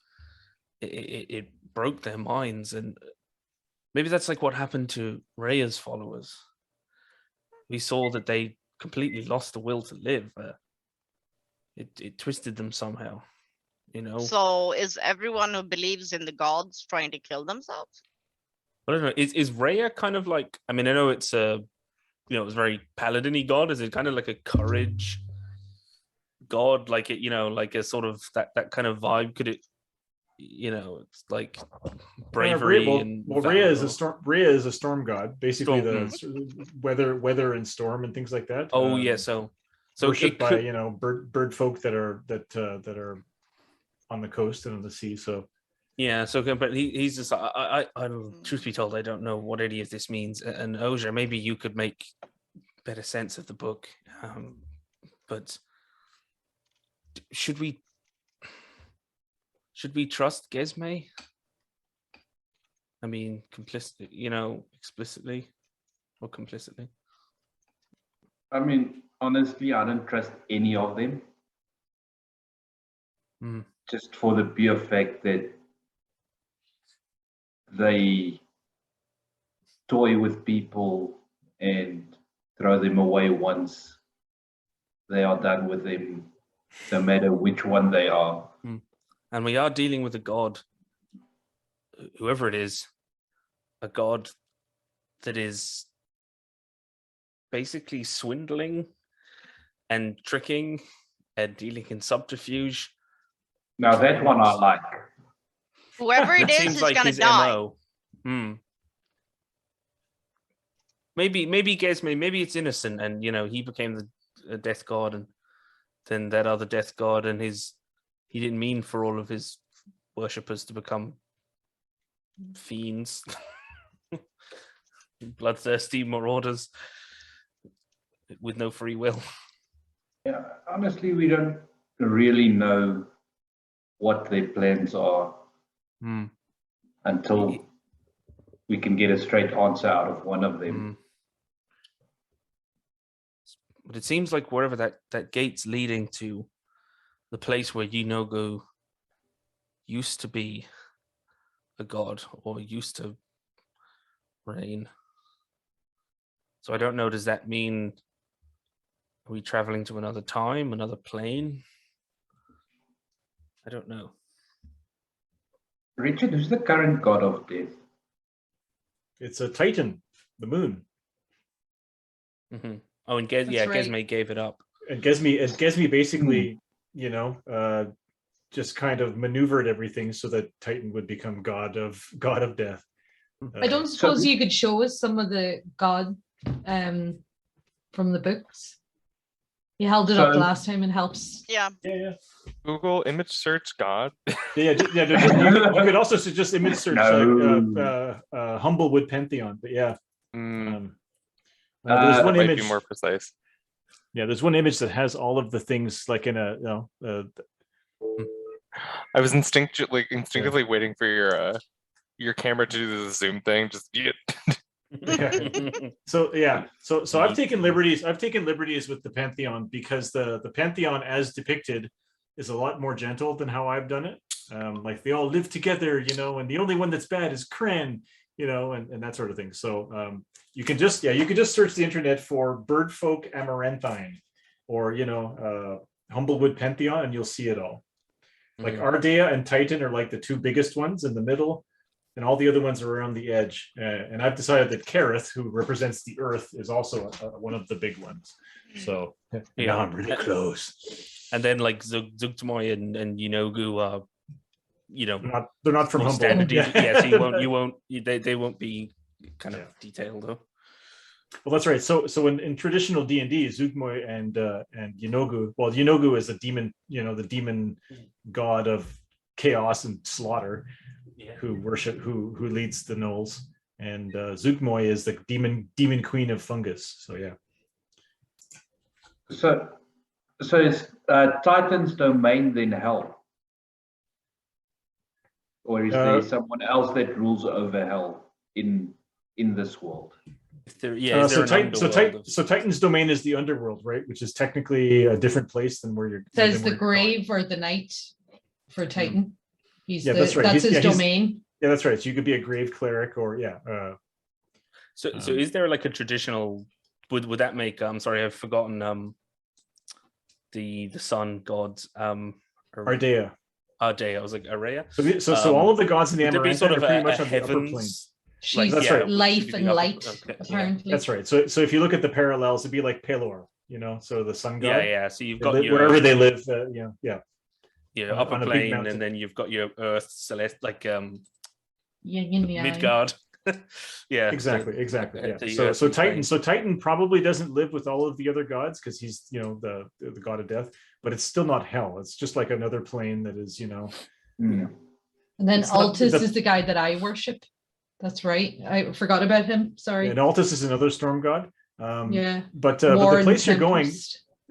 it broke their minds. And maybe that's like what happened to Rhea's followers. We saw that they completely lost the will to live. It twisted them somehow, you know. So is everyone who believes in the gods trying to kill themselves? I don't know. Is Rhea kind of like? I mean, I know it's a, you know, it's very paladin-y god. Is it kind of like a courage god, like it, you know, like a sort of that kind of vibe? Could it, you know, it's like bravery and Rhea is a storm. Rhea is a storm god, basically Storm, the weather and storm and things like that. Oh yeah, so worshipped it by could, you know bird folk that are on the coast and on the sea. So yeah, so but he's just I truth be told, I don't know what any of this means. And Oja, maybe you could make better sense of the book. But should we trust Gesme? I mean, complicit, you know, explicitly or complicitly. I mean, honestly, I don't trust any of them. Just for the pure fact that they toy with people and throw them away once they are done with them, no matter which one they are. And we are dealing with a god, whoever it is, a god that is basically swindling and tricking and dealing in subterfuge. Now that one I like. Whoever it is Seems is like gonna his die. MO. Maybe Gesme, maybe it's innocent, and you know he became the death god, and then that other death god, and he didn't mean for all of his worshippers to become fiends. bloodthirsty marauders with no free will. Yeah, honestly, we don't really know what their plans are until we can get a straight answer out of one of them. But it seems like wherever that gate's leading to the place where Yunogu used to be a god or used to reign. So I don't know, does that mean are we traveling to another time, another plane? I don't know. Richard, who's the current god of death? It's a Titan, the moon. Oh, and Gesme gave it up. And Gesme basically, just kind of maneuvered everything so that Titan would become god of death. I don't suppose you could show us some of the god from the books. You held it up last time and helps. Yeah. Google image search God. You could also just image search Humblewood Pantheon, but yeah. There's one image. Might be more precise. Yeah, there's one image that has all of the things like in a. I was instinctively waiting for your camera to do the zoom thing. Just So I've taken liberties with the Pantheon because the Pantheon as depicted is a lot more gentle than how I've done it. Like they all live together, and the only one that's bad is Chren, and that sort of thing. So you can just search the internet for Birdfolk Amaranthine or Humblewood Pantheon and you'll see it all. Like Ardea and Titan are like the two biggest ones in the middle, and all the other ones are around the edge. And I've decided that Kareth, who represents the Earth, is also one of the big ones. So now I'm really close. And then like Zugtmoy and Yunogu are, they're not from Humble. Standard. So you won't. They won't be kind of detailed though. Well, that's right. So in traditional D&D, Zugtmoy and Yunogu. Well, Yunogu is a demon, the demon god of chaos and slaughter. Who leads the gnolls, and Zugtmoy is the demon queen of fungus. So yeah. So it's Titan's domain then hell, or is there someone else that rules over hell in this world? So Titan's domain is the underworld, right? Which is technically a different place than where you're. Says the grave or the night for Titan. That's right. That's his domain. Yeah, that's right. So you could be a grave cleric, or So is there like a traditional? Would that make? I'm sorry, I've forgotten. The sun gods. Ardea. Ardea. I was like Araya. So all of the gods in the Amaranthine are pretty much on the upper plane. She's life and light. Apparently. That's right. So if you look at the parallels, it'd be like Pelor. So the sun god. Yeah. So you've got wherever they live. Your upper plane, and then you've got your Earth, Celeste, like Midgard. Yeah, exactly. Yeah. So Titan probably doesn't live with all of the other gods because he's the god of death, but it's still not hell. It's just like another plane that is And then Altus is the guy that I worship. That's right. I forgot about him. Sorry. And Altus is another storm god.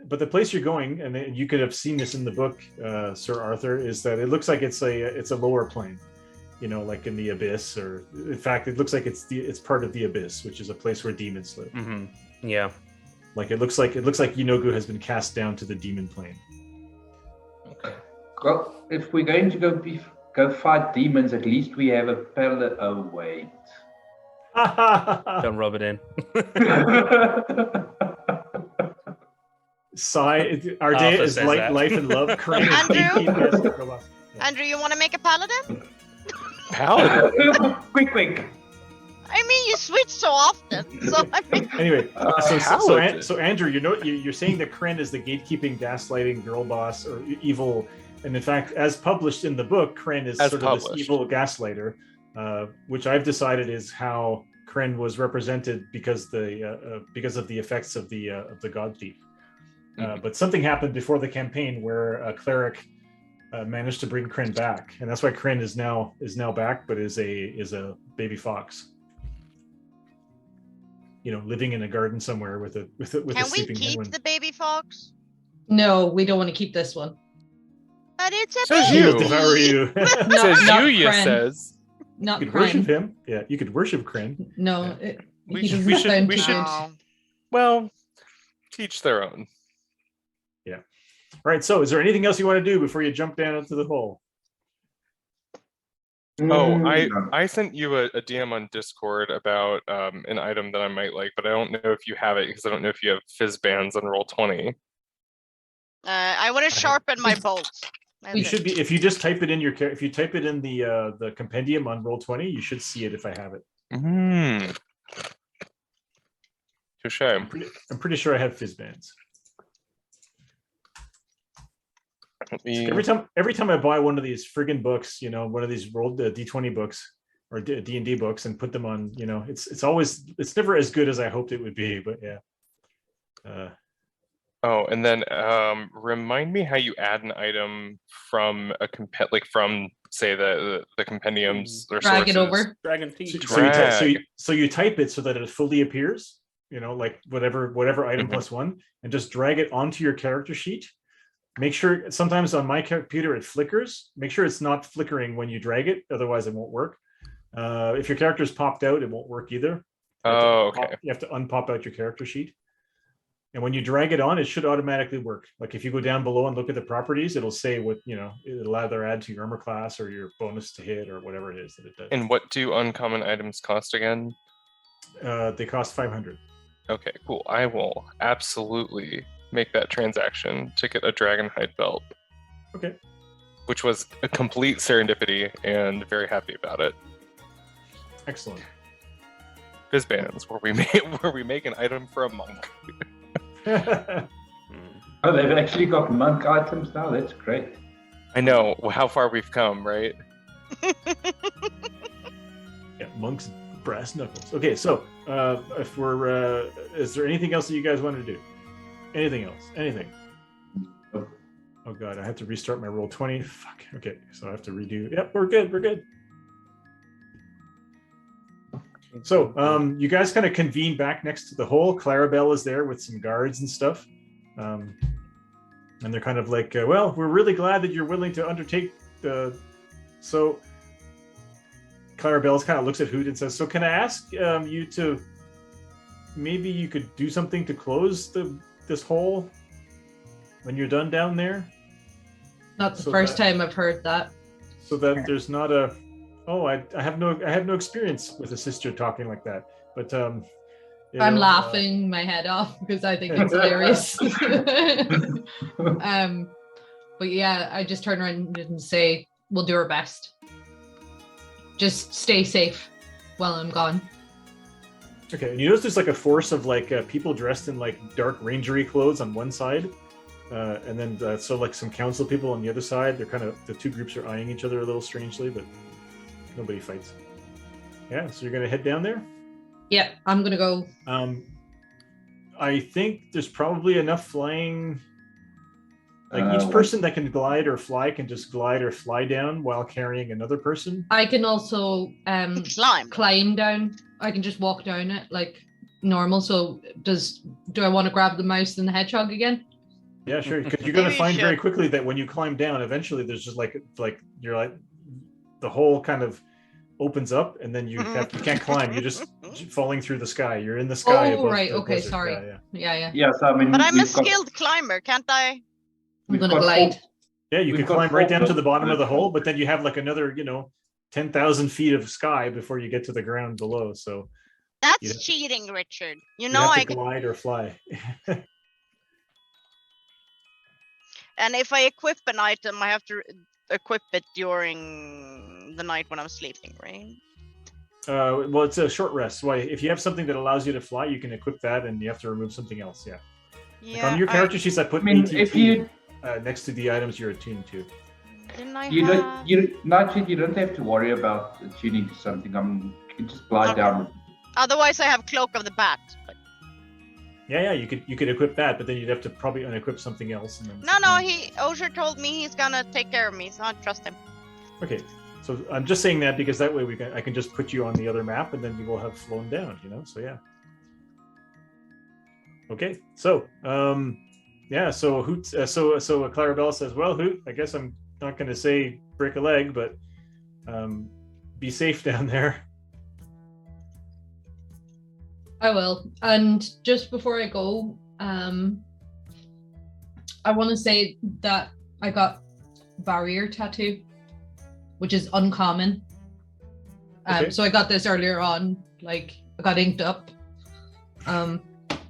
But the place you're going, and you could have seen this in the book, Sir Arthur, is that it looks like it's a lower plane, like in the abyss, or in fact, it looks like it's part of the abyss, which is a place where demons live. Yeah, like it looks like Yunogu has been cast down to the demon plane. Okay. Well, if we're going to go fight demons, at least we have a pallet. Oh wait. Don't rub it in. Ardea is life and love. Andrew, you want to make a paladin? Paladin? quick. I mean, you switch so often. So anyway, so Andrew, you're saying that Chren is the gatekeeping, gaslighting girl boss or evil, and in fact, as published in the book, Chren is sort of this evil gaslighter, which I've decided is how Chren was represented because of the effects of the god thief. But something happened before the campaign where a cleric managed to bring Chren back, and that's why Chren is now back, but is a baby fox. living in a garden somewhere with a Can we sleeping keep penguin. the baby fox? No, we don't want to keep this one. But it's a Says baby. He'll devour you. Says not Yuya Kren. says. Not You could worship Kren. him. Yeah, you could worship Kren. No, Yeah. he doesn't sound too good. No. Well, teach their own. All right. So, is there anything else you want to do before you jump down into the hole? Oh, I sent you a DM on Discord about an item that I might like, but I don't know if you have it because I don't know if you have fizz bands on Roll20. I want to sharpen my bolts. That's You it. should be if you just type it in if you type it in the compendium on Roll20, you should see it if I have it. Touche. I'm pretty sure I have fizz bands. Every time I buy one of these friggin' books, one of these rolled D20 books or D&D books and put them on, it's never as good as I hoped it would be, but yeah. Oh, and then remind me how you add an item from a from say the compendiums or Drag it sources. over. Dragon teeth. So you type it so that it fully appears, like whatever item plus one, and just drag it onto your character sheet. Make sure, sometimes on my computer it flickers. Make sure it's not flickering when you drag it, otherwise it won't work. If your character's popped out, it won't work either. Oh, okay. You have to unpop out your character sheet. And when you drag it on, it should automatically work. Like if you go down below and look at the properties, it'll say what, it'll either add to your armor class or your bonus to hit or whatever it is that it does. And what do uncommon items cost again? They cost 500. Okay, cool. I will absolutely make that transaction to get a dragon hide belt. Okay. Which was a complete serendipity and very happy about it. Excellent. Fizz bands, where we make an item for a monk. Oh, they've actually got monk items now. That's great. I know how far we've come, right? Yeah, monks, brass knuckles. Okay, so if we're, is there anything else that you guys want to do? Anything else? Anything? Oh god, I have to restart my Roll20. Fuck. Okay, so I have to redo. Yep, we're good. We're good. So, you guys kind of convene back next to the hole. Clarabelle is there with some guards and stuff. And they're kind of like, well, we're really glad that you're willing to undertake the... So, Clarabelle kind of looks at Hoot and says, so can I ask you to... Maybe you could do something to close this hole when you're done down there? Not the first time I've heard that. So that there's not a... Oh, I have no experience with a sister talking like that, but I'm laughing my head off because I think it's hilarious. But yeah, I just turn around and say, "We'll do our best. Just stay safe while I'm gone." Okay, and you notice there's like a force of like people dressed in like dark rangery clothes on one side, and then so like some council people on the other side. They're kind of the two groups are eyeing each other a little strangely, but. Nobody fights. Yeah, so you're gonna head down there? Yeah, I'm gonna go. I think there's probably enough flying. Like each person that can glide or fly can just glide or fly down while carrying another person. I can also climb down. I can just walk down it like normal. So do I want to grab the mouse and the hedgehog again? Yeah, sure. Because you're gonna find very quickly that when you climb down, eventually there's just like you're like. The hole kind of opens up and then you can't climb. You're just falling through the sky. You're in the sky. Oh, right. Okay. Desert. Sorry. Yeah. Yeah. So I mean, but I'm a skilled climber, can't I? I'm gonna glide. Yeah, you can climb right down to the bottom of the hole, but then you have like another, 10,000 feet of sky before you get to the ground below. So that's cheating, Richard. You have to glide or fly. And if I equip an item, I have to equip it during the night when I'm sleeping, right? Well, it's a short rest. So if you have something that allows you to fly, you can equip that, and you have to remove something else. Yeah. Yeah. Like on your character sheets, I put ATT next to the items you're attuned to. You don't have to worry about attuning to something. You can just glide down. Otherwise, I have Cloak of the Bat. But... Yeah, you could equip that, but then you'd have to probably unequip something else. And then Osher told me he's gonna take care of me, so I trust him. Okay, so I'm just saying that because that way I can just put you on the other map, and then you will have flown down. So yeah. Okay, so yeah, so Hoot, so Clarabelle says, "Well, Hoot, I guess I'm not going to say break a leg, but be safe down there." I will. And just before I go, I want to say that I got barrier tattoo, which is uncommon. Okay. So I got this earlier on, like I got inked up.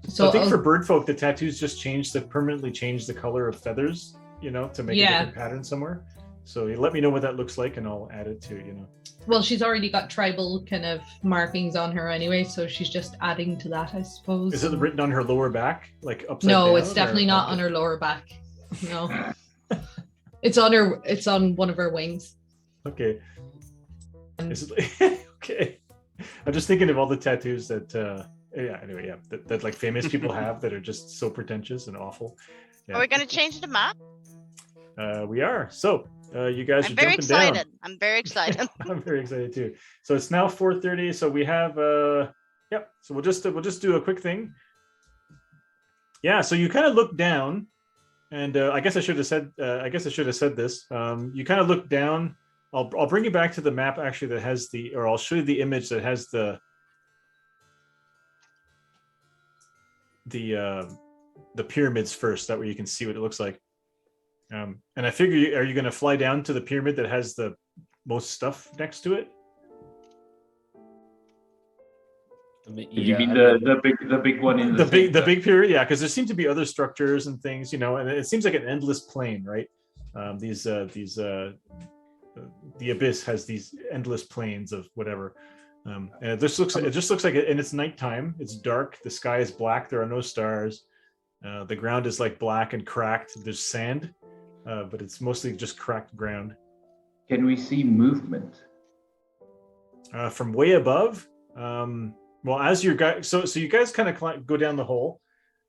So I think for bird folk, the tattoos just permanently change the color of feathers, to make a different pattern somewhere. So you let me know what that looks like and I'll add it to, Well, she's already got tribal kind of markings on her anyway, so she's just adding to that, I suppose. Is it written on her lower back, like upside down? No, it's definitely not on her lower back. No. It's on one of her wings. Okay. Okay. I'm just thinking of all the tattoos that that like famous people have that are just so pretentious and awful. Yeah. Are we gonna change the map? We are. So you guys I'm are very jumping down. excited. I'm very excited. I'm very excited too. So it's now 4:30. So we have So we'll just do a quick thing. Yeah. So you kind of look down, and I guess I should have said this. You kind of look down. I'll bring you back to the map actually that has I'll show you the image that has the pyramids first. That way you can see what it looks like. And I figure, are you going to fly down to the pyramid that has the most stuff next to it? You mean the big one in the big pyramid? Yeah, because there seem to be other structures and things, and it seems like an endless plane, right? The abyss has these endless planes of whatever. And it just looks like and it's nighttime. It's dark. The sky is black. There are no stars. The ground is like black and cracked. There's sand, but it's mostly just cracked ground. Can we see movement? From way above? Well, as you guys, so you guys kind of go down the hole,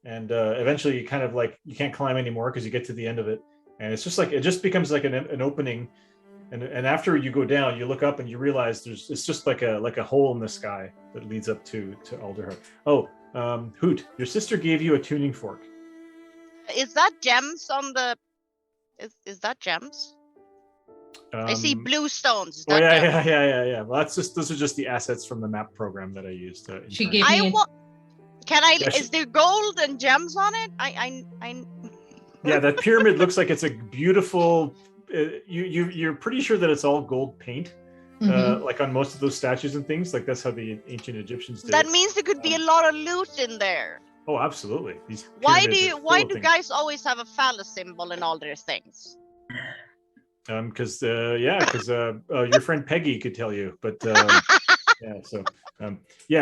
and eventually you kind of like, you can't climb anymore because you get to the end of it. And it's just like, it just becomes like an opening. And after you go down, you look up and you realize it's just like a hole in the sky that leads up to Alderheart. Oh, Hoot, your sister gave you a tuning fork. Is that gems on the? Is that gems? I see blue stones. Is that gems? Yeah. Well, those are just the assets from the map program that I used. She gave me. Can I? Yeah, is there gold and gems on it? I. Yeah, that pyramid looks like it's a beautiful. You're pretty sure that it's all gold paint, like on most of those statues and things. Like that's how the ancient Egyptians did. That means there could be a lot of loot in there. Oh, absolutely. Why do guys always have a phallus symbol in all their things? Because your friend Peggy could tell you, but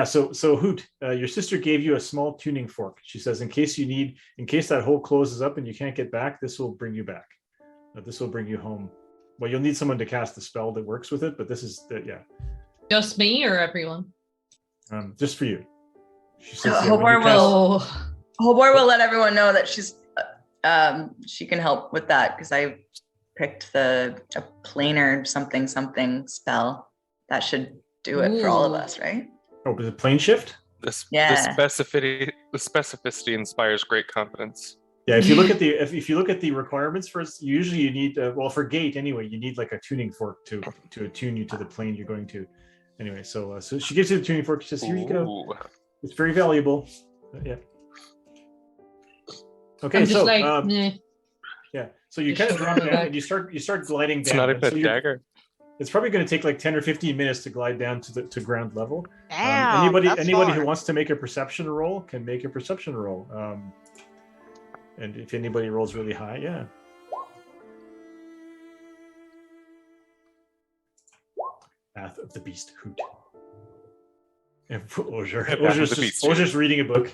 So Hoot, your sister gave you a small tuning fork. She says, in case that hole closes up and you can't get back, this will bring you back. This will bring you home. Well, you'll need someone to cast the spell that works with it, but this is Just me or everyone? Just for you. She says, Hobor will let everyone know that she can help with that because I picked a planar something spell that should do it for all of us, right? Oh, was it plane shift? The specificity inspires great confidence. Yeah, if you look at the requirements for us, usually you need for gate anyway, you need like a tuning fork to attune you to the plane you're going to. Anyway, so she gives you the tuning fork. She says, "Here you go. It's very valuable." Yeah. Okay, so yeah, so you kind of drop down and you start gliding down. It's not a bad dagger. It's probably going to take like 10 or 15 minutes to glide down to ground level. Damn, anybody who wants to make a perception roll can make a perception roll. And if anybody rolls really high, yeah. Path of the Beast Hoot. And Ozer's reading a book.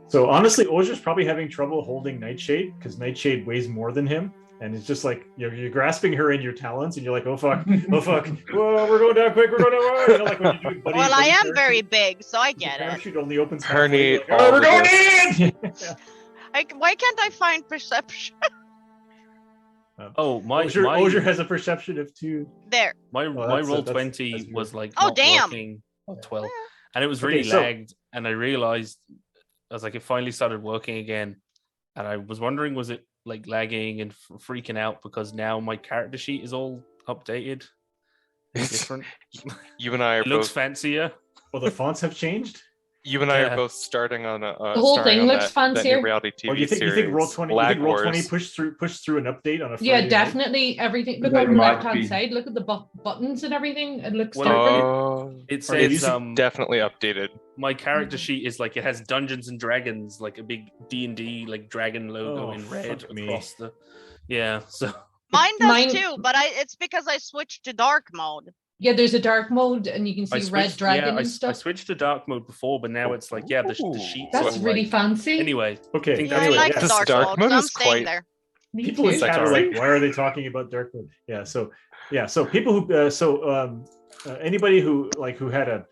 So honestly, Ozer's probably having trouble holding Nightshade because Nightshade weighs more than him. And it's just like you're grasping her in your talons, and you're like, oh fuck, whoa, we're going down quick, we're going down. Like when you do well, I am very big, so I get it. Parachute only opens. Herniate. Like, oh, we're going in. Why can't I find perception? Ozier has a perception of 2. There. My roll 20 was like. Oh damn. Working. 12. and it was really lagged. And I realized, I was like, it finally started working again, and I was wondering, was it like lagging and freaking out because now my character sheet is all updated, it's different. You and I are it looks both fancier. Well, the fonts have changed. You and I are both starting on a The whole thing looks that fancier. new reality TV Or do you think series. Roll20 pushed through an update on a Friday Yeah, night? definitely. Everything. Look They on the might left-hand be. side. Look at the buttons and everything. It looks Well, different. It Are they says using- definitely updated. my character sheet is like, it has Dungeons and Dragons, like a big D&D like dragon logo Oh, in red fuck me. across the. Yeah, so Mine does Mine- too, but it's because I switched to dark mode. Yeah, there's a dark mode, and you can I see red switched. dragon I and stuff. switched to dark mode before, but now it's like, yeah, the sheets. That's all really like- fancy. Anyway, Okay. I think Yeah, I that's like yeah. the This dark, mode, so I'm is staying quite- there. Me People too. in chat are Sorry. like, why are they talking about dark mode? Yeah. So people who anybody who had a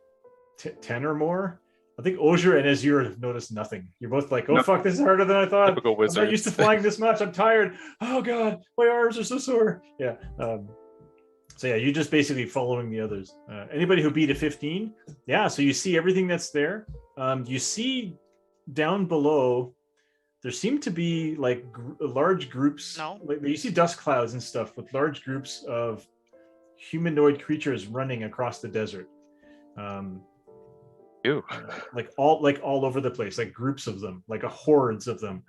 10 or more, I think Ozier and Azure have noticed nothing. You're both like, oh No. fuck, this is harder than I thought. Typical I'm not used to wizards. flying this much. I'm tired. Oh god, my arms are so sore. Yeah. So yeah, you're just basically following the others. Anybody who beat a 15, yeah. So you see everything that's there. You see down below, there seem to be like large groups. No. Like you see dust clouds and stuff with large groups of humanoid creatures running across the desert. Ew. Like all over the place, like groups of them, like hordes of them.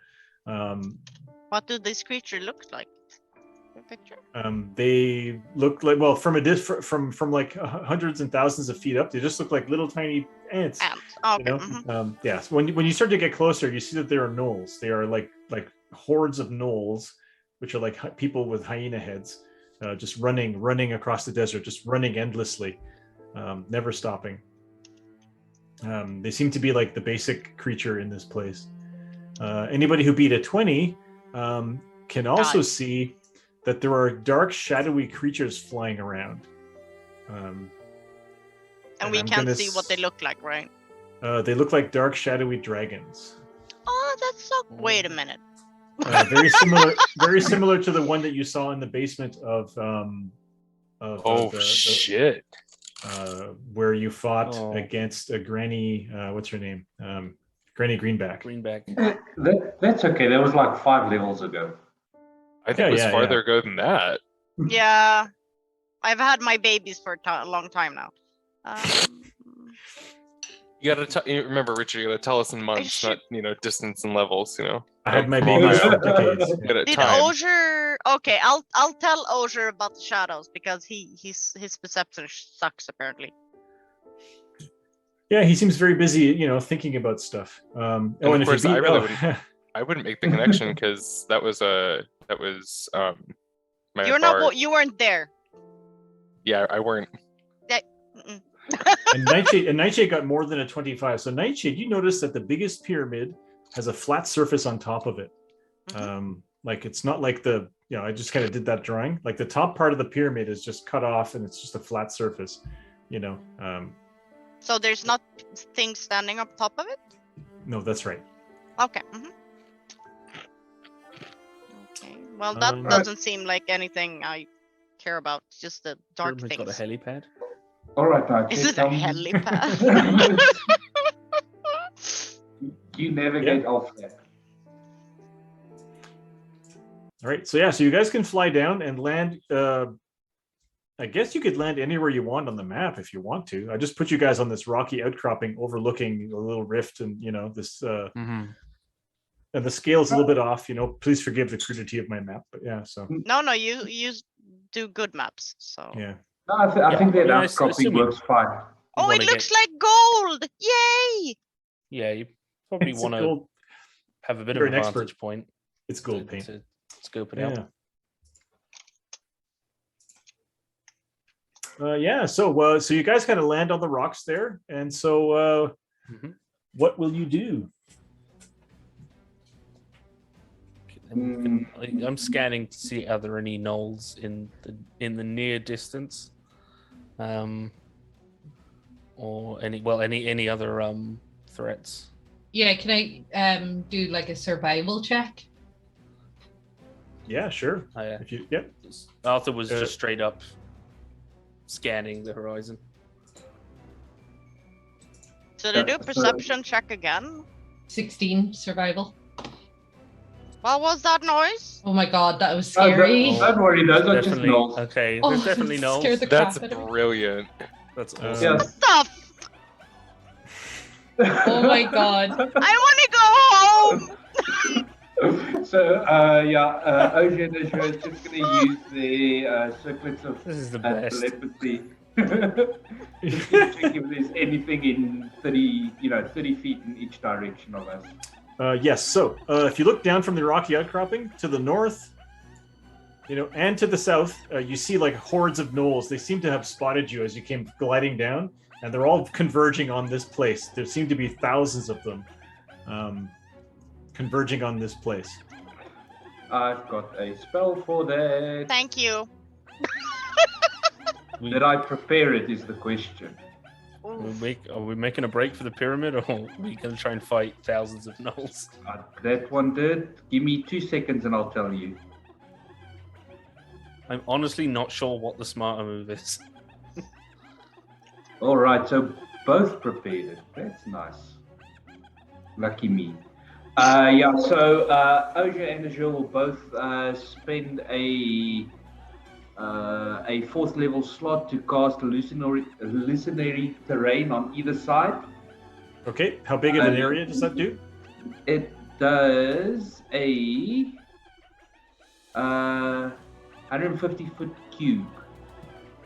What do this creature look like? The picture? They look like, well, from from like hundreds and thousands of feet up, they just look like little tiny ants. Ants. Okay. You know? Mhm. Yeah. So when you start to get closer, you see that there are gnolls. They are like hordes of gnolls, which are like people with hyena heads, just running across the desert, just running endlessly, never stopping. They seem to be like the basic creature in this place. Anybody who beat a 20 can also God. see that there are dark, shadowy creatures flying around. And and we I'm can't gonna see what they look like, right? They look like dark, shadowy dragons. Oh, that's so. Wait a minute. Very similar to the one that you saw in the basement of Shit. where you fought Oh. against a Granny. What's her name? Granny Greenback. Greenback. That's okay. That was like 5 levels ago. I think it was Yeah, farther ago than that. Yeah, I've had my babies for a long time now. You gotta you remember, Richard. You gotta tell us in months, should- not distance and levels. I had my Mobile. babies for decades. Get it Did time. Ozier? Okay, I'll tell Ozier about the shadows because his perception sucks apparently. Yeah, he seems very busy, thinking about stuff. And of if course, you I beat- really I wouldn't make the connection because that was my You're bar. not. You weren't there. Yeah, I weren't. Mm-mm. and Nightshade got more than a 25. So Nightshade, you notice that the biggest pyramid has a flat surface on top of it. Like it's not like I just kind of did that drawing. Like the top part of the pyramid is just cut off and it's just a flat surface, So there's not things standing up top of it. No, that's right. Okay. Okay. Well, that doesn't seem like anything I care about. Just the dark Pyramid's got a things. helipad. All right, now. Is it a helipad? You navigate off that. All right. So you guys can fly down and land. I guess you could land anywhere you want on the map if you want to. I just put you guys on this rocky outcropping overlooking a little rift, and this. And the scale's a little bit off. Please forgive the crudity of my map, but yeah. So No, you do good maps. So. yeah. No, I think that I outcropping assume you- works fine. Oh, wanna it looks get- like gold! Yay! Yeah, you probably It's want to gold. have a bit You're of an a expert. vantage point It's gold paint. to scope it Yeah. out. So you guys kind of land on the rocks there, and so Mhm. what will you do? I'm scanning to see are there any gnolls in the near distance, or any other threats. Yeah, can I do like a survival check? Yeah, sure. If you, yep. Arthur was Uh, just straight up scanning the horizon. So they do a perception check again. 16 survival. What was that noise? Oh my god, that was Oh, scary. don't worry, those are just Definitely. knolls. Okay, Oh, there's definitely that no. scared the That's crap out of me. brilliant. That's Uh, awesome. Yes. What the Oh my god. I want to go home! So, Oja and Azure is just going to use the circlets of This is the best. telepathy. Just to check if there's anything in 30 feet in each direction of us. Yes. So if you look down from the rocky outcropping to the north, and to the south, you see like hordes of gnolls. They seem to have spotted you as you came gliding down, and they're all converging on this place. There seem to be thousands of them converging on this place. I've got a spell for that. Thank you. Did I prepare it is the question. Are we making a break for the pyramid, or are we going to try and fight thousands of gnolls? That one did. Give me 2 seconds and I'll tell you. I'm honestly not sure what the smarter move is. All right, so both prepared it. That's nice. Lucky me. So Oja and Azure will both spend a 4th level slot to cast hallucinatory terrain on either side. Okay. How big of an area does that do? It does a 150-foot cube.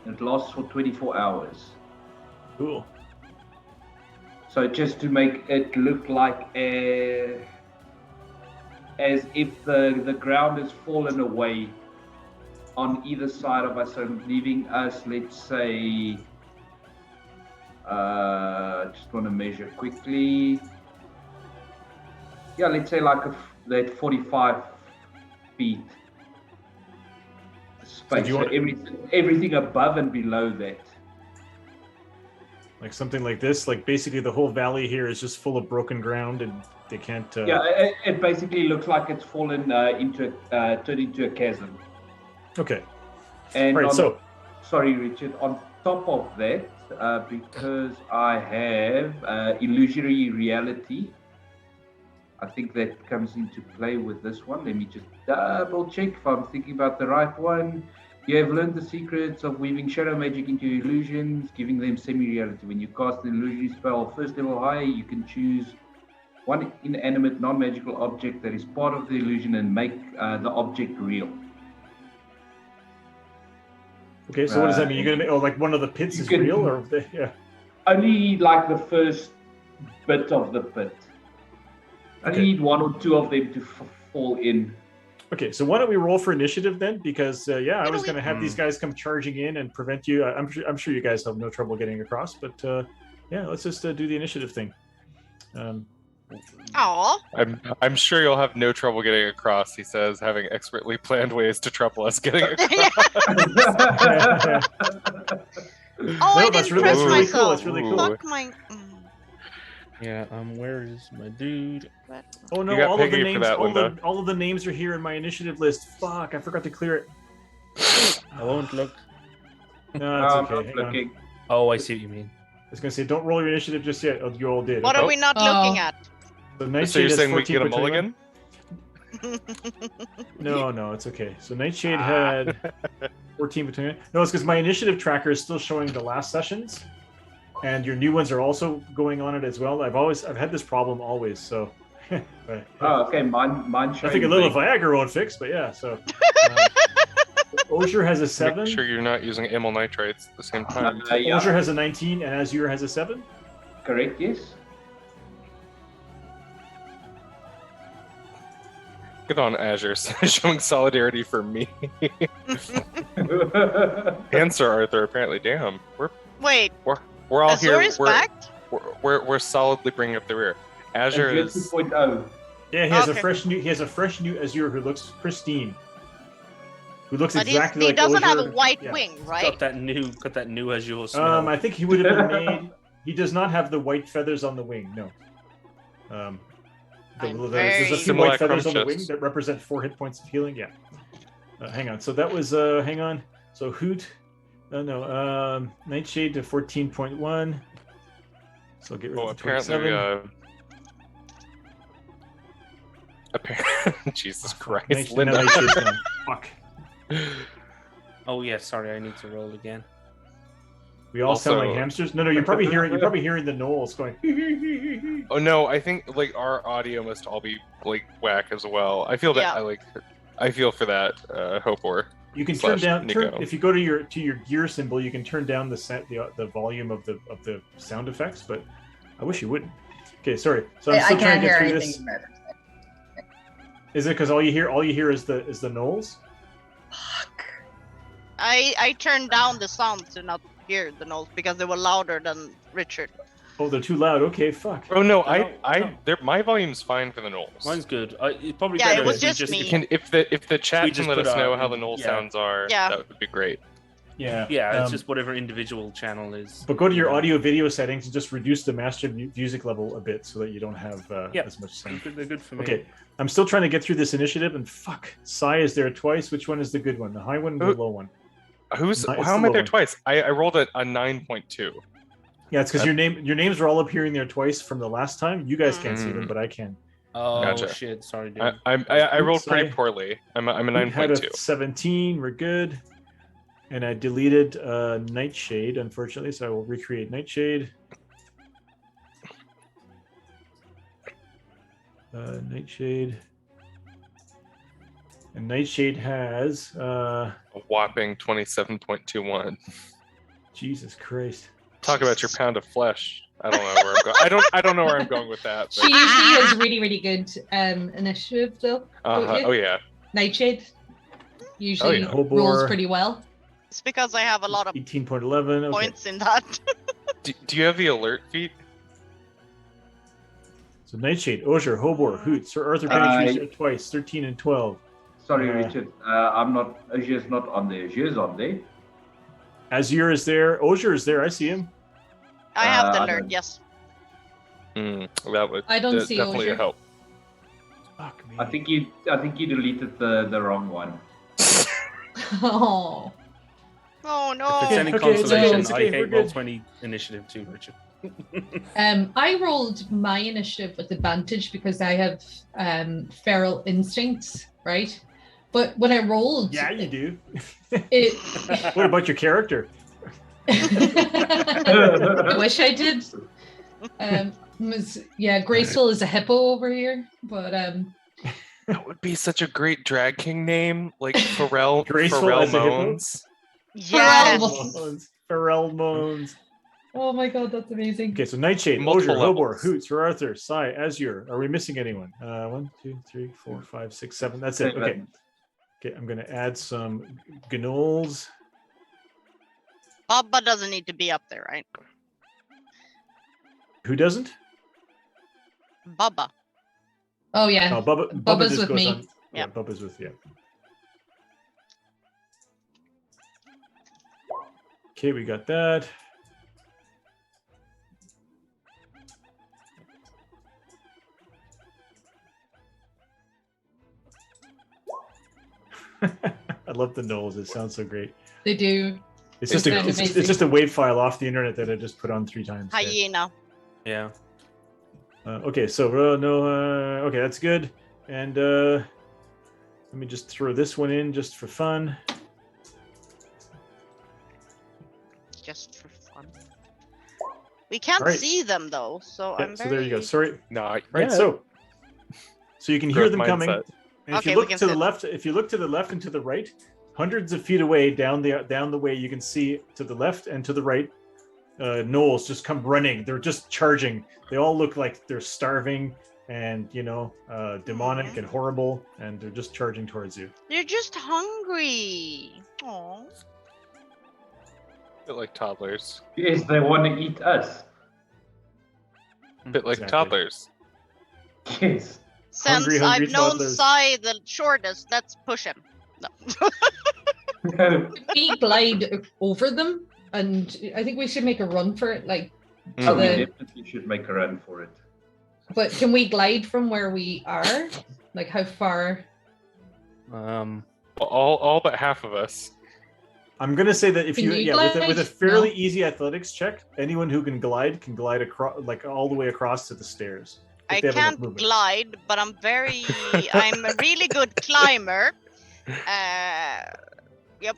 It lasts for 24 hours. Cool. So just to make it look like as if the ground has fallen away on either side of us, and leaving us, let's say, just want to measure quickly. Yeah, let's say like that 45 feet space. So everything above and below that. Like something like this, like basically the whole valley here is just full of broken ground, and they can't. Yeah, it basically looks like it's fallen turned into a chasm. Okay. And Right. So. Sorry, Richard. On top of that, because I have illusory reality, I think that comes into play with this one. Let me just double check if I'm thinking about the right one. You have learned the secrets of weaving shadow magic into illusions, giving them semi-reality. When you cast an illusory spell 1st level higher, you can choose one inanimate non-magical object that is part of the illusion and make the object real. Okay, so what does that mean? You're gonna make like one of the pits is real, or yeah? Only like the first bit of the pit. I need 1 or 2 of them to fall in. Okay, so why don't we roll for initiative then? Because I was going to have these guys come charging in and prevent you. I'm sure you guys have no trouble getting across, but let's just do the initiative thing. Aw. I'm sure you'll have no trouble getting across, he says, having expertly planned ways to trouble us getting across. I that's didn't really press cool. myself. That's really cool. Fuck my. Yeah. Where is my dude? Oh no! You got All of the Piggy for names, that, Linda. all of the names are here in my initiative list. Fuck! I forgot to clear it. I won't look. No, that's I'm okay. not Hang on. looking. Oh, I see what you mean. I was going to say, don't roll your initiative just yet. Oh, you all did. What okay. are we not Oh. looking at? So, So Nightshade you're has saying we get a 14.21. mulligan? No, it's okay. So Nightshade had 14 between. No, it's because my initiative tracker is still showing the last sessions, and your new ones are also going on it as well. I've had this problem always. So, but, Oh, okay. Mine I showing. think a little big. Viagra won't fix, but yeah. So, Osier has a 7. Make sure you're not using amyl nitrates at the same time. Yeah, Osier has a 19, and Azure has a 7. correct. Yes. Good on Azure, showing solidarity for me. And Sir Arthur, apparently. Damn, Wait, we're all Azure here. is back? We're solidly bringing up the rear. Azure Azure is 2.0. Yeah, he has Okay. a fresh new Azure who looks pristine. Who looks But exactly he like doesn't have a Osier. white Yeah. wing, Got right? that new Azure smell. I think he would have been made. He does not have the white feathers on the wing. No. I'm There's a very- few Similar white feathers on the conscious. wing that represent 4 hit points of healing. Yeah. Hang on. So that was. Hang on. So Hoot. Nightshade to 14.1. So I'll get rid Oh, of the 27. Apparently, Jesus Christ, Night- now Linda. Nightshade's gone. Fuck. Oh yeah, sorry, I need to roll again. We all sound like Also- hamsters. No, you're probably hearing the Knowles going. Oh no, I think like our audio must all be like whack as well. I feel that Yeah. I feel for that, Hopor. You can turn Slash down. Nico. If you go to your gear symbol, you can turn down the volume of the sound effects. But I wish you wouldn't. Okay, sorry. So I'm I still trying can't to hear get through anything. this. Is it because all you hear is the Knowles? Fuck. I turned down the sound to not hear the notes because they were louder than Richard. Oh, they're too loud. Okay, fuck. Oh no, No. my volume's fine for the Knolls. Mine's good. It's probably Yeah, better it was if we just me. If the chat We can just let put us know our- how the Knoll yeah. sounds are, Yeah. that would be great. Yeah. Yeah, it's just whatever individual channel is. But go to your audio video settings and just reduce the master music level a bit so that you don't have as much sound. They're good for me. Okay, I'm still trying to get through this initiative, and fuck, Sai is there twice. Which one is the good one? The high one or the low one? Who's It's how am the I there low one. twice? I rolled a 9.2. Yeah, it's because your names are all appearing there twice from the last time. You guys can't see them, but I can. Oh Gotcha. shit! Sorry, dude. I rolled pretty Sai. poorly. I'm a We had a 9.2. 17. We're good. And I deleted Nightshade, unfortunately, so I will recreate Nightshade. Nightshade. And Nightshade has A whopping 27.21. Jesus Christ. Talk about your pound of flesh. I don't know where I'm going. I don't know where I'm going with that. She usually has really, really good initiative, though. don't you? Oh yeah. Nightshade usually yeah. Hobor. rolls pretty well. It's because I have a lot of 18.11. Okay. points in that. Do you have the alert feed? So Nightshade, Osier, Hobor, Hoot, Sir Arthur Penny twice, 13 and 12. Sorry, Richard. I'm not. Azur's not on there. Azur's on there. Azure is there. Osier is there. I see him. I have the I alert, don't- yes. That would I don't see definitely Osier. a help. Fuck me. I think you deleted the wrong one. Oh, Oh If no. it's any Okay, it's consolation, okay, I we're hate good. Roll20 initiative too, Richard. I rolled my initiative with advantage because I have feral instincts, right? But when I rolled, Yeah, you do. it. What about your character? I wish I did. Graceful is a hippo over here, but That would be such a great drag king name, like Pharrell Graceful as a hippo? Moans. Yes. Pharrell Moans. oh my god, that's amazing. Okay, so Nightshade, Multiple Osier, Hobor, levels. Hoot, Sir Arthur, Sai, Azure. Are we missing anyone? 1, 2, 3, 4, 5, 6, 7. That's it. Okay. Okay, I'm gonna add some gnolls. Baba doesn't need to be up there, right? Who doesn't? Baba. Oh yeah, Oh, Bubba Bubba's just with goes me. on. Yeah, Yeah. Bubba's with you. Okay, we got that. I love the Knolls. It sounds so great. they do. It's just a Sound it's amazing. just a wave file off the internet that I just put on 3 times. Yeah. Hyena. Yeah. Okay, so okay, that's good. And let me just throw this one in just for fun. Just for fun. We can't Alright. see them though, so Yeah, I'm so very... there you go. Sorry. No, Right. yeah. So you can hear Growth them coming. mindset. And if Okay, you we look can to the see left, if you look to the left and to the right, hundreds of feet away down the way, you can see to the left and to the right, gnolls just come running. They're just charging. They all look like they're starving and demonic and horrible, and they're just charging towards you. They're just hungry. Aww. A bit like toddlers. Yes, they want to eat us. A bit like Exactly. toddlers. Yes. Since Hungry, hungry I've known toddlers. Sai the shortest, let's push him. No. We glide over them, and I think we should make a run for it. Like, Oh, to we the, definitely should make a run for it. but can we glide from where we are? Like, how far? All but half of us. I'm gonna say that if Can you, you with a glide? fairly No. easy athletics check, anyone who can glide across, like all the way across to the stairs. if I they have enough can't movement. glide, but I'm a really good climber. Yep.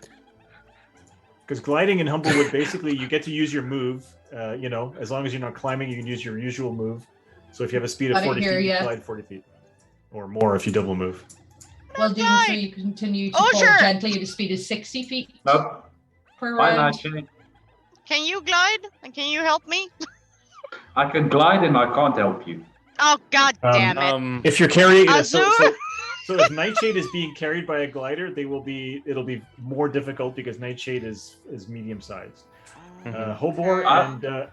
Because gliding in Humblewood, basically, you get to use your move. As long as you're not climbing, you can use your usual move. So if you have a speed of Got it 40 here, feet, you yeah. glide 40 feet. Or more if you double move. While doing so, glide. you continue to Oh, fall sure. gently at a speed of 60 feet Nope. per Bye, round. Nightshade. Can you glide? And can you help me? I can glide and I can't help you. Oh, god damn it. If you're carrying it, Azure? so if Nightshade is being carried by a glider, it'll be more difficult because Nightshade is medium sized. Hobor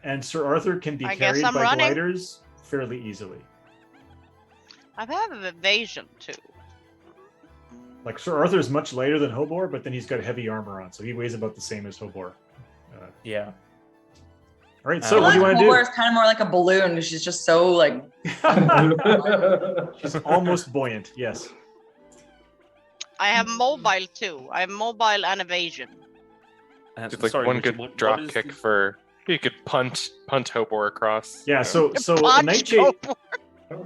and Sir Arthur can be I guess carried I'm by running. gliders fairly easily. I have evasion too. Like Sir Arthur is much lighter than Hobor, but then he's got heavy armor on, so he weighs about the same as Hobor. Yeah. All right, so what do you want to Hobor do? is kind of more like a balloon. She's just so like. She's almost buoyant. Yes. I have mobile too. I have mobile and evasion. Just like sorry, one Richard, good what drop is kick the- for you could punt Hobor across. Yeah. So Punch Nightshade. Hobor.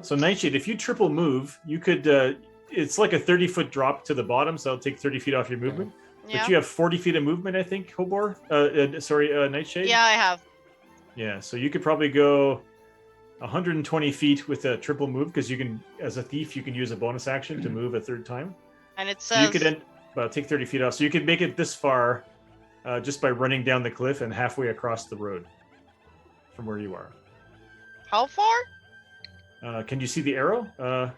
So Nightshade, if you triple move, you could. It's like a 30-foot drop to the bottom, so it'll take 30 feet off your movement. Yeah. But you have 40 feet of movement, I think, Hobor. Nightshade. Yeah, I have. Yeah. So you could probably go 120 feet with a triple move because you can, as a thief, you can use a bonus action to move a third time. And it So says you could take 30 feet off. So you could make it this far just by running down the cliff and halfway across the road from where you are. how far? Can you see the arrow? I'm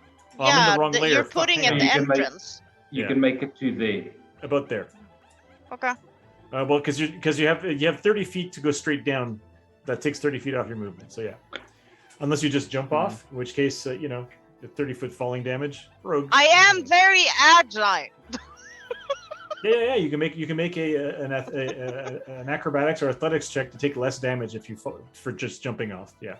in Yeah, the wrong layer. you're Fuck, putting hang at on. the You can make- entrance. You Yeah. can make it to there. About there. Okay. Well, because you have 30 feet to go straight down. That takes 30 feet off your movement. So yeah, unless you just jump off, in which case the 30-foot falling damage. Rogue. I am very agile. Yeah. You can make an acrobatics or athletics check to take less damage if you fall for just jumping off. Yeah.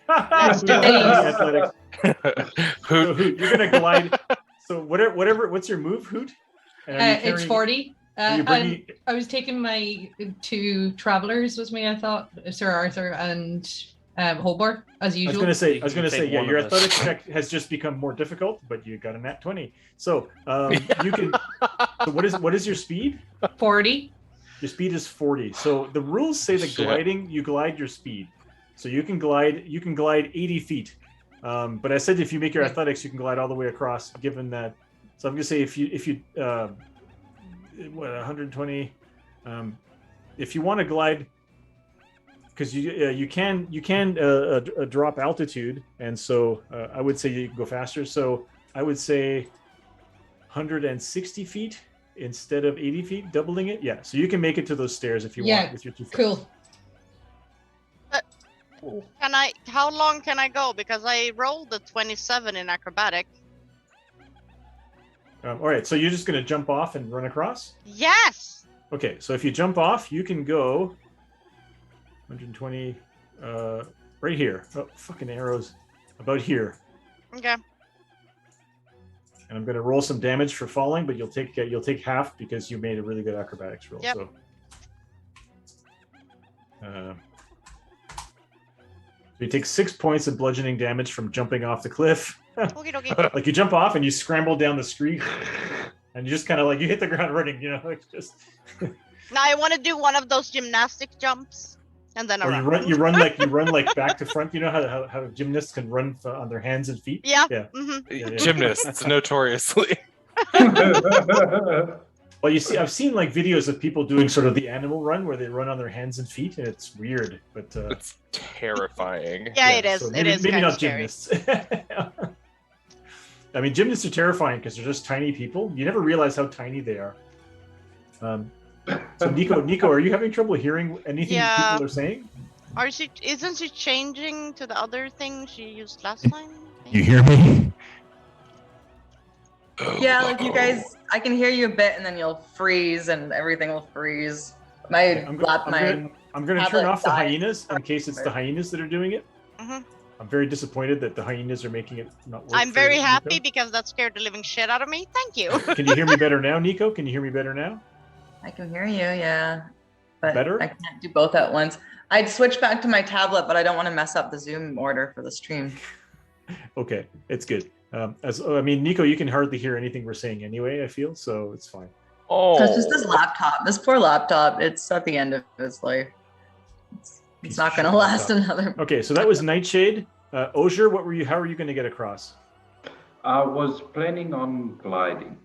Let's do these. Athletics. So, Hoot. Hoot, you're gonna glide. So whatever. What's your move, Hoot? And are you It's carrying- 40. are you bringing- I was taking my two travelers with me, I thought, Sir Arthur and Hobart, as I usual. was gonna say, You can take yeah, one your of us. athletics check has just become more difficult, but you got a nat 20. So you can. So what is your speed? 40. Your speed is 40. So the rules say that Shit. gliding, you glide your speed. So you can glide 80 feet. But I said if you make your athletics, you can glide all the way across. Given that, so I'm gonna say if you 120. If you want to glide, because you can drop altitude, and so I would say you can go faster. So I would say 160 feet instead of 80 feet, doubling it. Yeah, so you can make it to those stairs if you Yeah, want. If you're too fast. Cool. How long can I go? Because I rolled a 27 in acrobatic. All right, so you're just gonna jump off and run across. Yes. Okay, so if you jump off, you can go 120 right here. Oh, fucking arrows. About here. Okay. And I'm going to roll some damage for falling, but you'll take half because you made a really good acrobatics roll. Yep. So, you take 6 points of bludgeoning damage from jumping off the cliff. Okie dokie. Like you jump off and you scramble down the street, and you just kind of like you hit the ground running. Like just. Now I want to do one of those gymnastic jumps, and then I Or run. you run like back to front. You know how gymnasts can run on their hands and feet. Yeah. Yeah. Mm-hmm. Yeah. Gymnasts notoriously. Well, you see, I've seen like videos of people doing sort of the animal run where they run on their hands and feet, and it's weird. But It's terrifying. Yeah, it is. so It is maybe kind not of scary. gymnasts. I mean, gymnasts are terrifying because they're just tiny people. You never realize how tiny they are. So Nico, are you having trouble hearing anything Yeah. people are saying? Isn't she changing to the other thing she used last time? You hear me? Yeah, like you guys, I can hear you a bit, and then you'll freeze, and everything will freeze. I'm gonna turn tablet off the died. hyenas in case it's the hyenas that are doing it. Mhm. I'm very disappointed that the hyenas are making it not work. I'm for very Nico. happy because that scared the living shit out of me. Thank you. Can you hear me better now, Nico? Can you hear me better now? I can hear you, yeah. But Better? I can't do both at once. I'd switch back to my tablet, but I don't want to mess up the Zoom order for the stream. Okay, it's good. Nico, you can hardly hear anything we're saying anyway, I feel, so it's fine. Oh, So it's just this laptop, this poor laptop. It's at the end of its life. It's not going to last another. Okay, so that was Nightshade. Osier, how are you going to get across? I was planning on gliding.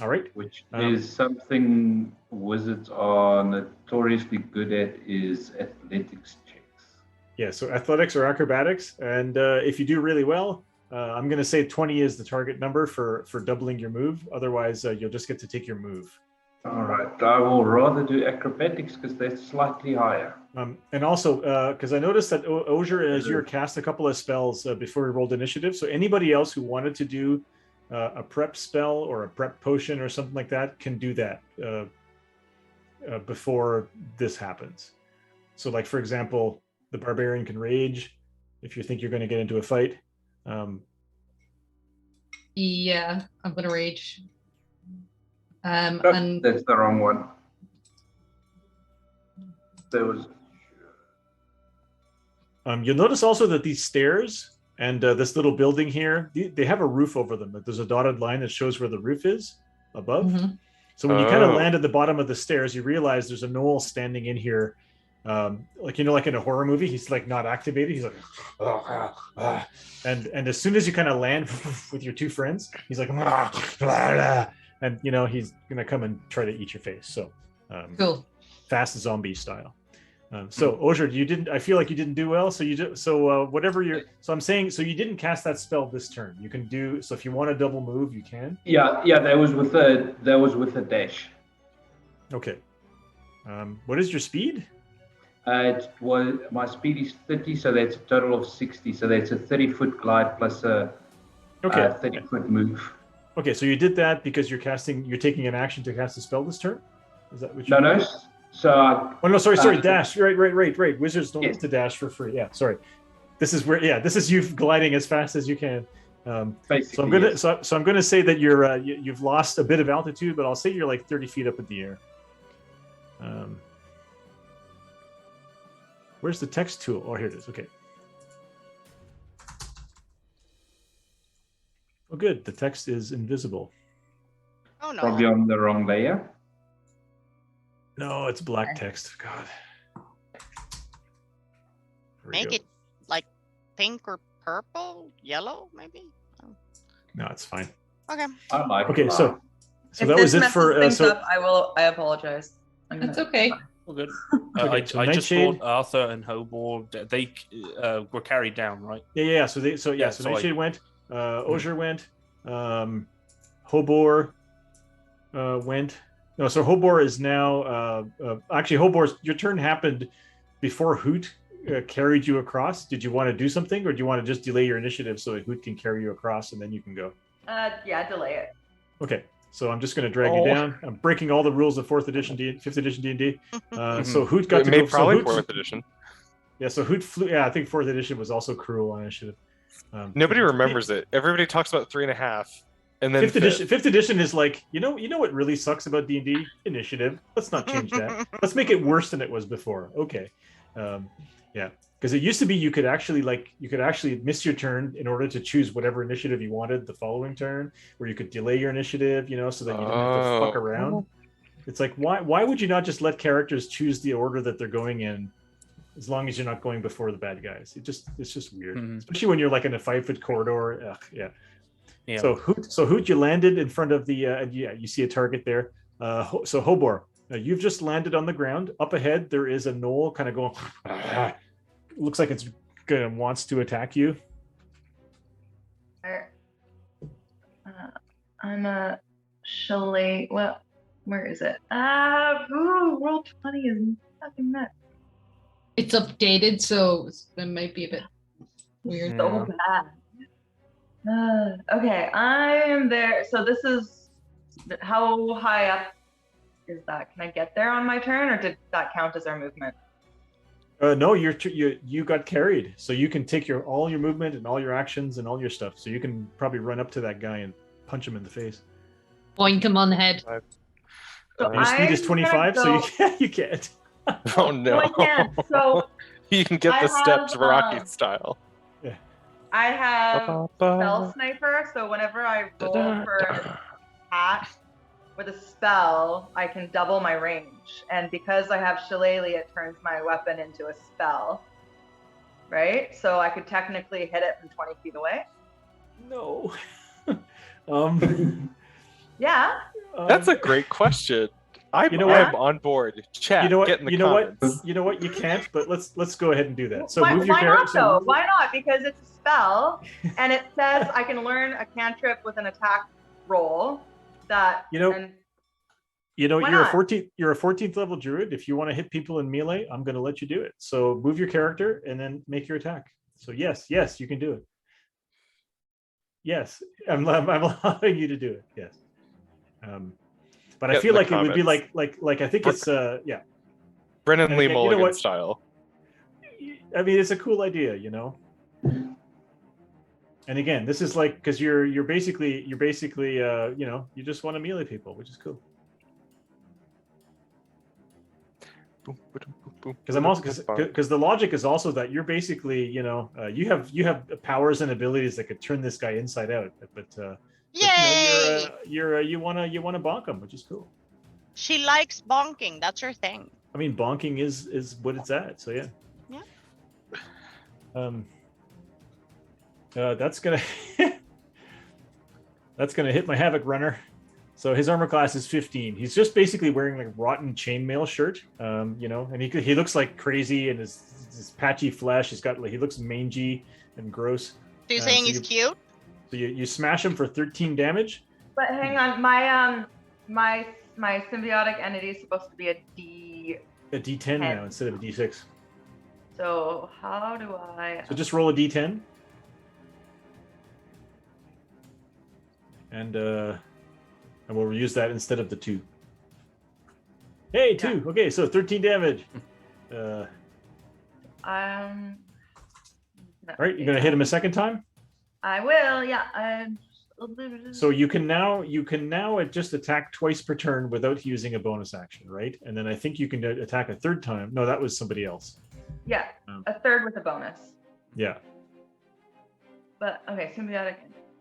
All right. Which is something wizards are notoriously good at, is athletics checks. Yeah, so athletics or acrobatics. And if you do really well, I'm going to say 20 is the target number for doubling your move. Otherwise, you'll just get to take your move. All right. I will rather do acrobatics because they're slightly higher. And also, because I noticed that Osier, as you cast a couple of spells before we rolled initiative. So anybody else who wanted to do a prep spell or a prep potion or something like that can do that before this happens. So like, for example, the barbarian can rage if you think you're going to get into a fight. Yeah, I'm going to rage. And that's the wrong one. There was. You'll notice also that these stairs and this little building here, they have a roof over them. There's a dotted line that shows where the roof is above. Mm-hmm. So when you kind of land at the bottom of the stairs, you realize there's a gnoll standing in here. Like in a horror movie, he's like not activated. He's like, and as soon as you kind of land with your two friends, he's like, and he's gonna come and try to eat your face. So cool. Fast zombie style. So Osier, I feel like you didn't do well. So whatever you're. So I'm saying, so you didn't cast that spell this turn. You can do so if you want a double move, you can. Yeah. That was with a dash. Okay. What is your speed? My speed is 30, so that's a total of 60. So that's a 30-foot glide plus a 30-foot move. Okay, so you did that because you're taking an action to cast a spell this turn. Is that what you? No. So. Sorry. Dash. Right. Wizards don't get to dash for free. Yeah, sorry. This is you gliding as fast as you can. Basically. So I'm gonna say that you've lost a bit of altitude, but I'll say you're like 30 feet up in the air. Where's the text tool? Oh, here it is. Okay. Oh, good. The text is invisible. Oh no. Probably on the wrong layer. No, it's black text. God. Make it like pink or purple, yellow, maybe. No, it's fine. Okay. I like. Okay, so if that was it for. Up, I apologize. That's okay. All good. Okay, I just Nightshade, thought Arthur and Hobor, they were carried down, right? Yeah. So Nightshade went. Osier went. Hobor went. No, so Hobor is now. Actually, Hobor's your turn happened before Hoot carried you across. Did you want to do something, or do you want to just delay your initiative so that Hoot can carry you across and then you can go? Yeah, delay it. Okay. So I'm just going to drag you down. I'm breaking all the rules of 5th edition D&D. So Hoot got to go. Probably 4th edition. Yeah, so Hoot flew. Yeah, I think 4th edition was also cruel on initiative. Nobody remembers it. Everybody talks about 3.5, and then 5th edition is like you know what really sucks about D&D initiative. Let's not change that. Let's make it worse than it was before. Okay, yeah. Because it used to be you could actually miss your turn in order to choose whatever initiative you wanted the following turn, where you could delay your initiative, so that you didn't have to fuck around. It's like why would you not just let characters choose the order that they're going in, as long as you're not going before the bad guys? It's just weird, especially when you're like in a 5-foot corridor. Ugh, yeah. So Hoot, you landed in front of the you see a target there. So Hobor, you've just landed on the ground. Up ahead there is a gnoll kind of going. Looks like it's wants to attack you. I'm a chalet. Well, where is it? Roll 20 is fucking nuts. It's updated, so it might be a bit weird. So bad. Okay, I am there. So this is how high up is that? Can I get there on my turn, or did that count as our movement? No, you got carried, so you can take all your movement and all your actions and all your stuff. So you can probably run up to that guy and punch him in the face. Boink him on the head. So Your speed is I'm 25, gonna so you go- can't. You can't. Oh No, no! I can't. So You can get I the steps have, Rocky style. I have Ba-ba-ba. spell sniper. So whenever I roll for an Da-da-da. attack with a spell, I can double my range. And because I have Shillelagh, it turns my weapon into a spell. Right? So I could technically hit it from 20 feet away. No. Yeah. That's a great question. I'm on board. Chat. You know what? Get in the You know comments. what? You know what? You can't. But let's go ahead and do that. So why, move your why character. not though? Why not? Because it's a spell, and it says I can learn a cantrip with an attack roll. That You know- and you're Why not? a 14th. You're a 14th level druid. If you want to hit people in melee, I'm going to let you do it. So move your character and then make your attack. So yes, you can do it. Yes, I'm allowing you to do it. Yes. But I Get feel in the like it would be comments. like I think it's yeah. Brennan And Lee again, you know Mulligan what? style. I mean, it's a cool idea, you know. And again, this is like because you're basically you know, you just want to melee people, which is cool. Because I'm also because the logic is also that you're basically, you know, you have powers and abilities that could turn this guy inside out, but Yay! you wanna bonk him, which is cool. She likes bonking. That's her thing. I mean, bonking is what it's at. So yeah. Yeah. That's gonna hit my Havoc runner. So his armor class is 15. He's just basically wearing like rotten chainmail shirt, you know, and he looks like crazy and his patchy flesh. He looks mangy and gross. So you're saying so he's cute? So you smash him for 13 damage. But hang on, my my symbiotic entity is supposed to be a D10 now instead of a D6. So how do I? So just roll a D10. And we'll use that instead of the 2. Hey, 2. Yeah. Okay, so 13 damage. All right, you're gonna hit him a second time. I will. Yeah. So you can now just attack twice per turn without using a bonus action, right? And then I think you can attack a third time. No, that was somebody else. Yeah, a third with a bonus. Yeah. But okay, symbiotic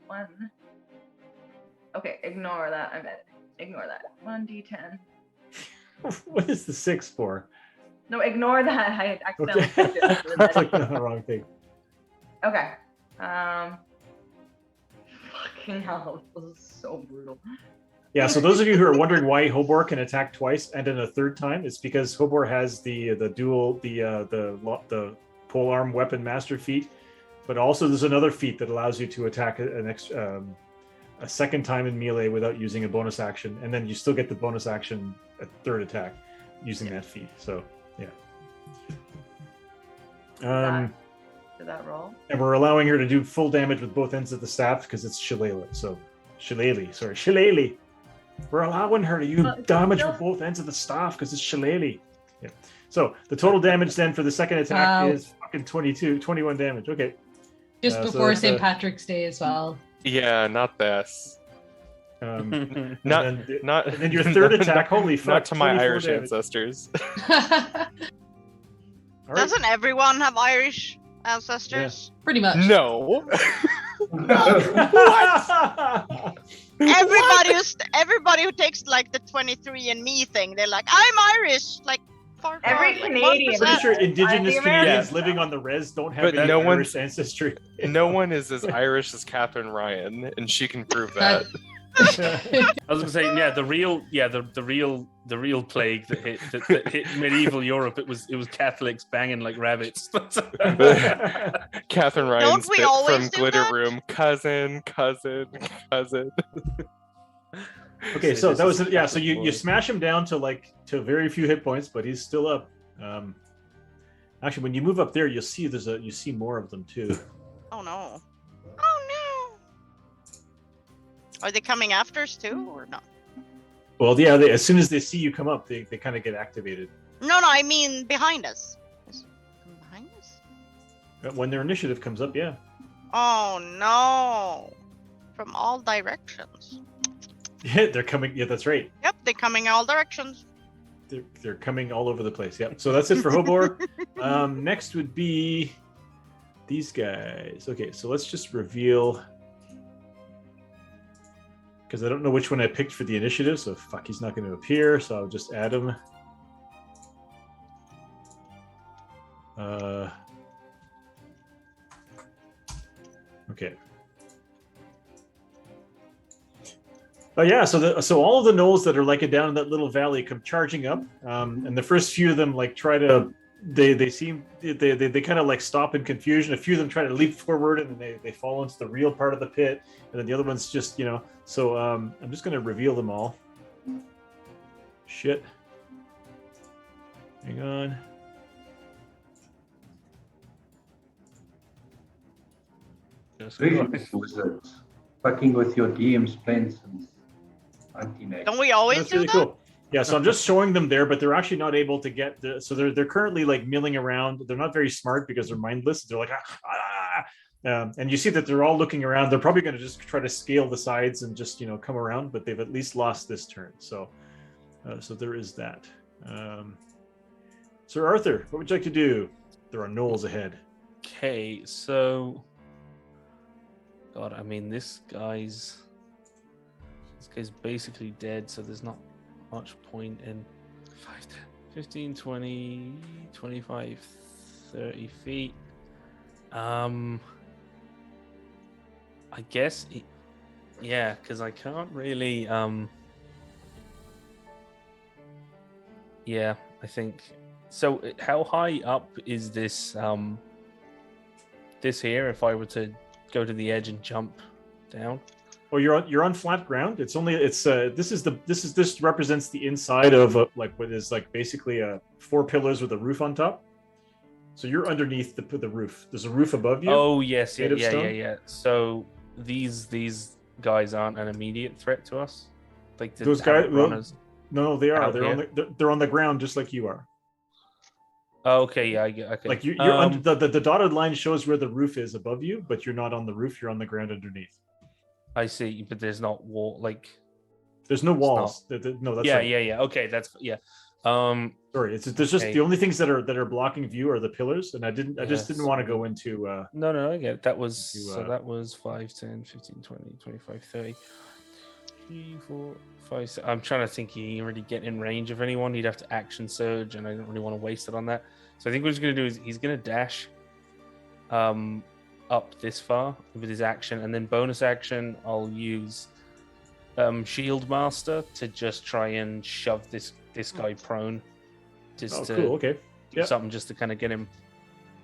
1. Okay, ignore that. Ignore that. 1d10. What is the 6 for? No, ignore that. I accidentally Okay. clicked it. I clicked on the wrong thing. Okay. Fucking hell, this is so brutal. Yeah, so those of you who are wondering why Hobor can attack twice and then a third time, it's because Hobor has the dual the polearm weapon master feat, but also there's another feat that allows you to attack a second time in melee without using a bonus action, and then you still get the bonus action at third attack using that feat. So yeah. Did that roll? And we're allowing her to do full damage with both ends of the staff because it's Shillelagh. So Shillelagh. We're allowing her to use damage with both ends of the staff because it's Shillelagh. Yeah. So the total damage then for the second attack is fucking 21 damage. Okay. Just so before that's, St. Patrick's Day as well. Yeah, not this. Not. And then your third attack. Holy fuck! Not to my 24 Irish damage. ancestors. All right. Doesn't everyone have Irish ancestors? Pretty much. No. Everybody who takes like the 23andMe thing, they're like, I'm Irish. Like, far Every gone, like, Canadian. 1%. Pretty sure indigenous The Canadians Americans living on the res don't have But any no Irish one's- ancestry. No one is as Irish as Catherine Ryan, and she can prove that. I was gonna say, yeah, the real plague that hit medieval Europe. It was Catholics banging like rabbits. Catherine Ryan's we bit always from do Glitter that? Room, cousin. Okay, so that was yeah. So you Boy. smash him down to very few hit points, but he's still up. Actually, when you move up there, you'll see you see more of them too. Oh no. Oh no. Are they coming after us too, or not? Well, yeah. As soon as they see you come up, they kind of get activated. No, I mean behind us. Is it behind us? When their initiative comes up, yeah. Oh no. From all directions. Yeah, they're coming. Yeah, that's right. Yep, they're coming all directions. They're coming all over the place. Yep. So that's it for Hobor. Next would be these guys. Okay, so let's just reveal, because I don't know which one I picked for the initiative. So fuck, he's not going to appear. So I'll just add him. Okay. Oh yeah, so all of the gnolls that are like down in that little valley come charging up, and the first few of them like try to, they kind of like stop in confusion. A few of them try to leap forward, and then they fall into the real part of the pit, and then the other ones just So I'm just gonna reveal them all. Shit. Hang on. Illusionist wizards. Fucking with your DM's plans since 1980. Don't we always That's do really that? cool. Yeah, so I'm just showing them there, but they're actually not able to get so they're currently like milling around. They're not very smart because they're mindless. They're like and you see that they're all looking around. They're probably going to just try to scale the sides and just come around, but they've at least lost this turn. So so there is that. Sir Arthur, what would you like to do? There are gnolls ahead. Okay, so God, I mean this guy's basically dead, so there's not much point in 5, 15, 20, 25, 30 feet. I guess yeah, because I can't really yeah, I think so. How high up is this this here if I were to go to the edge and jump down? Well, you're on flat ground. This represents the inside of like what is like basically 4 pillars with a roof on top. So you're underneath the roof. There's a roof above you. Oh yes, made of stone. yeah. So these guys aren't an immediate threat to us. Like Those guys, runners. no, they are. out They're on the ground just like you are. Oh, okay, yeah, I get. Okay, Like you're under, the dotted line shows where the roof is above you, but you're not on the roof. You're on the ground underneath. I see, but there's not wall like. There's no walls. No, that's right. Yeah. Okay, that's yeah. Sorry, there's just okay. the only things that are blocking view are the pillars, and I just didn't want to go into. No, I get it. That was so that was 5, 10, 15, 20, 25, 30. 3, 4, 5, 6. I'm trying to think he really get in range of anyone. He'd have to action surge, and I don't really want to waste it on that. So I think what he's going to do is he's going to dash up this far with his action, and then bonus action I'll use Shield Master to just try and shove this guy prone. Just cool. Okay. Do something just to kind of get him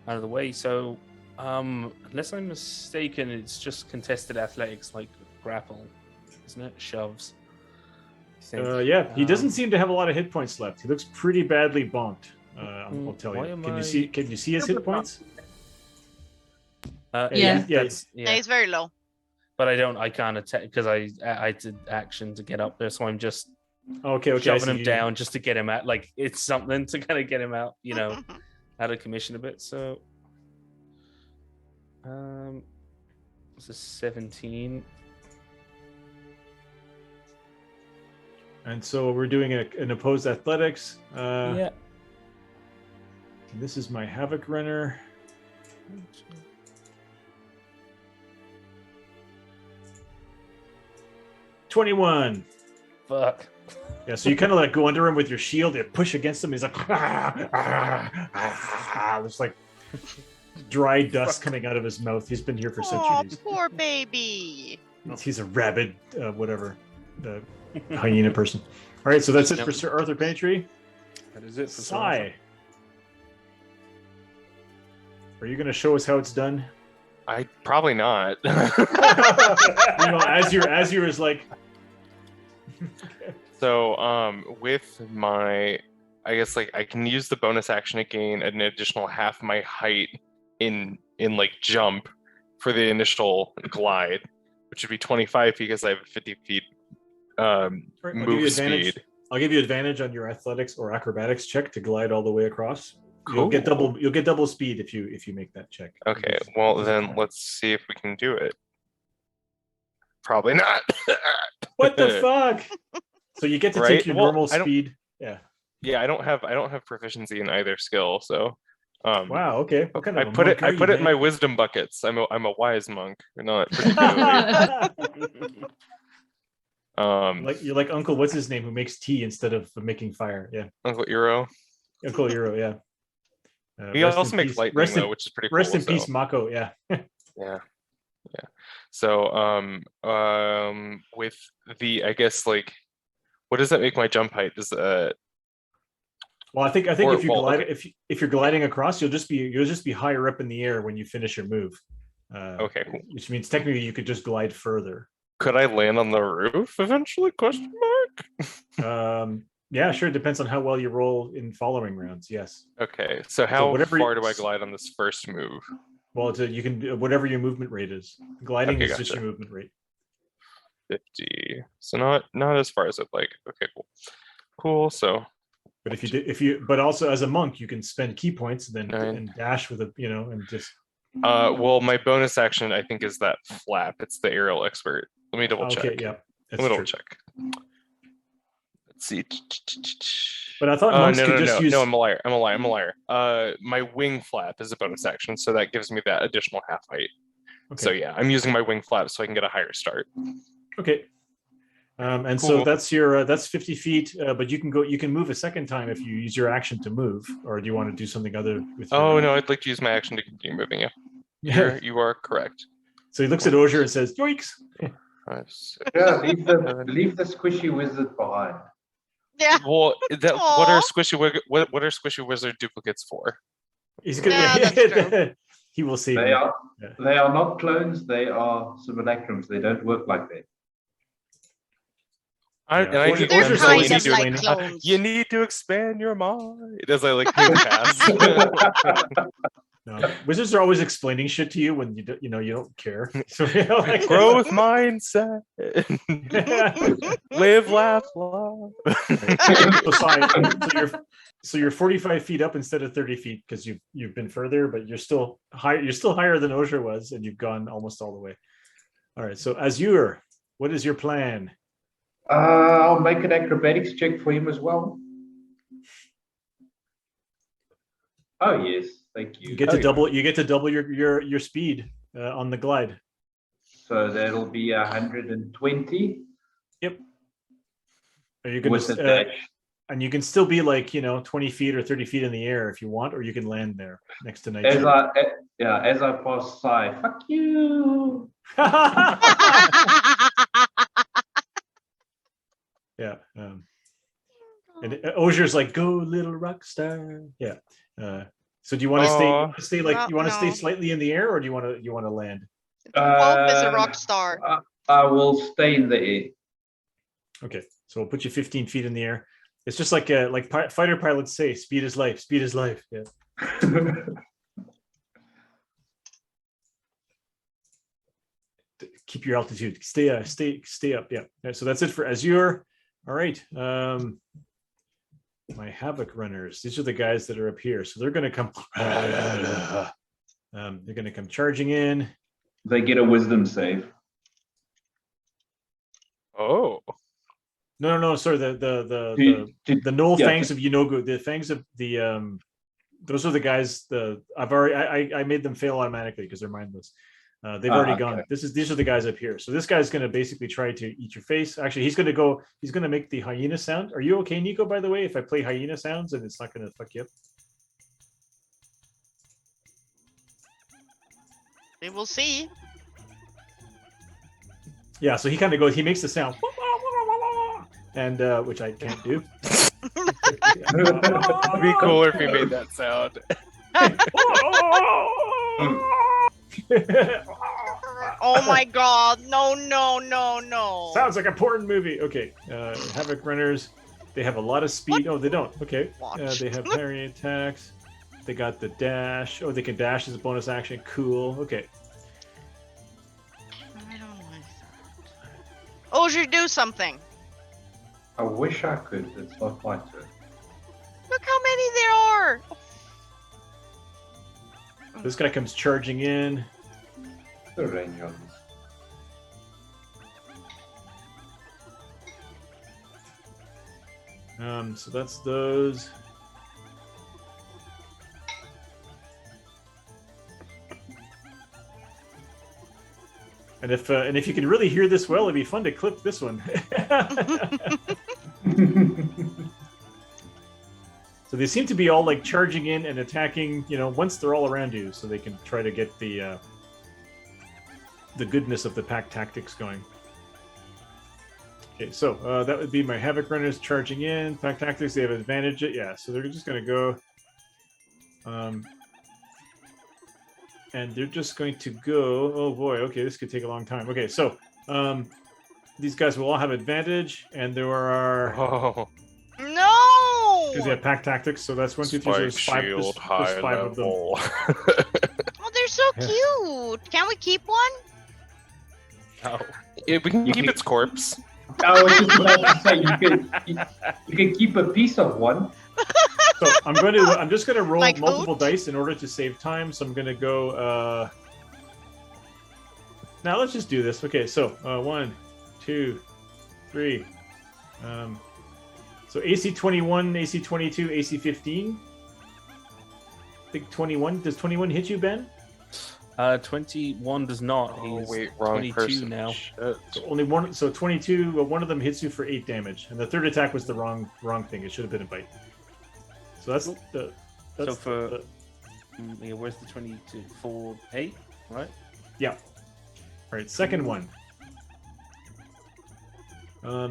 out of the way. So unless I'm mistaken, it's just contested athletics like grapple, isn't it? Shoves. Yeah, he doesn't seem to have a lot of hit points left. He looks pretty badly bonked. I'll tell you. Can you see his hit points? Yeah. He's very low. But I can't attack because I did action to get up there, so I'm just okay. shoving him down just to get him out. Like it's something to kind of get him out, out of commission a bit. So, it's a 17. And so we're doing an opposed athletics. Yeah. And this is my Havoc Runner. 21. Fuck. Yeah, so you kind of like go under him with your shield, you push against him, he's like, there's like dry dust coming out of his mouth. He's been here for centuries. Poor baby. He's a rabid, whatever, hyena person. All right, so that's it for Sir Arthur Pantry. That is it for Sai. Are you going to show us how it's done? I probably not. Azure is like. So, with my, I guess like I can use the bonus action to gain an additional half my height in like jump for the initial glide, which would be 25 feet because I have a 50 feet move speed. I'll give you advantage on your athletics or acrobatics check to glide all the way across. Cool. You'll get double speed if you make that check. Okay, well then let's see if we can do it. Probably not. What the fuck? So you get to take Right? your Well, normal I don't- speed. Yeah. Yeah, I don't have proficiency in either skill, so Wow. Okay. What kind I of a put monk it I are put you, it in my man? wisdom buckets. I'm a wise monk, not particularly. Like you're like Uncle, what's his name, who makes tea instead of making fire? Yeah, Uncle Eero. Uncle Eero. Yeah. He Rest also in makes peace- lightning rest in- though, which is pretty cool. Rest in so, peace, Mako. Yeah. Yeah. So with the I guess like what does that make my jump height? Does Well, I think Or- if you well, glide okay. if you're gliding across, you'll just be higher up in the air when you finish your move. Okay, cool. Which means technically you could just glide further. Could I land on the roof eventually? Question mark. Yeah, sure. It depends on how well you roll in following rounds. Yes. Okay, so how whatever far you- do I glide on this first move? Well, you can do whatever your movement rate is. Gliding Okay, is just gotcha. your movement rate. 50. So not as far as I'd like. Okay, cool. So But if you but also as a monk, you can spend key points and then Nine. and dash with a and just well, my bonus action I think is that flap. It's the aerial expert. Let me double check. okay, yeah, Let that's me true. double check. Let's see. But I thought monks no, could no, just no, use. no, I'm a liar. My wing flap is a bonus action, so that gives me that additional half height. Okay. So yeah, I'm using my wing flap so I can get a higher start. Okay. And Cool. so that's your that's 50 feet, but you can move a second time if you use your action to move, or do you want to do something other with your Oh no, I'd like to use my action to continue moving. Yeah, Yeah. you are correct. So he looks at Osier and says, "Yoinks!" 5, 6, Yeah, 7. leave the squishy wizard behind. Yeah. Well, what are Aw. squishy wizard duplicates for? He's gonna. Yeah, that's true. He will save They you. are Yeah. they are not clones. They are simulacrums. They don't work like that. Yeah. And I Osier- need They're Osier's them always kind of like explaining. clones. You need to expand your mind as I like move past. No. Wizards are always explaining shit to you when you don't care. So, like, Growth mindset. Live, laugh, love. So you're 45 feet up instead of 30 feet because you've been further, but you're still high. You're still higher than Osier was, and you've gone almost all the way. All right. So Azure, what is your plan? I'll make an acrobatics check for him as well. Oh yes, thank you. You get to double. You get to double your speed on the glide. So that'll be 120 Yep. Are you going with a to? dash. And you can still be like 20 feet or 30 feet in the air if you want, or you can land there next to night. As I pass Sai, fuck you. Yeah. And Osier's like, "Go, little rock star." Yeah. So do you want to stay? You want to stay like you want to stay No. slightly in the air, or do you want to land? Pope is a rock star. I will stay in the air. Okay. So we'll put you 15 feet in the air. It's just like fighter pilots say, "Speed is life. Speed is life." Yeah. Keep your altitude. Stay up. Yeah. So that's it for Azure. All right. My Havoc runners. These are the guys that are up here. So they're going to come. They're going to come charging in. They get a wisdom save. Oh. No. Sorry. The Knoll fangs of Yenogu. The fangs of the those are the guys. I made them fail automatically because they're mindless. They've already gone. These are the guys up here. So this guy's going to basically try to eat your face. Actually, he's going to make the hyena sound. Are you okay, Nico, by the way, if I play hyena sounds and it's not going to fuck you up? We will see. Yeah, so he kind of he makes the sound, and which I can't do. It'd be cooler if he made that sound. Oh my god. No. Sounds like a porn movie. Okay, Havoc runners. They have a lot of speed. Oh, they don't. Okay. They have parry attacks. They got the dash. Oh, they can dash as a bonus action. Cool. Okay. I don't like that. Osier, do something. I wish I could. It's not my turn. Look how many there are. This guy comes charging in. The range on So that's those. And if you can really hear this well, it'd be fun to clip this one. So they seem to be all like charging in and attacking, once they're all around you, so they can try to get the goodness of the pack tactics going. Okay, so that would be my Havoc Runners charging in. Pack tactics, they have advantage. Yeah, so they're just going to go. And they're just going to go. Oh boy, okay, this could take a long time. Okay, so these guys will all have advantage, and there are. Oh. No! Because they have pack tactics, so that's 1, 2, 3, so there's five, Shield, there's five of them. level. Oh, they're so cute. Can we keep one? Oh. Yeah, we can keep its corpse. I was just about to say you can keep a piece of one. So I'm just gonna roll Like multiple oat? dice in order to save time. So I'm gonna go. Now let's just do this. Okay, so 1, 2, 3. So AC 21, AC 22, AC 15. I think 21. Does 21 hit you, Ben? 21 does not. Oh, He's wait, wrong 22 person. now. Shit. So only one. So 22. One of them hits you for 8 damage, and the third attack was the wrong thing. It should have been a bite. So that's the. That's So for the, yeah, where's the 22? 4, 8, right? yeah. All right, second one.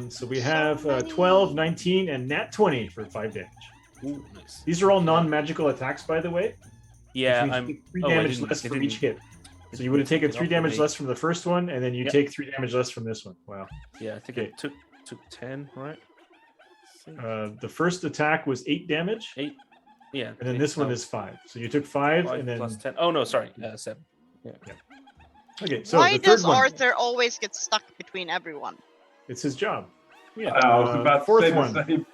So we have 12, 19, and nat 20 for 5 damage. Ooh, nice. These are all non-magical attacks, by the way. Yeah, Which means I'm. you take 3 I damage didn't- less I for each didn't- hit. So you would have taken 3 Not for damage me. less from the first one, and then you Yep. take 3 damage less from this one. Wow. Yeah, I think Okay. it took 10, right? The first attack was 8 damage, 8. Yeah. and then eight, this one no, is 5. So you took 5, 5 and then plus 10. Oh no, sorry, 7. okay. So Why the third does one, Arthur always get stuck between everyone? it's his job. Yeah. I was about to fourth say the one same.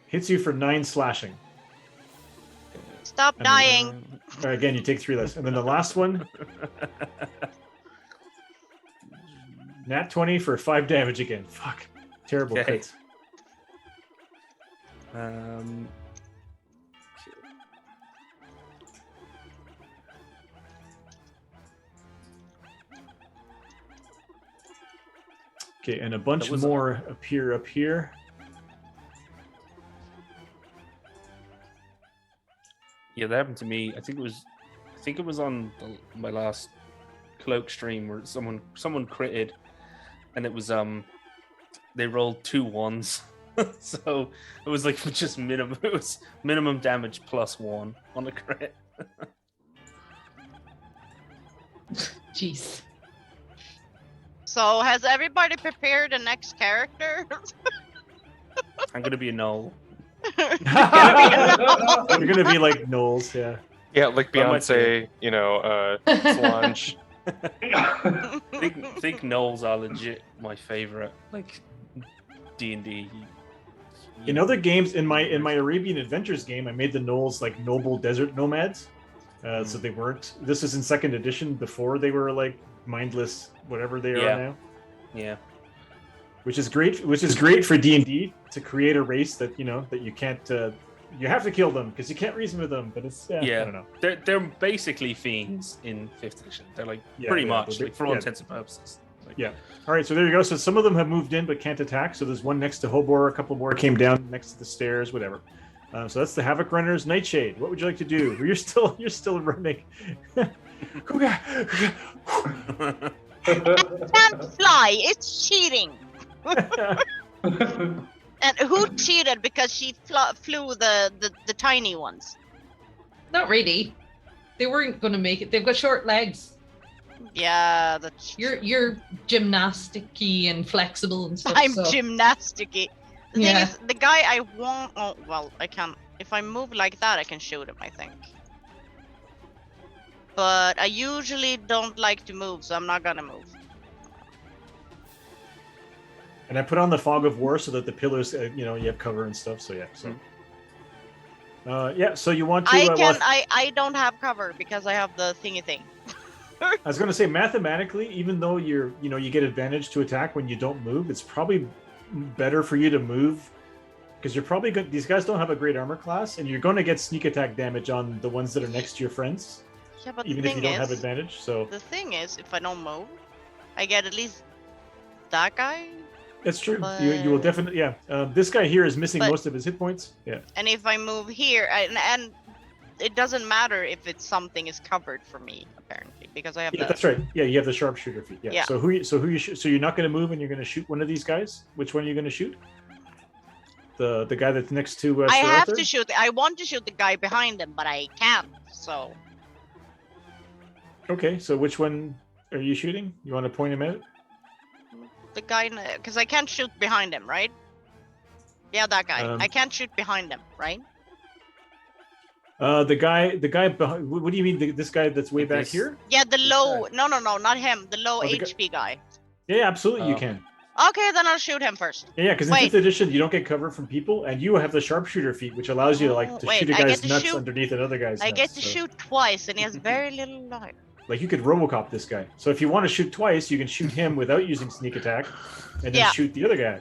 hits you for 9 slashing. Stop And dying. Again, you take 3 less, and then the last one, nat 20 for 5 damage again. Fuck, terrible Okay. crits. Okay, and a bunch That was- more appear up here. Yeah, that happened to me. I think it was on my last cloak stream where someone critted, and it was they rolled 2 1s, so it was like just minimum. It was minimum damage plus 1 on a crit. Jeez. So has everybody prepared the next character? I'm gonna be a null. You're gonna be like Knowles, yeah. Yeah, like That might Beyonce, Solange. think Knolls are legit my favorite. Like D&D. In other games, in my Arabian Adventures game, I made the Knolls like noble desert nomads. So they weren't. This is in 2nd edition. Before they were like mindless, whatever they Yeah. are now. Yeah. Which is great. Which is great for D&D to create a race that that you can't. You have to kill them because you can't reason with them. But it's I Yeah. don't know. They're basically fiends in 5th edition. They're like Yeah, pretty yeah, much they're like for all yeah. intents and purposes. Like, Yeah. All right. So there you go. So some of them have moved in but can't attack. So there's one next to Hobor. A couple more came down next to the stairs. Whatever. So that's the Havoc Runners. Nightshade. What would you like to do? You're still running. Can't fly. It's cheating. And who cheated because she flew the tiny ones? Not really. They weren't going to make it. They've got short legs. Yeah, that's You're gymnastic-y and flexible and stuff. I'm so. gymnastic-y. The thing Yeah. is, the guy I want. Oh well, I can. If I move like that, I can shoot him. I think. But I usually don't like to move, so I'm not gonna move. And I put on the fog of war so that the pillars, you have cover and stuff. So yeah. So. So you want to? I don't have cover because I have the thingy thing. I was going to say mathematically, even though you get advantage to attack when you don't move, it's probably better for you to move because you're probably good. These guys don't have a great armor class, and you're going to get sneak attack damage on the ones that are next to your friends, Yeah, but even the if you thing don't have is, advantage. So the thing is, if I don't move, I get at least that guy. that's true. You will But- definitely, yeah. This guy here is missing But- most of his hit points. Yeah. And if I move here, and it doesn't matter if it's something is covered for me apparently because I have Yeah, the that's right. Yeah, you have the sharpshooter feat. Yeah. Yeah. So who you shoot? So you're not going to move, and you're going to shoot one of these guys. Which one are you going to shoot? The guy that's next to. I Sir have Arthur? to shoot. I want to shoot the guy behind him, but I can't. So Okay, so which one are you shooting? You want to point him out? the guy, because I can't shoot behind him, right? Yeah, that guy. Um, I can't shoot behind him, right? The guy behind. What do you mean? This guy that's way back This- here? Yeah, the low. No, not him. The low Oh, the guy- HP guy. Yeah, absolutely, you Oh. can. Okay, then I'll shoot him first. Yeah, because in Wait. 5th edition you don't get cover from people, and you have the sharpshooter feat, which allows you to Oh, to wait, shoot a I get guy's to nuts shoot- underneath another guy's I nuts. get to so- shoot twice, and he has very little life. Like you could RoboCop this guy. So if you want to shoot twice, you can shoot him without using sneak attack, and then Yeah. shoot the other guy.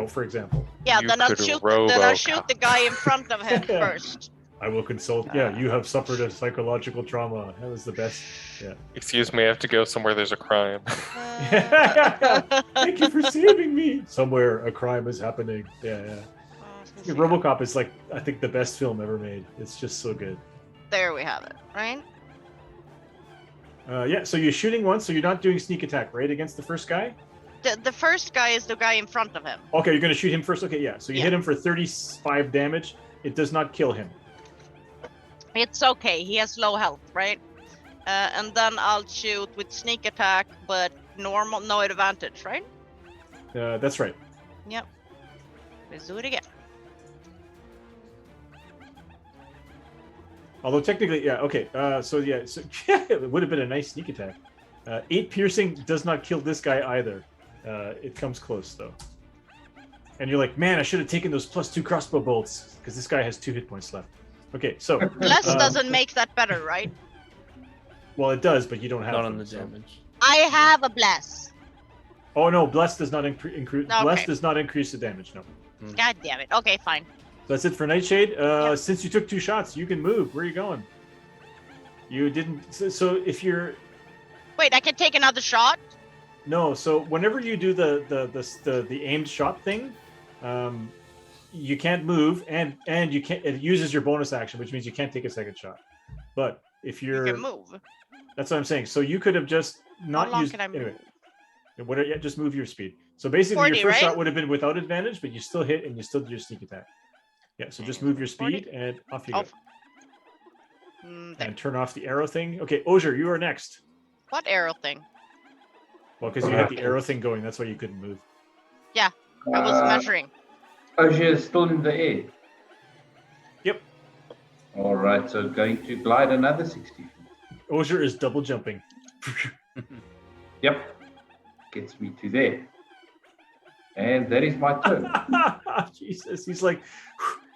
For example. Yeah, You then I'll could shoot. RoboCop. Then I'll shoot the guy in front of him first. I will consult. Yeah, you have suffered a psychological trauma. That was the best. Yeah. Excuse me, I have to go somewhere there's a crime. Thank you for saving me. Somewhere a crime is happening. Yeah. RoboCop is like I think the best film ever made. It's just so good. There we have it, right? Yeah. So you're shooting once, so you're not doing sneak attack, right, against the first guy. The first guy is the guy in front of him. Okay, you're gonna shoot him first. Okay, yeah. So you Yeah. hit him for 35 damage. It does not kill him. It's okay. He has low health, right? And then I'll shoot with sneak attack, but normal, no advantage, right? That's right. Yep. Let's do it again. Although technically, yeah. Okay. So it would have been a nice sneak attack. 8 piercing does not kill this guy either. It comes close though. And you're like, man, I should have taken those +2 crossbow bolts because this guy has 2 hit points left. Okay, so Less doesn't make that better, right? well, it does, but you don't have Not them, on the so- damage. I have a bless. Oh no, bless does not increase. Okay. Bless does not increase the damage. No. God damn it. Okay, fine. So that's it for Nightshade. Yep. Since you took 2 shots, you can move. Where are you going? You didn't. So if you're Wait, I can take another shot? no, so whenever you do the aimed shot thing, you can't move, and you can't. It uses your bonus action, which means you can't take a second shot. But if You you're, can move. that's what I'm saying. So you could have just not How long used. can I move? Anyway, yeah, just move your speed. So basically, 40, your first right? shot would have been without advantage, but you still hit and you still do your sneak attack. Yeah, so just move your 40? speed and off you Oh, go. there. And turn off the arrow thing. Okay, Ozier, you are next. What arrow thing? Well, because you had the arrow thing going, that's why you couldn't move. I was measuring. Ozier is still in the air. Yep. All right, so going to glide another 60 feet. Ozier is double jumping. Yep. Gets me to there. And that is my turn. Jesus, he's like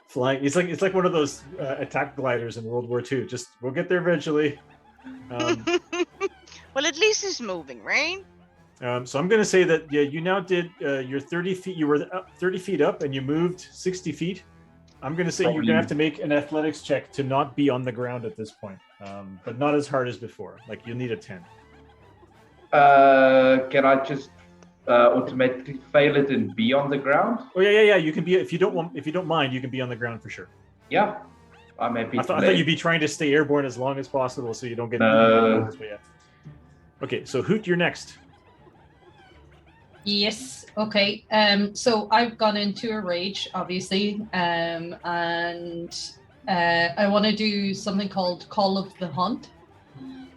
flying. It's like one of those attack gliders in World War II. Just we'll get there eventually. Well, at least he's moving, right? So I'm gonna say that you now did your 30 feet. You were 30 feet up and you moved 60 feet. I'm gonna say you're gonna have to make an athletics check to not be on the ground at this point, but not as hard as before. Like you'll need a 10. Can I just automatically fail it and be on the ground? Oh yeah. You can be if you don't mind. You can be on the ground for sure. Yeah. I'm happy I to thought you'd be trying to stay airborne as long as possible so you don't get. No. But yeah. Okay, so Hoot, you're next. Yes. Okay. So I've gone into a rage, obviously, and I want to do something called Call of the Hunt.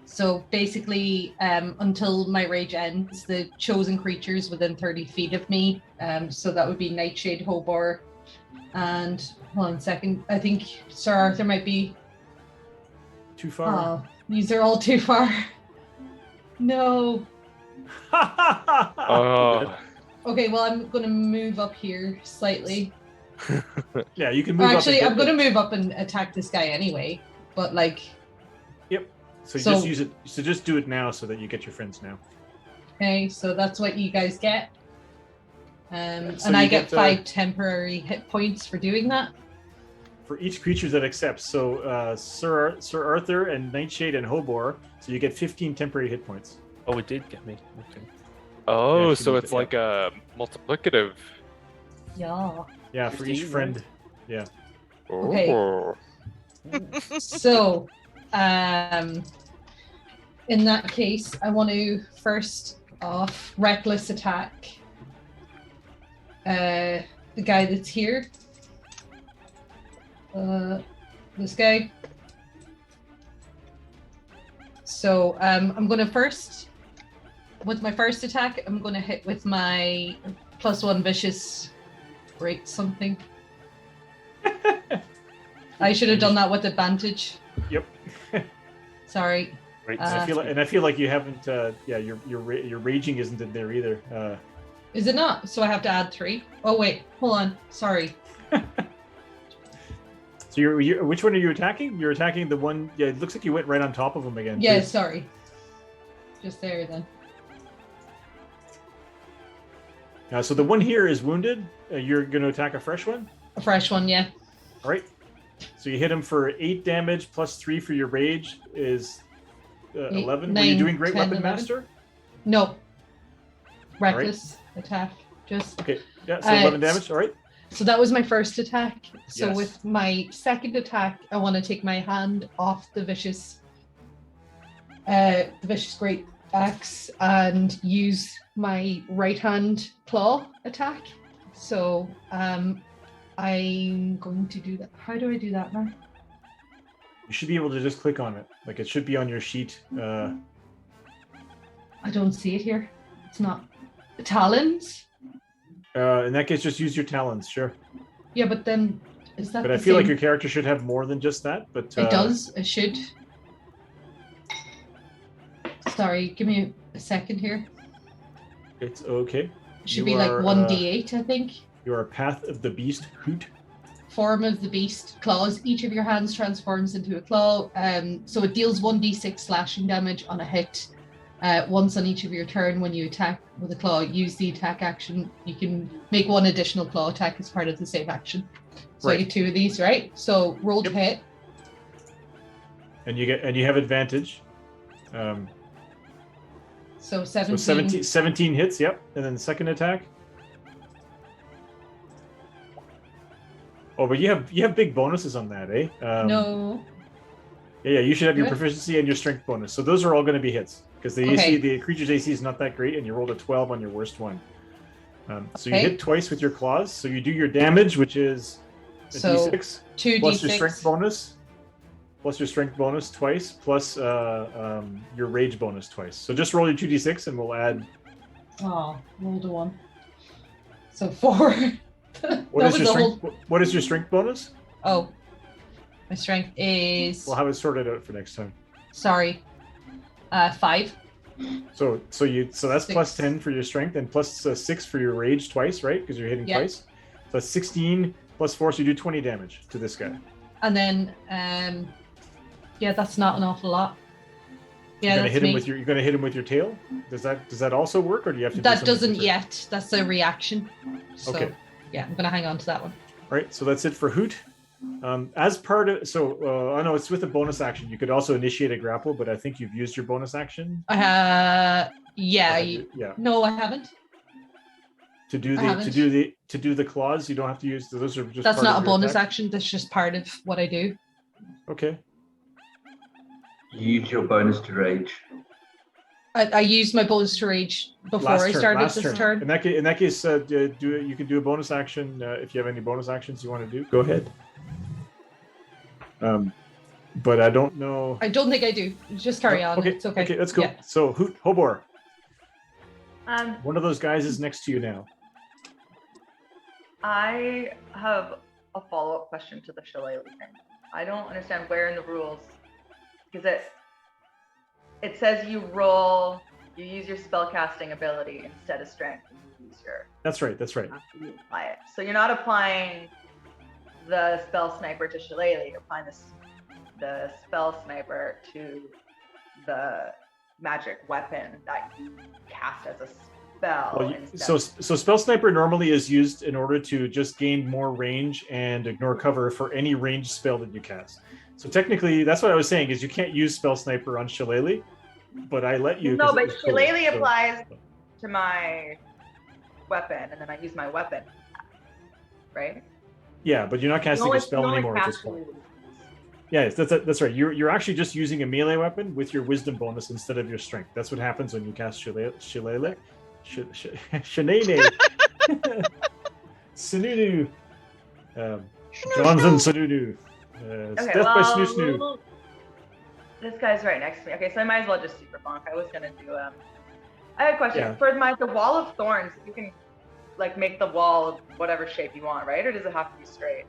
So basically, until my rage ends, the chosen creatures within 30 feet of me. So that would be Nightshade, Hobor, and hold on a second. I think Sir Arthur might be. Too far. Oh, these are all too far. No. Oh, Okay, well, I'm going to move up here slightly. Yeah, you can move Actually, up. I'm going to move up and attack this guy anyway. But, like, So so- just use it. So just do it now so that you get your friends now. okay, so that's what you guys get. And So I you get get, 5 temporary hit points for doing that. For each creature that accepts. So Sir Arthur and Nightshade and Hobor. So you get 15 temporary hit points. Oh, it did get me. Okay. Oh, Yeah, so she it's moved it, like a multiplicative. Yeah. Yeah, for each 15, friend. Yeah. Okay. Oh. So, in that case, I want to first off reckless attack the guy that's here. This guy. So I'm going to first, with my first attack, I'm going to hit with my +1 vicious break something. I should have done that with advantage. Yep. Sorry. Right. I feel like you haven't. Your raging isn't in there either. Is it not? So I have to add 3. Oh wait, hold on. Sorry. So you're which one are you attacking? You're attacking the one. Yeah, it looks like you went right on top of him again. Yeah, too. sorry. Just there then. So the one here is wounded. You're going to attack a fresh one. A fresh one, yeah. All right. So you hit him for 8 damage plus 3 for your rage is 11. Were you 9, doing Great 10, Weapon 11. Master? No. Reckless attack. Just. Okay. Yeah. So 11 damage. All right. So that was my first attack. So Yes. with my second attack, I want to take my hand off the vicious great axe and use my right hand claw attack. So I'm going to do that. How do I do that now? You should be able to just click on it. Like it should be on your sheet. I don't see it here. It's not talons. In that case, just use your talons. Sure. Yeah, but then is that? But I the feel like same? your character should have more than just that. But It does. It should. Sorry, give me a second here. It's okay. It should You be like are, 1d8, I think. You are Path of the Beast Hoot. Form of the beast claws. Each of your hands transforms into a claw. So it deals 1d6 slashing damage on a hit. Once on each of your turn when you attack with a claw, use the attack action. You can make 1 additional claw attack as part of the save action. So I Right. get 2 of these, right? So roll to hit. And you have advantage. So So 17. 17 hits, yep. And then the second attack. Oh, but you have big bonuses on that, eh? No. Yeah, you should have your Good. proficiency and your strength bonus. So those are all going to be hits because the Okay. the creature's AC is not that great, and you rolled a 12 on your worst one. So you Okay. hit twice with your claws. So you do your damage, which is a So d6 2d6. plus your strength bonus, plus your strength bonus twice, plus your rage bonus twice. So just roll your 2d6, and we'll add. Oh, rolled a 1. So 4. What That is your was the strength? What is your strength bonus? Oh, my strength is. We'll have it sorted out for next time. Sorry. 5. So that's plus 6. 10 for your strength and plus 6 for your rage twice, right? Because you're hitting Yeah. twice. So that's 16 plus 4, so you do 20 damage to this guy. And then, yeah, that's not an awful lot. Yeah, You're gonna that's hit me. him you're gonna hit him with your tail. Does that also work, or do you have to? do That something doesn't different? yet. That's a reaction. So, Okay. yeah, I'm gonna hang on to that one. All right, so that's it for Hoot. As part of I know it's with a bonus action. You could also initiate a grapple, but I think you've used your bonus action. Yeah. Yeah. No, I haven't. To do I haven't. the claws, you don't have to use those. Are just That's part not of a your bonus attack? action. That's just part of what I do. Okay. Use your bonus to rage. I used my bonus to rage before I started this turn. In that case, you can do a bonus action if you have any bonus actions you want to do. Go ahead. But I don't know. I don't think I do. Just carry on. Okay. It's okay. Okay, let's go. Yeah. So Hobor, Um, one of those guys is next to you now. I have a follow-up question to the shillelagh thing. I don't understand where in the rules, because it says you use your spellcasting ability instead of strength, and you use your That's right. That's right. after you apply it. So you're not applying the spell sniper to shillelagh. You're applying the spell sniper to the magic weapon that you cast as a spell. Well, instead. so spell sniper normally is used in order to just gain more range and ignore cover for any ranged spell that you cast. So technically, that's what I was saying is you can't use spell sniper on Shillelagh, but I let you. No, 'cause it but was cool, Shillelagh so- applies to my weapon, and then I use my weapon. Right? Yeah, but you're not casting You a spell only anymore at cast this point. Shillelagh. Yeah, that's right. You're actually just using a melee weapon with your wisdom bonus instead of your strength. That's what happens when you cast Shillelagh. Shenane. Sununu. Jonathan Sununu. Okay, Death by Snoo Snoo. this guy's right next to me. Okay, so I might as well just super bonk. I was gonna do I have a question. Yeah. For the wall of thorns, you can like make the wall of whatever shape you want, right? Or does it have to be straight?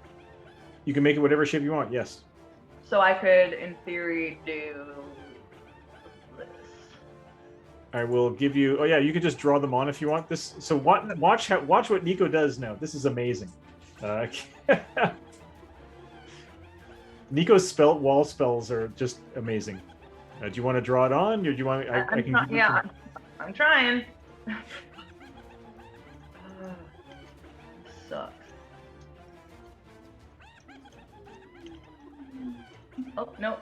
You can make it whatever shape you want. Yes. So I could, in theory, do this. I will give you. Oh yeah, you can just draw them on if you want. This. So watch what Nico does now. This is amazing. Nico's wall spells are just amazing. Do you want to draw it on, or do you want? I can. Give you Yeah, I'm trying. Sucks. Oh no.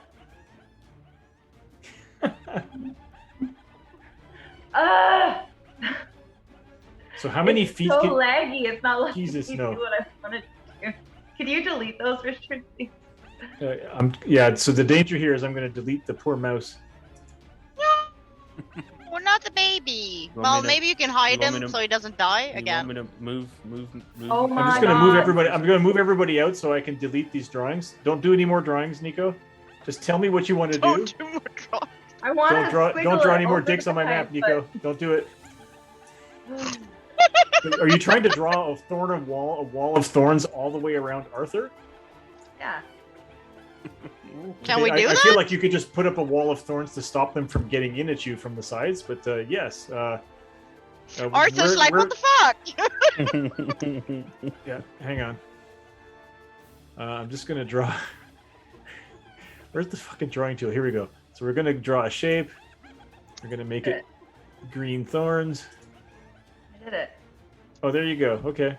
So how many it's feet? So laggy. It's not letting Jesus, me no. do what I want to do. Could you delete those, Richard? please? Yeah. So the danger here is I'm going to delete the poor mouse. We're not the baby. want Well, me to- maybe you can hide you want him me to- so he doesn't die You again. want me to move? Oh I'm my just going to move God. everybody. I'm going to move everybody out so I can delete these drawings. Don't do any more drawings, Nico. Just tell me what you want to do. Don't do more drawing. I want Don't draw any more dicks on my map, Nico. Don't do it. Are you trying to draw a wall of thorns all the way around Arthur? Yeah. Can we do I that? feel like you could just put up a wall of thorns to stop them from getting in at you from the sides, but yes. Arthur's like, what the fuck? Yeah, hang on. I'm just gonna draw. Where's the fucking drawing tool? Here we go. So we're gonna draw a shape. We're gonna make it green thorns. I did it. Oh, there you go. Okay.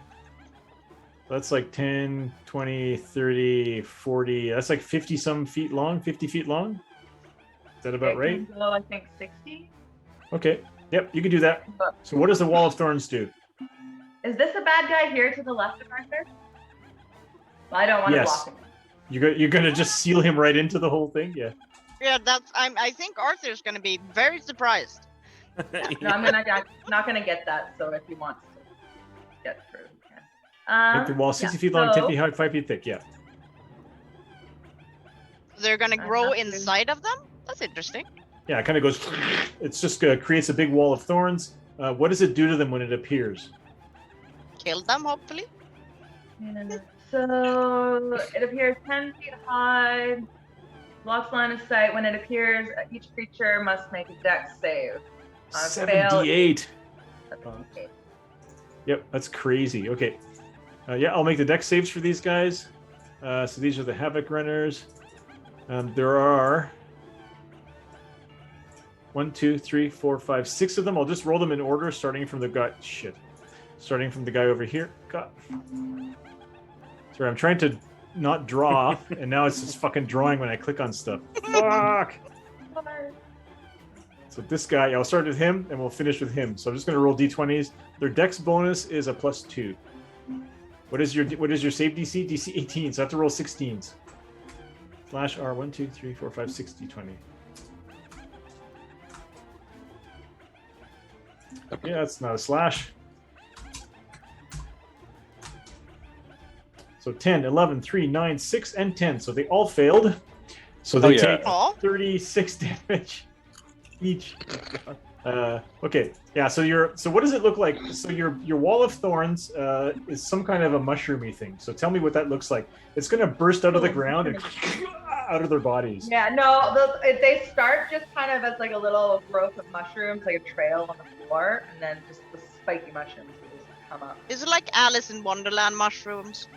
That's like 10, 20, 30, 40. That's like 50 some feet long, 50 feet long. Is that about right? It can go, I think 60. Okay. Yep, you can do that. So what does the wall of thorns do? Is this a bad guy here to the left of Arthur? Well, I don't want to Yes. block him. You're gonna just seal him right into the whole thing? Yeah. Yeah, I think Arthur's gonna be very surprised. No, I'm not gonna get that. So if he wants to get through, he can. Make the wall 60 feet long, 10 feet high, 5 feet thick. Yeah. They're gonna I grow have to- inside of them? That's interesting. Yeah, it kind of goes. It's just creates a big wall of thorns. What does it do to them when it appears? Kill them, hopefully. And so it appears 10 feet high, blocks line of sight. When it appears, each creature must make a dex save. Fail- 78. Okay. Yep, that's crazy. Okay. Yeah, I'll make the dex saves for these guys. So these are the Havoc Runners. There are 1, 2, 3, 4, 5, 6 of them. I'll just roll them in order, starting from the guy. Shit. Starting from the guy over here. God. Sorry, I'm trying to not draw, and now it's just fucking drawing when I click on stuff. Fuck! So this guy, I'll start with him, and we'll finish with him. So I'm just going to roll d20s. Their dex bonus is a +2. What is your save DC? DC 18, so I have to roll 16s. Slash R, 1, 2, 3, 4, 5, 6, d20. Yeah, that's not a slash. So 10, 11, 3, 9, 6, and 10. So they all failed. So they take Aw. 36 damage each. Okay, yeah. So what does it look like? So your wall of thorns is some kind of a mushroomy thing. So tell me what that looks like. It's gonna burst out of the ground and out of their bodies. Yeah, no, they start just kind of as like a little growth of mushrooms, like a trail on the floor, and then just the spiky mushrooms will just come up. Is it like Alice in Wonderland mushrooms?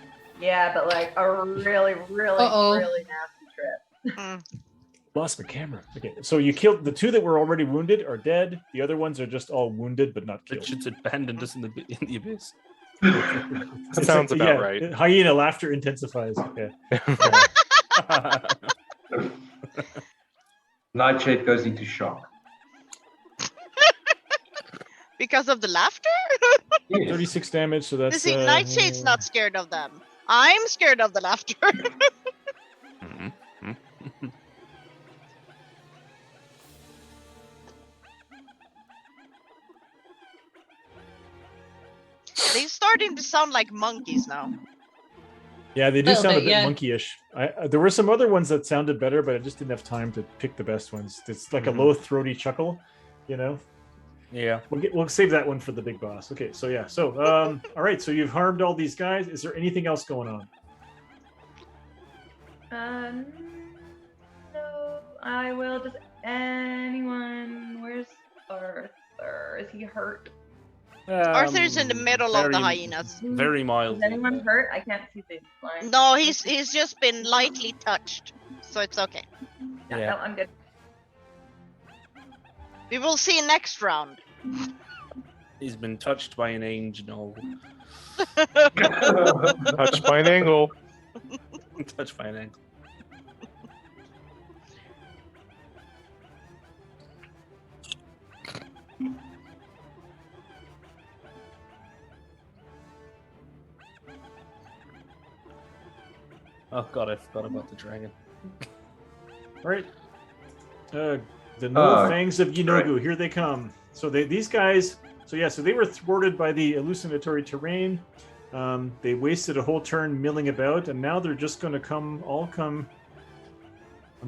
Yeah, but like a really, really, Uh-oh. really nasty trip. Mm. Lost my camera. Okay, so you killed the 2 that were already wounded are dead. The other ones are just all wounded but not killed. Richard's abandoned us in the abyss. It's Sounds about right. Hyena laughter intensifies. Okay. Nightshade goes into shock. Because of the laughter? Yes. 36 damage, so that's... See, Nightshade's not scared of them. I'm scared of the laughter. They're starting to sound like monkeys now. Yeah, they do Little sound a bit, bit yeah. monkeyish. There were some other ones that sounded better, but I just didn't have time to pick the best ones. It's like a low, throaty chuckle, you know? Yeah. We'll save that one for the big boss. Okay, so yeah. So, all right, so you've harmed all these guys. Is there anything else going on? No, I will just anyone. Where's Arthur? Is he hurt? Arthur's in the middle of the very- hyenas. Very mild. Is anyone hurt? I can't see the line. No, he's just been lightly touched, so it's okay. Yeah, no, I'm good. We will see next round. He's been touched by an angel. Touched by an angle. Touched by an angel. Oh god, I forgot about the dragon. All right. The no fangs of Yinogu, here they come. So these guys, so they were thwarted by the hallucinatory terrain. They wasted a whole turn milling about, and now they're just going to come. I'm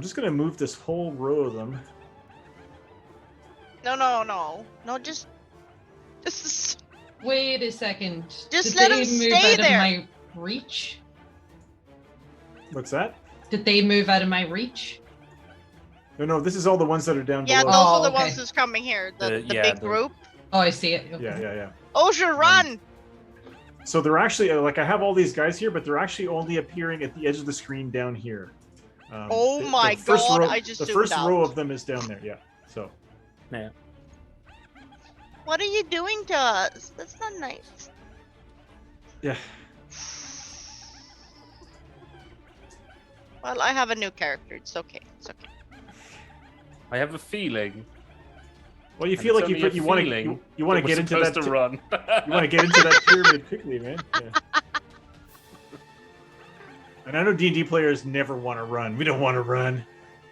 just going to move this whole row of them. No, just Wait a second. Just Did let they him move stay out there. of my reach? What's that? Did they move out of my reach? No, this is all the ones that are down yeah, below. those Oh, are the okay. ones who's coming here. The Yeah, big the- group. Oh, I see it. Okay. Yeah. Ocean, run! So they're actually, like, I have all these guys here, but they're actually only appearing at the edge of the screen down here. Oh my first God, row- I just The zoomed first out. row of them is down there, yeah. So, Yeah. What are you doing to us? That's not nice. yeah. Well, I have a new character. It's okay. It's okay. I have a feeling. Well, you And feel it's like only a you want to feeling you want to that get we're into that. supposed to run. You want to get into that pyramid quickly, man. Yeah. And I know D&D players never want to run. We don't want to run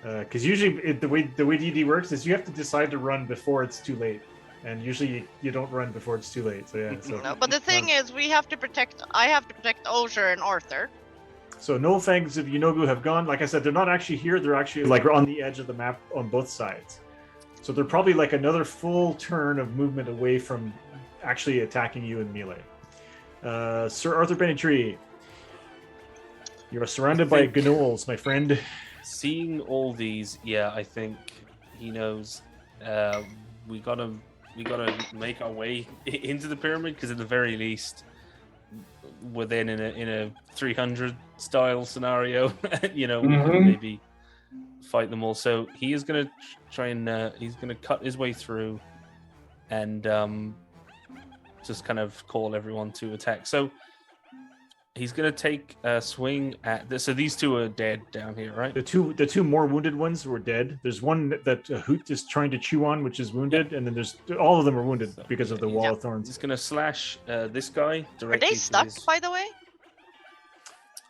because usually the way D&D works is you have to decide to run before it's too late, and usually you don't run before it's too late. So yeah. So No, but the thing is, I have to protect Osher and Arthur. So no fangs of Yinogu have gone. Like I said, they're not actually here. They're actually like on the edge of the map on both sides. So they're probably like another full turn of movement away from actually attacking you in melee. Sir Arthur Bennytree, you are surrounded by gnolls, my friend. Seeing all these, yeah, I think he knows. We gotta make our way into the pyramid because at the very least, we're then in a 300 style scenario. We can maybe fight them all. So he is gonna try and he's gonna cut his way through and just kind of call everyone to attack. So he's gonna take a swing at this. So these two are dead down here, right? The two more wounded ones were dead. There's one that Hoot is trying to chew on, which is wounded, and then there's all of them are wounded because of the wall of thorns. He's gonna slash this guy Are directly. they to stuck, his- by the way?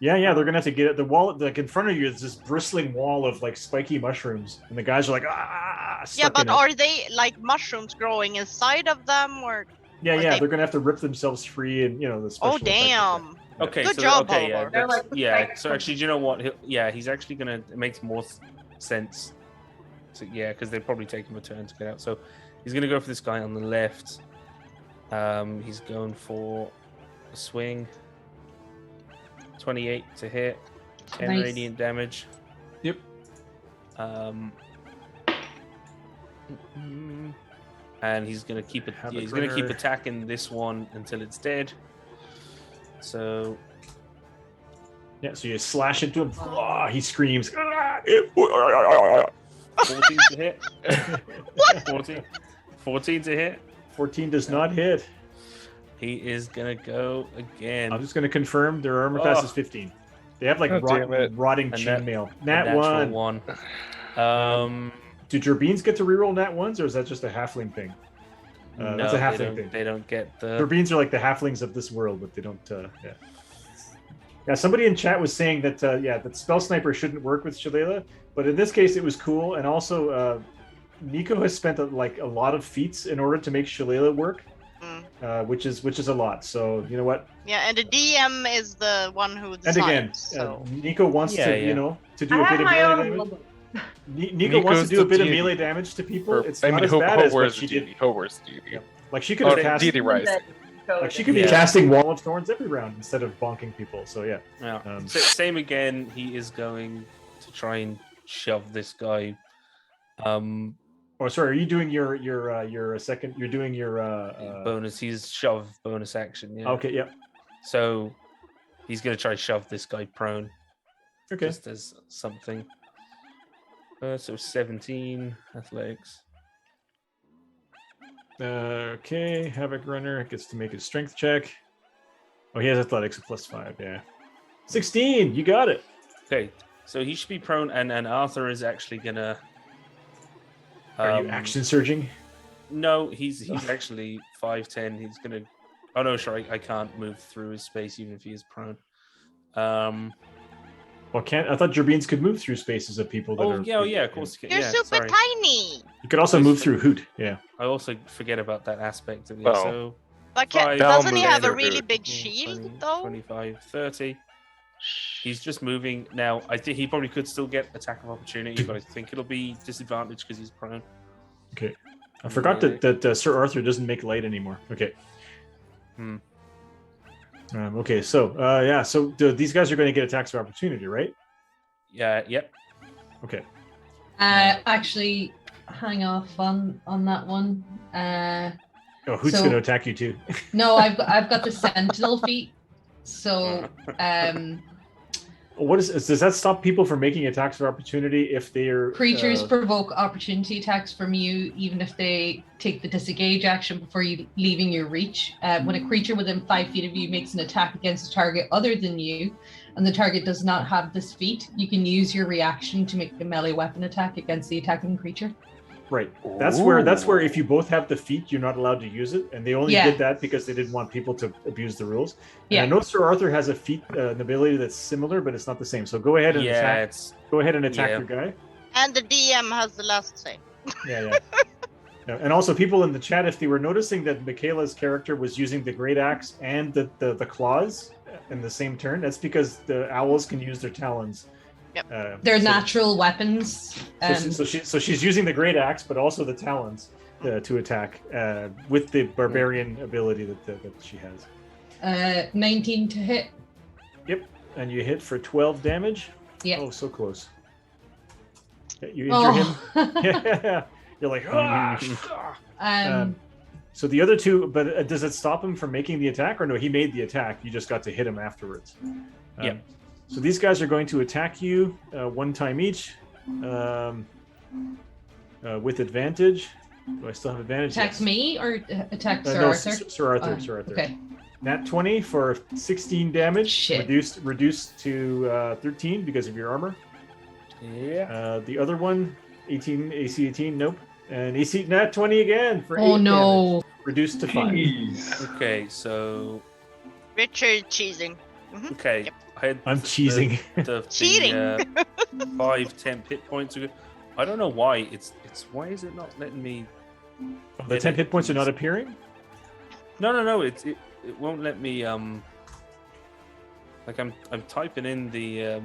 Yeah, they're gonna have to get it. The wall, like in front of you, is this bristling wall of like spiky mushrooms, and the guys are like, Yeah, stuck but in it. are they like mushrooms growing inside of them, or? Yeah, Are they- they're gonna have to rip themselves free, and the special Oh effects like that. damn! Okay, Good so job, okay, yeah, Oliver. They're that's- like- yeah. So actually, do you know what? He's actually gonna. It makes more sense. So yeah, because they probably take him a turn to get out. So he's gonna go for this guy on the left. He's going for a swing. 28 to hit. 10 Nice. radiant damage. Yep. And he's gonna keep it. Have a He's gonna keep grinner. attacking this one until it's dead. So Yeah, so you slash into him. He screams. 14 to hit. 14 to hit. 14 does not hit. He is gonna go again. I'm just going to confirm their armor class is 15. They have like rotting A chainmail. A Nat natural 1. one. Do Gerbines get to reroll nat 1s, or is that just a halfling thing? No, that's a halfling they don't, thing. They don't get the. Gerbines are like the halflings of this world, but they don't. Yeah. Yeah. Somebody in chat was saying that that spell sniper shouldn't work with Shalala, but in this case it was cool. And also, Nico has spent a lot of feats in order to make Shalala work, which is a lot. So you know what? Yeah, and the DM is the one who decides. And again, so. Nico wants to to do a bit of melee damage. Nico wants to do a bit of melee damage to people. It's not as bad as what she did. Hogwarts deity. Like she could have cast deity rise. Like she could be casting Wall of Thorns every round instead of bonking people. So yeah. Same again. He is going to try and shove this guy. Oh, sorry. Are you doing your second? You're doing your bonus. He's shove bonus action. Yeah. Okay. Yep. So he's going to try to shove this guy prone. Okay. Just as something. So 17 athletics. Okay, Havoc Runner gets to make his strength check. Oh, he has athletics at +5, yeah. 16, you got it. Okay, so he should be prone, and Arthur is actually gonna. Are you action surging? No, he's actually 5'10". He's gonna. Oh no, sorry, I can't move through his space even if he is prone. Well, I thought Gerbines could move through spaces of people that are. Yeah, of course. You're super tiny. You could also move through Hoot, yeah. I also forget about that aspect of it. Oh. So, But doesn't he have a really big shield, 20, though? 25, 30. He's just moving. Now, I think he probably could still get attack of opportunity, but I think it'll be disadvantage because he's prone. Okay. I forgot that Sir Arthur doesn't make light anymore. Okay. Okay, so so these guys are going to get attacks of opportunity, right? Yeah. Yep. Okay. Actually, hang off on that one. Who's going to attack you too? No, I've got the Sentinel feat. So, what does that stop people from making attacks of opportunity if they are creatures provoke opportunity attacks from you, even if they take the disengage action before you leaving your reach. When a creature within 5 feet of you makes an attack against a target other than you, and the target does not have this feat, you can use your reaction to make a melee weapon attack against the attacking creature. Right. That's where if you both have the feat, you're not allowed to use it, and they only did that because they didn't want people to abuse the rules. And I know Sir Arthur has a feat, an ability that's similar, but it's not the same. So go ahead and attack. Go ahead and attack your guy. And the DM has the last say. Yeah. And also, people in the chat, if they were noticing that Michaela's character was using the great axe and the claws in the same turn, that's because the owls can use their talons. Yep. They're natural weapons. So she's using the great axe, but also the talons to attack with the barbarian ability that she has. 19 to hit. Yep, and you hit for 12 damage. Yeah. Oh, so close. You injure him. Yeah. You're like, so the other two, but does it stop him from making the attack, or no? He made the attack. You just got to hit him afterwards. Yeah. So these guys are going to attack you one time each with advantage. Do I still have advantage? Attack me or attack Sir Arthur? Sir Arthur. Sir Arthur. Okay. Nat 20 for 16 damage. Shit. Reduced to 13 because of your armor. Yeah. The other one, 18 AC 18. Nope. And AC Nat 20 again for 8 no. damage. Reduced to 5. Okay, so Richard cheesing. okay. Yep. I'm cheesing. Cheating. 5 temp hit points. I don't know why it's why is it not letting me? The 10 hit points are not appearing. No. It won't let me. Like I'm typing in the. I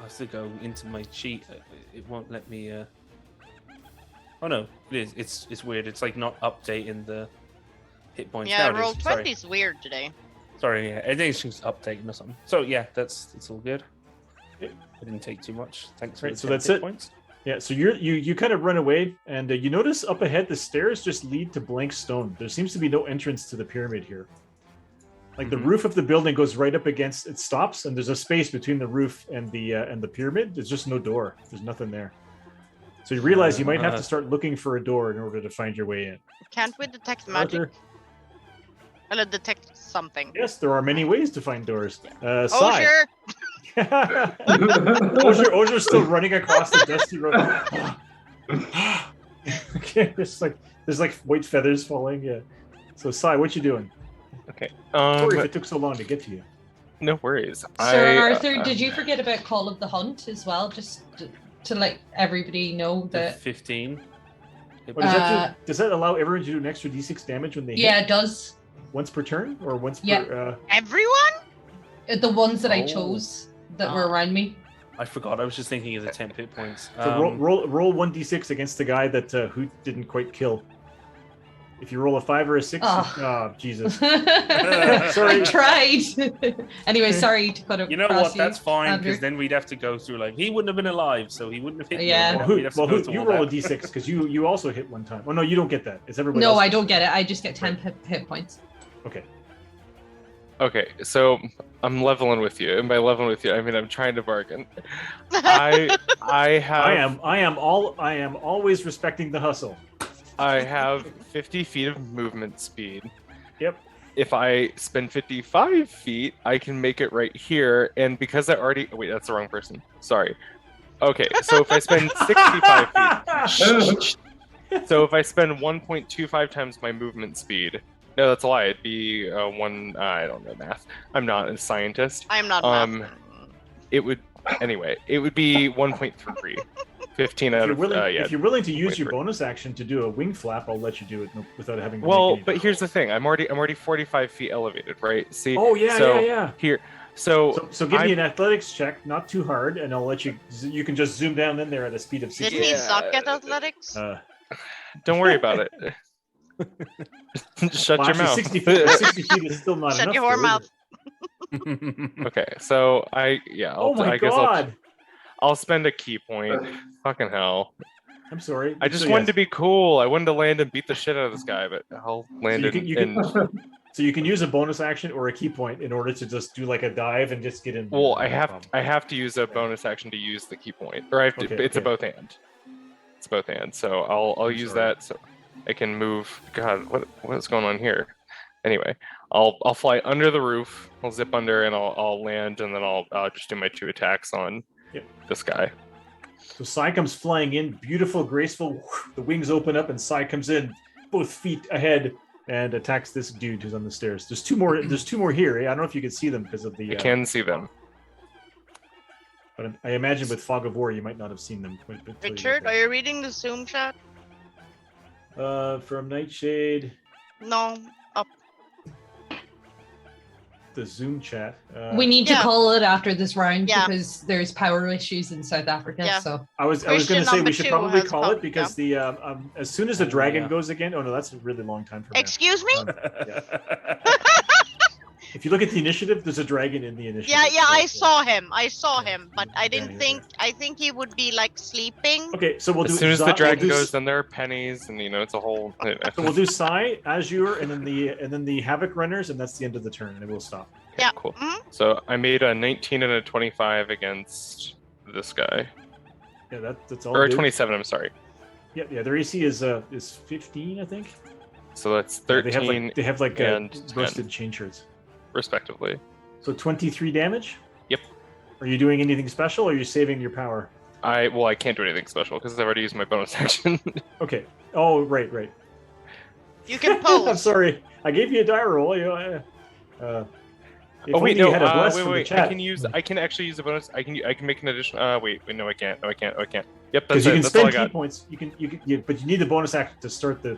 have to go into my cheat. It won't let me. Oh no, it is. It's weird. It's like not updating the hit points. Yeah, Nowadays. Roll20 is weird today. Sorry, yeah, I think it's just updating or something. So yeah, it's all good. It didn't take too much. Thanks. Right, so that's it. Points. Yeah, so you kind of run away, and you notice up ahead the stairs just lead to blank stone. There seems to be no entrance to the pyramid here. Like the roof of the building goes right up against. It stops, and there's a space between the roof and the pyramid. There's just no door. There's nothing there. So you realize you might have to start looking for a door in order to find your way in. Can't we detect magic? Arthur? Well, detect something. Yes, there are many ways to find doors. Oh, Sai. sure. Ozer's still running across the dusty road. Okay, there's like white feathers falling. Yeah. So Sai, what you doing? Okay. Sorry if it took so long to get to you. No worries. Sir Arthur, did you forget about Call of the Hunt as well? Just to let everybody know that. 15. Does that allow everyone to do an extra d6 damage when they hit? Yeah, it does. Once per turn or once Yeah. per? Everyone? The ones that I chose that were around me. I forgot. I was just thinking of the 10 hit points. So roll 1d6 against the guy that who didn't quite kill. If you roll a 5 or a 6, Jesus. Sorry. I tried. Anyway, sorry to cut it. You know what? That's fine, because then we'd have to go through like he wouldn't have been alive, so he wouldn't have hit. Yeah. Me. You roll a d6 because you also hit one time. Oh no, you don't get that. It's everybody. No, else. I don't get it. I just get 10 hit points. Okay. Okay, so I'm leveling with you, and by leveling with you, I mean I'm trying to bargain. I am always respecting the hustle. I have 50 feet of movement speed. Yep. If I spend 55 feet, I can make it right here, and because I already wait, that's the wrong person. Sorry. Okay, so if I spend 65 feet, so if I spend 1.25 times my movement speed. No, that's a lie. It'd be one. I don't know math. I'm not a scientist. I'm not math. It would anyway. It would be 1.3. 15 out of If you're willing to use your bonus action to do a wing flap, I'll let you do it without having to well, make any but here's the thing. I'm already 45 feet elevated, right? See. Oh yeah. Here. So give me an athletics check, not too hard, and I'll let you. You can just zoom down in there at a speed of 60. Didn't he suck at athletics? Don't worry about it. Shut your mouth. 60 feet is still not enough. Shut your mouth. Okay, so oh my God. I'll spend a key point. Fucking hell. I'm sorry. I just wanted to be cool. I wanted to land and beat the shit out of this guy, but I'll land So you can use a bonus action or a key point in order to just do like a dive and just get in. Well, I have to use a bonus action to use the key point, or it's a both and. It's both and. So I'll use that so I can move. God, what's going on here? Anyway, I'll fly under the roof. I'll zip under and I'll land, and then I'll just do my 2 attacks on this guy. So Sai comes flying in, beautiful, graceful. The wings open up, and Sai comes in, both feet ahead, and attacks this dude who's on the stairs. There's two more. There's 2 more here. I don't know if you can see them because of the. I can see them. But I imagine with Fog of War, you might not have seen them. Richard, are you reading the Zoom chat? From Nightshade. No, up. The Zoom chat. We need to call it after this round because there's power issues in South Africa. Yeah. So I was going to say we should probably call it because the as soon as the dragon goes again. Oh no, that's a really long time for. Excuse me. If you look at the initiative, there's a dragon in the initiative. Yeah, I saw him, but I didn't think. I think he would be like sleeping. Okay, so we'll do. As soon as the dragon goes, then there are pennies, and it's a whole. So we'll do Sai, Azure, and then the Havoc runners, and that's the end of the turn, and we'll stop. Okay, yeah, cool. Mm-hmm. So I made a 19 and a 25 against this guy. Yeah, that's all. Or a 27. I'm sorry. Yeah. Their AC is 15, I think. So that's 13. They have like and roasted chain shirts. Respectively. So 23 damage? Yep. Are you doing anything special or are you saving your power? I can't do anything special because I've already used my bonus action. Okay. Oh, right. You can pose. I'm sorry. I gave you a die roll. Wait. I can actually use a bonus. I can make an additional. Wait. No, I can't. Yep, because you can spend key points. But you need the bonus action to start the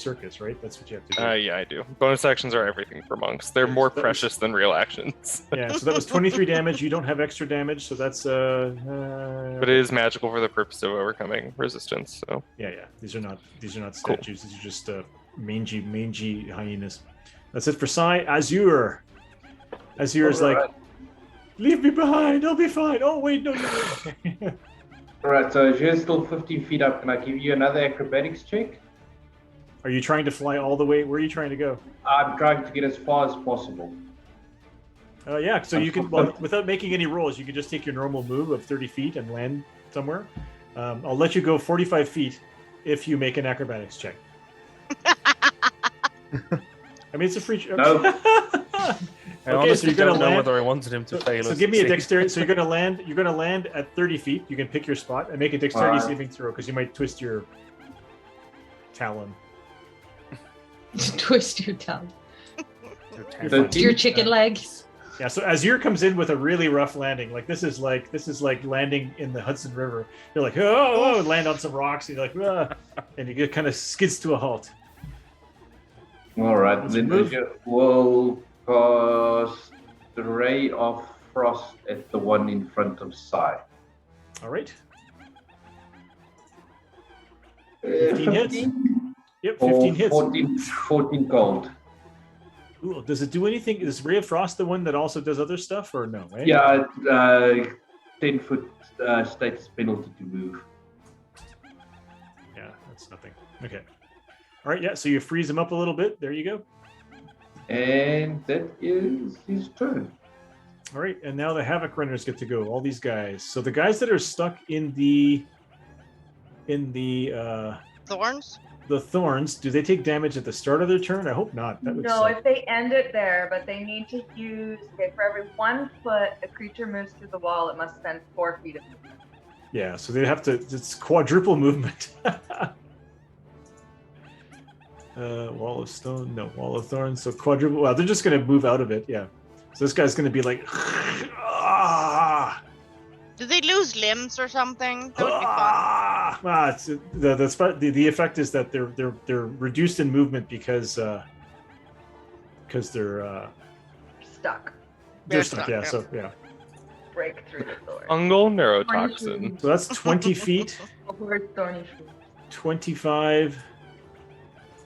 circus, right? That's what you have to do. Yeah, I do. Bonus actions are everything for monks. They're more precious than real actions. Yeah, so that was 23 damage. You don't have extra damage, so that's. But it is magical for the purpose of overcoming resistance. So. Yeah. These are not statues. Cool. These are just mangy hyenas. That's it for Sai. Azure is like, leave me behind. I'll be fine. Oh wait, no. Alright, so you're still 15 feet up. Can I give you another acrobatics check? Are you trying to fly all the way? Where are you trying to go? I'm trying to get as far as possible. Yeah, so you can, well, without making any rolls, you can just take your normal move of 30 feet and land somewhere. I'll let you go 45 feet if you make an acrobatics check. I mean, it's a free. No. I Okay, honestly so you're don't gonna know land. whether I wanted him to fail. So or give me a succeed. dexterity. So you're gonna land. You're gonna land at 30 feet. You can pick your spot and make a dexterity Five. saving throw because you might twist your talon. Twist your tongue. You're The- fine. Your chicken legs. Yeah. So Azir comes in with a really rough landing. Like this is like landing in the Hudson River. You're like, oh, land on some rocks. And you're like, and you get kind of skids to a halt. All right, What's then your move? we'll cast the Ray of Frost at the one in front of Sai. All right. 15 hits. Yep, 15 hits. 14 gold. Cool. Does it do anything? Is Ray of Frost the one that also does other stuff, or no? Right? Yeah, 10-foot status penalty to move. Yeah, that's nothing. Okay. All right. Yeah. So you freeze him up a little bit. There you go. And that is his turn. All right. And now the Havoc Runners get to go. All these guys. So the guys that are stuck in the Thorns? thorns, do they take damage at the start of their turn? I hope not. That would No, suck. if they end it there, but they need to use, okay, for every 1 foot a creature moves through the wall, it must spend 4 feet of movement. Yeah. So they have to. It's quadruple movement. Wall of stone. No, wall of thorns. So quadruple. Well, they're just going to move out of it. Yeah. So this guy's going to be like. Do they lose limbs or something? That would be fun. It's, the effect is that they're reduced in movement because they're Stuck. they're They're stuck. stuck, Yeah. yeah. So yeah. Break through the thorn. Fungal neurotoxin. So that's 20 feet. Where's thorny shrew? 25,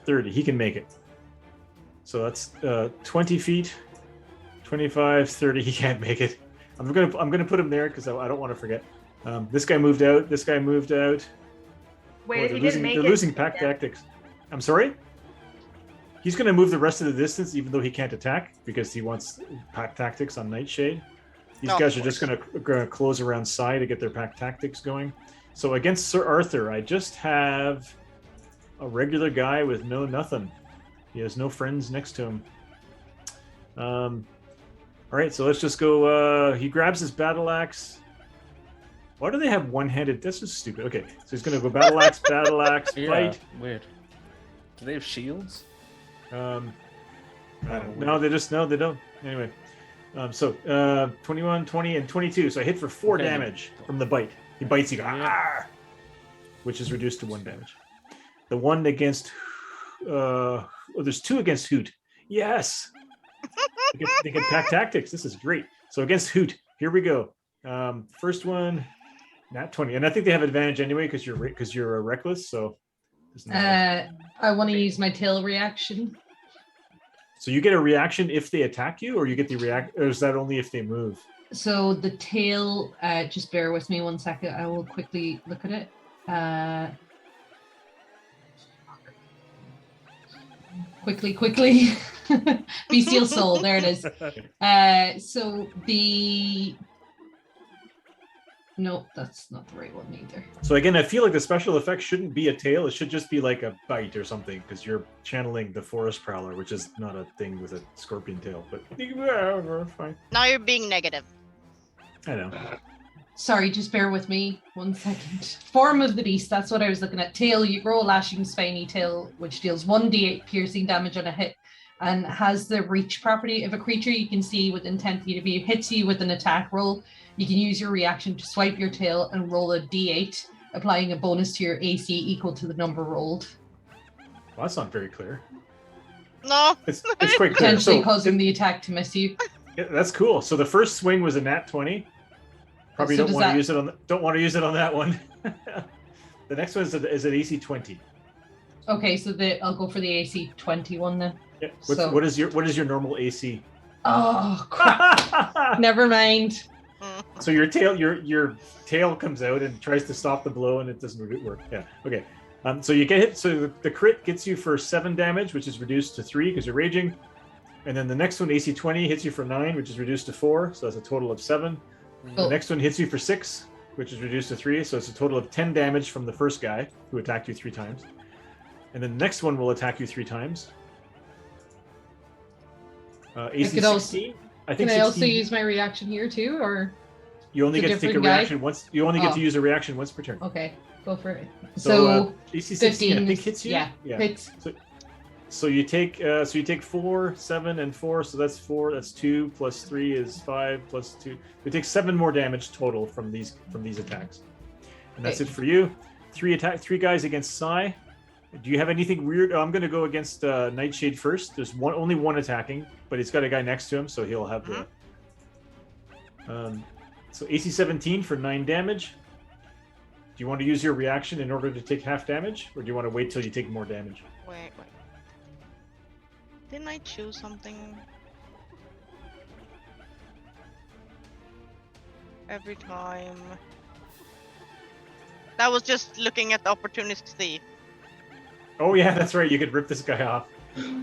30. He can make it. So that's 20 feet. 25, 30. He can't make it. I'm gonna put him there because I don't want to forget. This guy moved out. This guy moved out. Wait, if they're you losing, didn't make they're it. losing pack tactics. I'm sorry? He's going to move the rest of the distance, even though he can't attack, because he wants pack tactics on Nightshade. These Oh, guys of are just going to close around Sai to get their pack tactics going. So against Sir Arthur, I just have a regular guy with no nothing. He has no friends next to him. All right, so let's just go. He grabs his battle axe. Why do they have one-handed? This is stupid. Okay, so he's going to go battle axe, Yeah, fight. weird. Do they have shields? No, they don't. Anyway, so 21, 20, and 22. So I hit for 4 Okay. damage from the bite. He bites you, go, "Ah!" which is reduced to 1 damage. The one against, there's 2 against Hoot. Yes, they can pack tactics. This is great. So against Hoot, here we go. First one, nat 20, and I think they have advantage anyway because you're reckless. So. doesn't matter. I want to use my tail reaction. So you get a reaction if they attack you, or you get the react, or is that only if they move? So the tail, just bear with me 1 second. I will quickly look at it. Quickly. Bestial soul, there it is. So the... No, that's not the right one either. So again, I feel like the special effect shouldn't be a tail. It should just be like a bite or something, because you're channeling the forest prowler, which is not a thing with a scorpion tail. But fine. Now you're being negative. I know. Sorry, just bear with me 1 second. Form of the beast, that's what I was looking at. Tail, you grow a lashing spiny tail, which deals 1d8 piercing damage on a hit and has the reach property. If a creature you can see within 10 feet of you hits you with an attack roll, you can use your reaction to swipe your tail and roll a d8, applying a bonus to your AC equal to the number rolled, Well, that's not very clear. No. It's quite clear. potentially So causing the attack to miss you. yeah, that's cool. So the first swing was a nat 20. Probably So don't does want to that- use it on. Don't want to use it on that one. The next one is an AC 20. Okay, so I'll go for the AC 21 then. Yeah. So- What is your normal AC? Oh, crap. Never mind. So your tail comes out and tries to stop the blow, and it doesn't work. Yeah. Okay. So you get hit. So the crit gets you for 7 damage, which is reduced to 3 because you're raging. And then the next one, AC 20, hits you for 9, which is reduced to 4, so that's a total of 7. The next one hits you for 6, which is reduced to 3, so it's a total of 10 damage from the first guy who attacked you 3 times. And then the next one will attack you 3 times. AC 16. I think can I also 16, use my reaction here too, or you only it's a get to take a different guy? reaction once. You only get to use a reaction once per turn. Okay, go for it. So AC 16, 15, I think hits you. Yeah, hits. So you take 4, 7, and 4. So that's 4. That's 2 plus 3 is 5 plus 2. You take 7 more damage total from these attacks, and that's it for you. 3 guys against Sai. Do you have anything weird? Oh, I'm going to go against Nightshade first. There's only one attacking, but he's got a guy next to him, so he'll have the. So AC 17 for 9 damage. Do you want to use your reaction in order to take half damage, or do you want to wait till you take more damage? Wait. Didn't I choose something? Every time. That was just looking at the opportunistic thief. Oh yeah, that's right. You could rip this guy off.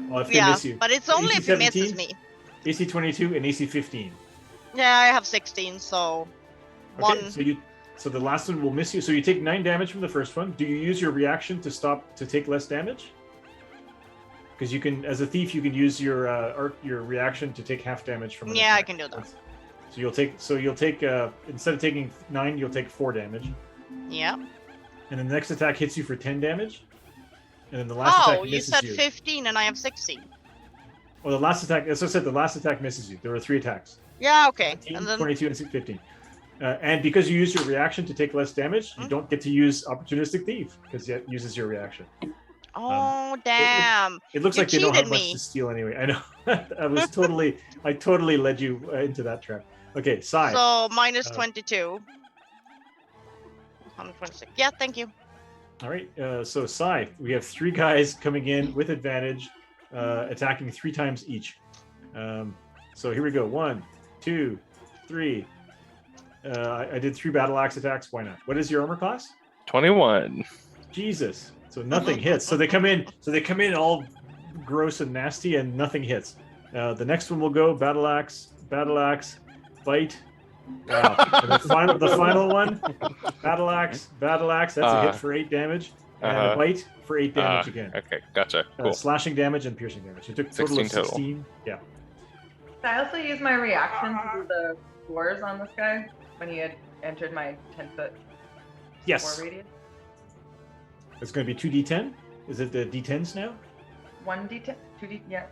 Well, if they miss you. But it's only AC if he misses 17, me. AC 22 and AC 15. Yeah, I have 16, so Okay, one. so the last one will miss you. So you take 9 damage from the first one. Do you use your reaction to take less damage? Because you can, as a thief, you can use your reaction to take half damage from. Yeah, I can do that. So you'll take instead of taking 9, you'll take 4 damage. Yeah. And then the next attack hits you for 10 damage. And then the last attack misses you. Oh, you said 15 and I have 16. Well, the last attack, as I said, the last attack misses you. There were 3 attacks. Yeah, okay. 19, And then 22 and 15. And because you use your reaction to take less damage, you don't get to use Opportunistic Thief because it uses your reaction. Oh, damn. It looks You like they don't have cheated much me. to steal anyway. I know. I totally led you into that trap. Okay, Sai. So minus 22. 126. Yeah, thank you. All right, so Sai, we have 3 guys coming in with advantage, attacking 3 times each. So here we go. 1, 2, 3. I did 3 battle axe attacks. Why not? What is your armor class? 21. Jesus. So nothing hits. So they come in all gross and nasty, and nothing hits. The next one will go battle axe, bite. Wow. And the final one, battle axe. That's a hit for 8 damage, and a bite for 8 damage again. Okay, gotcha. Cool. Slashing damage and piercing damage. You took a total of 16. Yeah. I also used my reaction to do the floors on this guy when he had entered my 10-foot Yes. floor radius. It's going to be 2d10. Is it the d10s now? 1d10, 2d, yeah.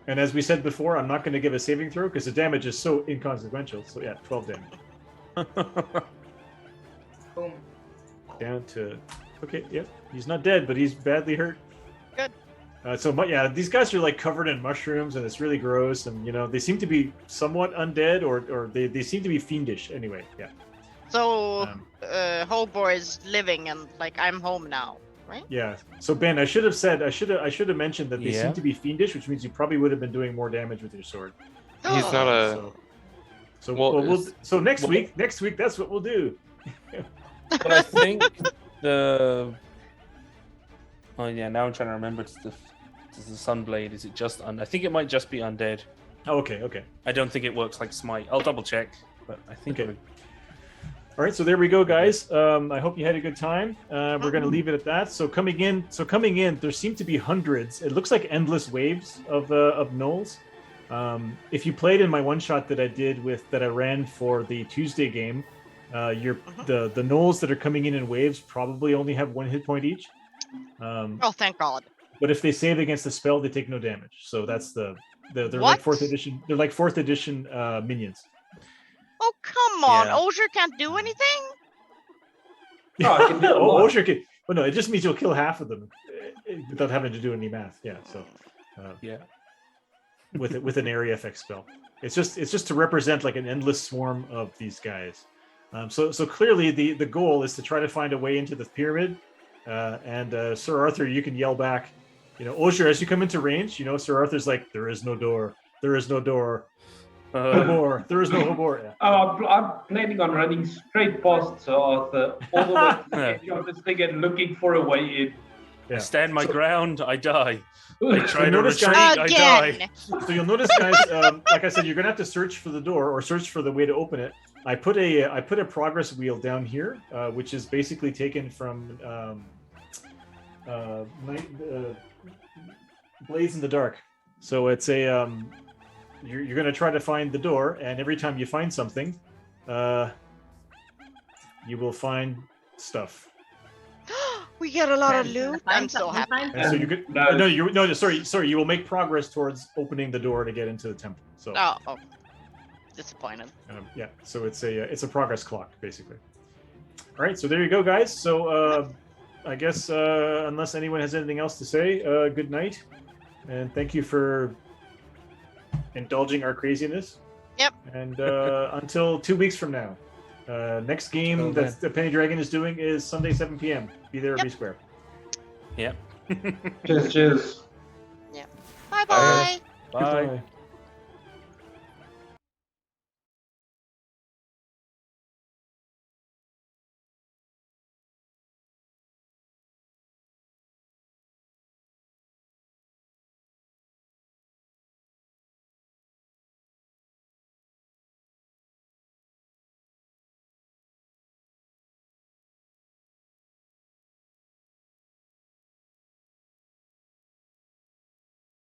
And as we said before, I'm not going to give a saving throw because the damage is so inconsequential. So yeah, 12 damage. Boom. Down to... Okay, yep. He's not dead, but he's badly hurt. Good. These guys are like covered in mushrooms and it's really gross. And, they seem to be somewhat undead or they seem to be fiendish anyway. Yeah. So, Hobor is living and I'm home now, right? Yeah. So Ben, I should have mentioned that they seem to be fiendish, which means you probably would have been doing more damage with your sword. He's not a. So next week, that's what we'll do. But I think the. Oh yeah, now I'm trying to remember. It's the Sunblade. Is it just? I think it might just be undead. Oh, okay. I don't think it works like Smite. I'll double check, but I think it would. All right, so there we go, guys. I hope you had a good time. We're going to leave it at that. So coming in, there seem to be hundreds. It looks like endless waves of gnolls. If you played in my one shot that I ran for the Tuesday game, the gnolls that are coming in waves probably only have 1 hit point each. Thank God. But if they save against the spell, they take no damage. So that's they're What? like 4th edition. They're like 4th edition minions. Oh, come on. Yeah. Osier can't do anything? Oh, I can do a lot. Osier can. Well, no, it just means you'll kill half of them without having to do any math. Yeah. So. Yeah. With an area effect spell, it's just to represent like an endless swarm of these guys. So clearly the goal is to try to find a way into the pyramid. And Sir Arthur, you can yell back, Osier, as you come into range, Sir Arthur's like, there is no door. There is no door. Hobor. There is no Hobor. Yeah. I'm planning on running straight past Sir Arthur all the way to the edge of this thing and looking for a way in. Yeah. I stand my ground, I die. I Ugh. try to notice, retreat, guys- I die. Again. So you'll notice, guys, like I said, you're gonna have to search for the door or search for the way to open it. I put a progress wheel down here, which is basically taken from Blaze in the Dark. So it's a you're gonna try to find the door, and every time you find something, you will find stuff. We get a lot of Friends, loot. find I'm so something, happy. find And so you could sorry, you will make progress towards opening the door to get into the temple. So Oh, disappointed. yeah, so it's a progress clock basically. All right, so there you go, guys. So I guess unless anyone has anything else to say, good night, and thank you for indulging our craziness. Yep. And until 2 weeks from now, next game Till that the Penny Dragon is doing is Sunday 7 p.m. Be there or Yep. be square. Yep. Cheers. Bye bye. Bye. Goodbye.